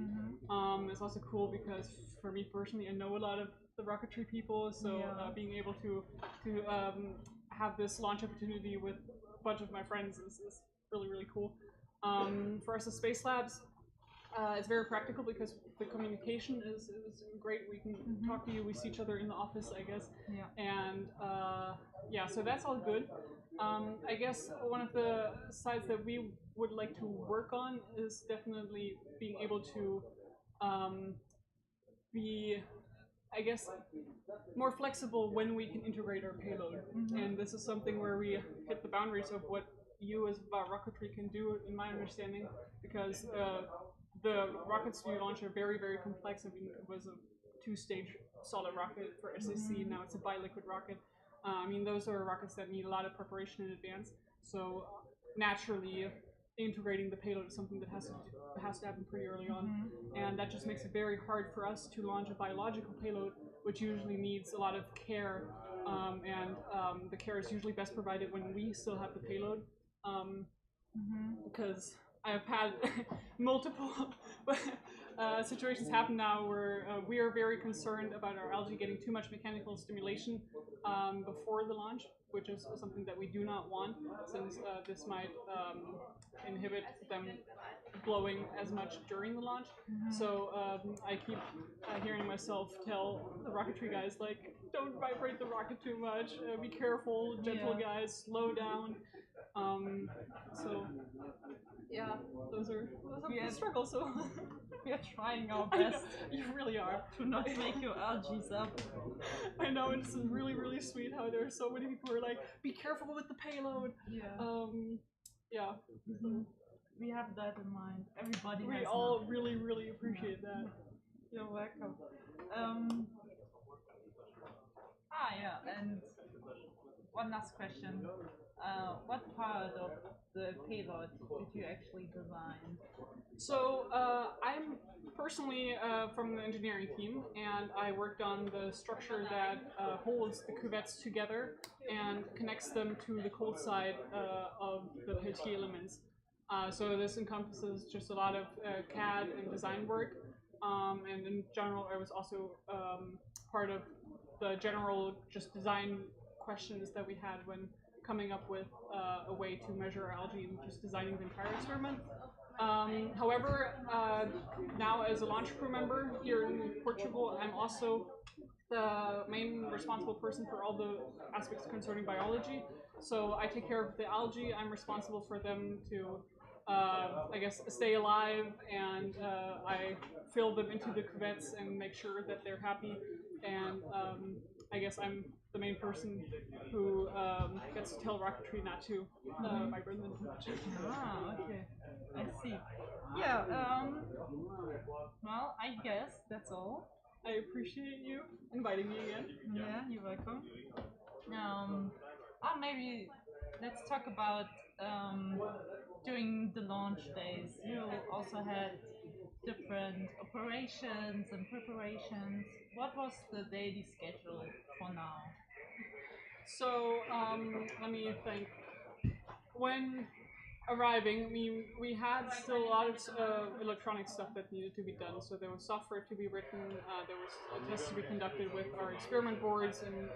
It's also cool because for me personally, I know a lot of the Rocketry people, so being able to have this launch opportunity with a bunch of my friends is really, really cool. For us as Space Labs, it's very practical because the communication is great. We can talk to you. We see each other in the office, I guess. And so that's all good. I guess one of the sides that we would like to work on is definitely being able to be, I guess, more flexible when we can integrate our payload. And this is something where we hit the boundaries of what you as Rocketry can do, in my understanding, because the rockets we launch are very, very complex. I mean, it was a 2-stage solid rocket for SAC, now it's a bi-liquid rocket. I mean, those are rockets that need a lot of preparation in advance, so naturally integrating the payload is something that has to happen pretty early on, and that just makes it very hard for us to launch a biological payload, which usually needs a lot of care, and the care is usually best provided when we still have the payload, because I have had multiple situations happen now where we are very concerned about our algae getting too much mechanical stimulation before the launch, which is something that we do not want, since this might inhibit them glowing as much during the launch. So I keep hearing myself tell the Rocketry guys, like, don't vibrate the rocket too much, be careful, gentle guys, slow down. So yeah, those are the struggles. So we are trying our best. You really are to not make your algae up. I know, and it's really, really sweet how there are so many people who are like, be careful with the payload. We have that in mind. Everybody. We all really, really appreciate that. You're welcome. Ah, yeah, and one last question. What part of the payload did you actually design? So I'm personally from the engineering team, and I worked on the structure that holds the cuvettes together and connects them to the cold side of the peltier elements. So this encompasses just a lot of CAD and design work, and in general I was also part of the general just design questions that we had when coming up with a way to measure algae and just designing the entire experiment. However, now as a launch crew member here in Portugal, I'm also the main responsible person for all the aspects concerning biology. So I take care of the algae. I'm responsible for them to, I guess, stay alive, and I fill them into the cuvettes and make sure that they're happy. And I guess I'm the main person who gets to tell Rocketry not to vibrate them too much. Ah, okay. I see. Yeah, well, I guess that's all. I appreciate you inviting me again. Yeah, you're welcome. Maybe let's talk about during the launch days. You also had different operations and preparations. What was the daily schedule for now? So, let me think. When arriving, we had still a lot of electronic stuff that needed to be done. So there was software to be written, there was tests to be conducted with our experiment boards and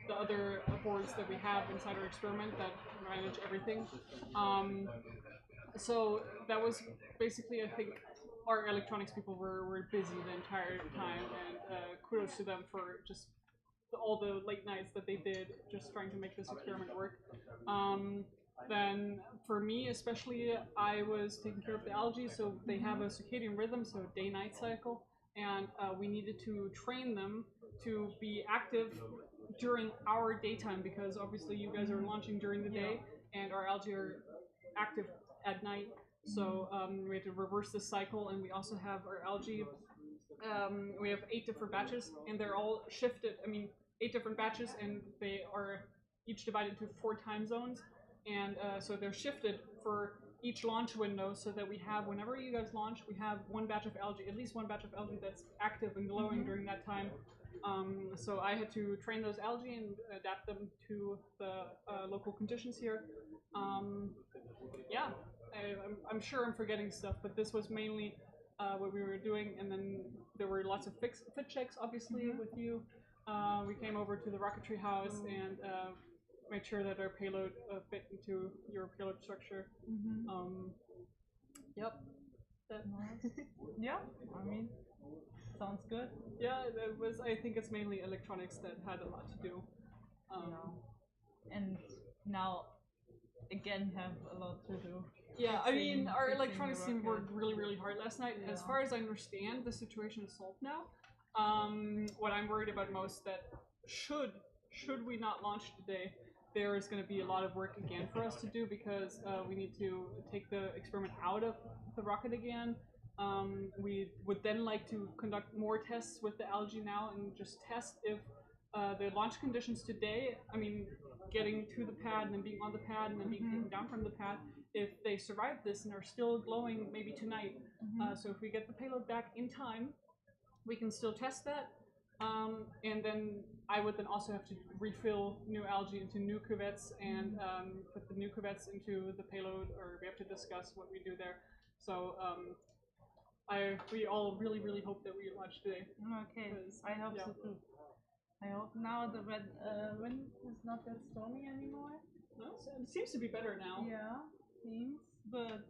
the other boards that we have inside our experiment that manage everything. So that was basically, I think, our electronics people were busy the entire time, and kudos to them for just all the late nights that they did just trying to make this experiment work. Then for me especially, I was taking care of the algae, so they have a circadian rhythm, so a day-night cycle, and we needed to train them to be active during our daytime, because obviously you guys are launching during the day and our algae are active at night. So we had to reverse this cycle, and we also have our algae. We have 8 different batches, and they're all shifted. I mean, 8 different batches, and they are each divided into 4 time zones. And so they're shifted for each launch window, so that we have, whenever you guys launch, we have one batch of algae, at least one batch of algae that's active and glowing during that time. So I had to train those algae and adapt them to the local conditions here. Yeah, I'm sure I'm forgetting stuff, but this was mainly what we were doing. And then there were lots of fit checks, obviously, with you. We came over to the Rocketry house and made sure that our payload fit into your payload structure. Yep. That Yeah, I mean, sounds good. Yeah, it was. I think it's mainly electronics that had a lot to do. And now, again, have a lot to do. Yeah, I mean, our fixing electronics the team rocket. worked really, really hard last night. Yeah. As far as I understand, the situation is solved now. What I'm worried about most, that should we not launch today, there is going to be a lot of work again for us to do, because we need to take the experiment out of the rocket again. We would then like to conduct more tests with the algae now and just test if the launch conditions today, I mean, getting to the pad and then being on the pad and then being taken down from the pad, if they survive this and are still glowing maybe tonight. So if we get the payload back in time, we can still test that. And then I would then also have to refill new algae into new cuvettes and put the new cuvettes into the payload, or we have to discuss what we do there. So we all really, really hope that we launch today. Okay, I hope so too. I hope now the wind is not that stormy anymore. No, it seems to be better now. Yeah, seems, but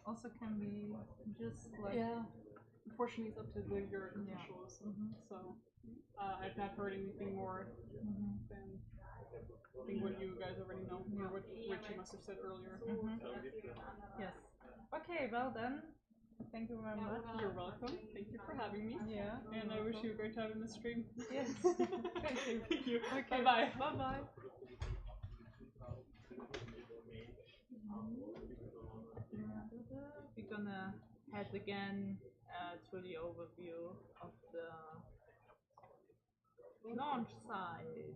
also can be just like... Yeah. Unfortunately, it's up to the Europe officials. So I've not heard anything more than I think what you guys already know, or what you must have said earlier. Yes. Okay, well then, thank you very much. You're welcome. Thank you for having me. Yeah. And I wish you a great time in the stream. Yes. Thank you. Thank you. Okay. Bye-bye. Bye-bye. We're gonna head again to the overview of the launch site.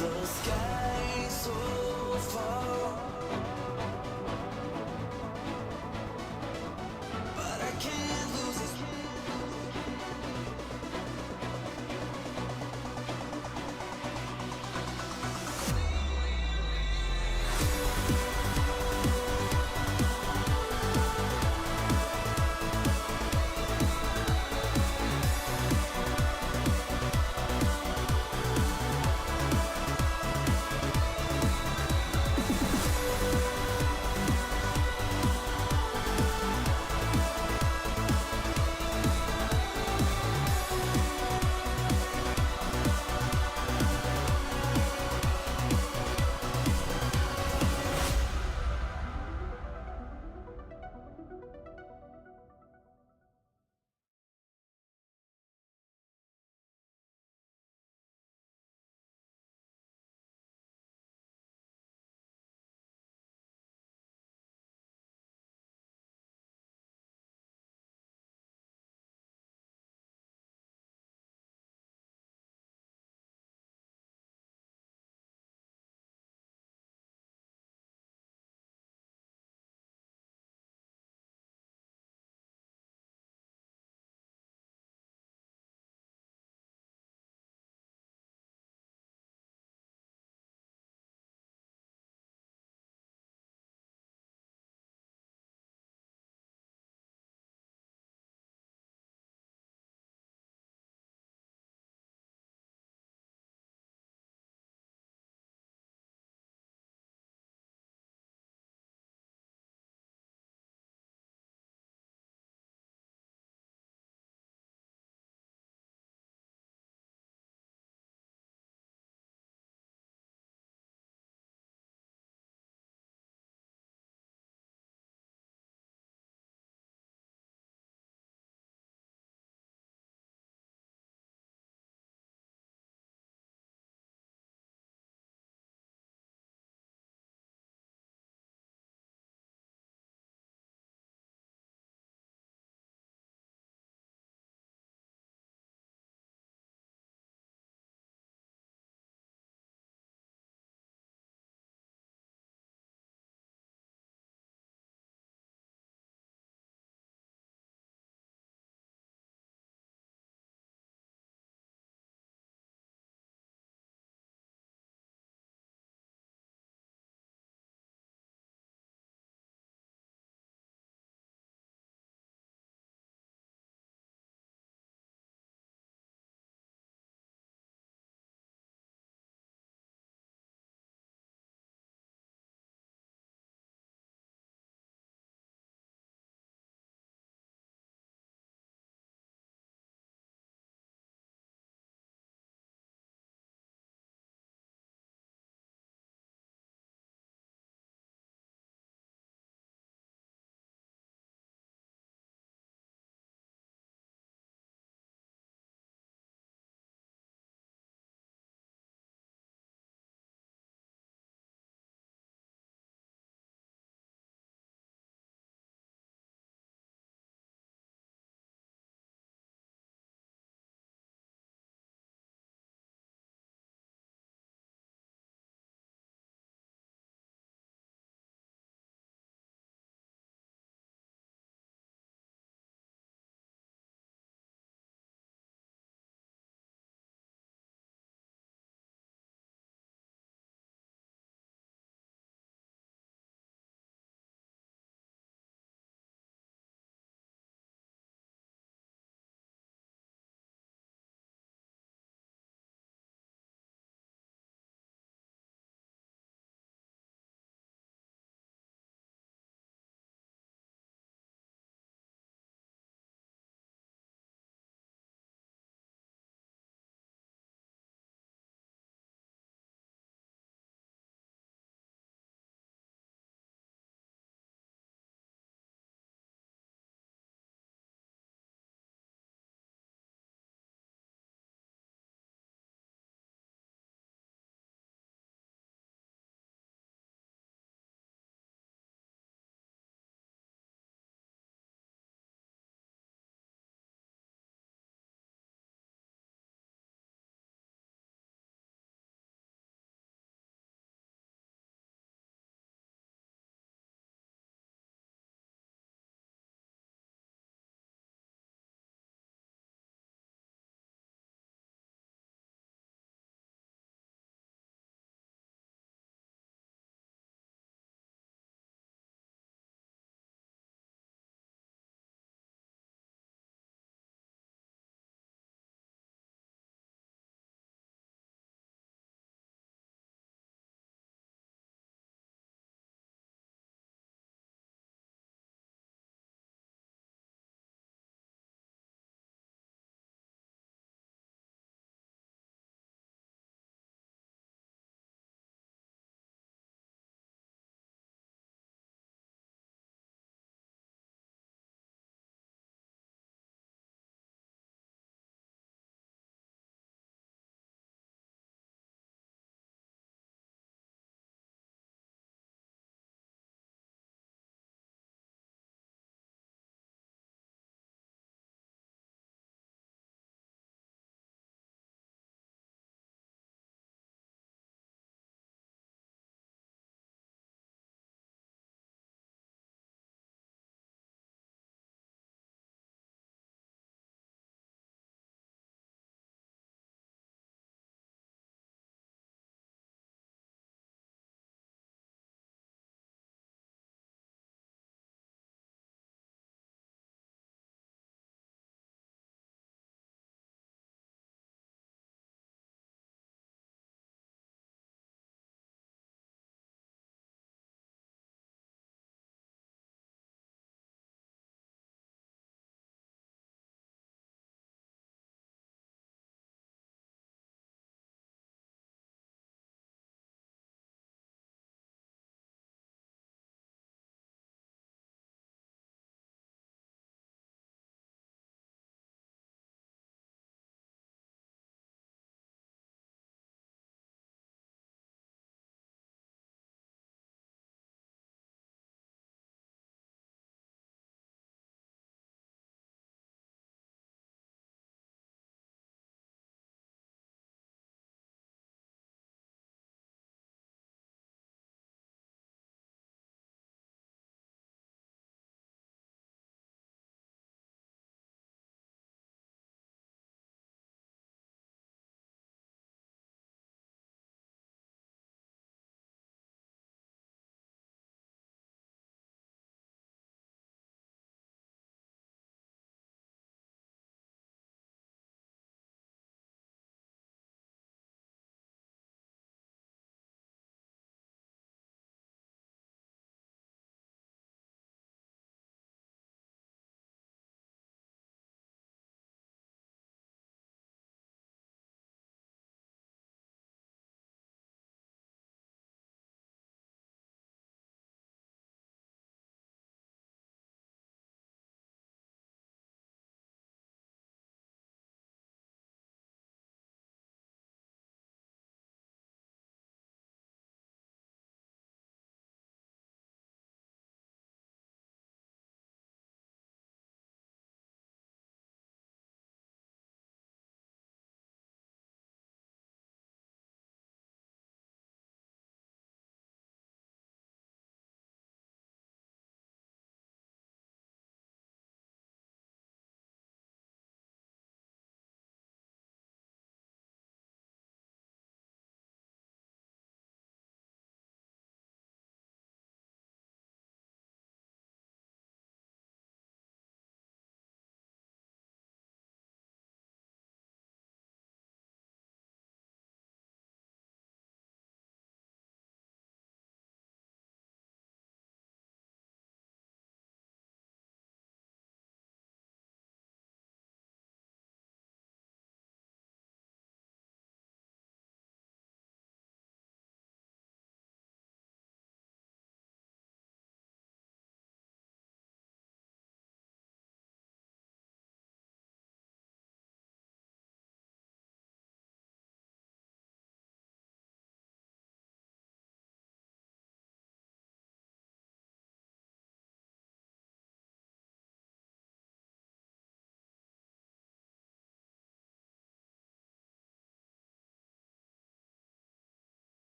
The sky so far, but I can't lose it.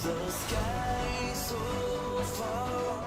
The sky so far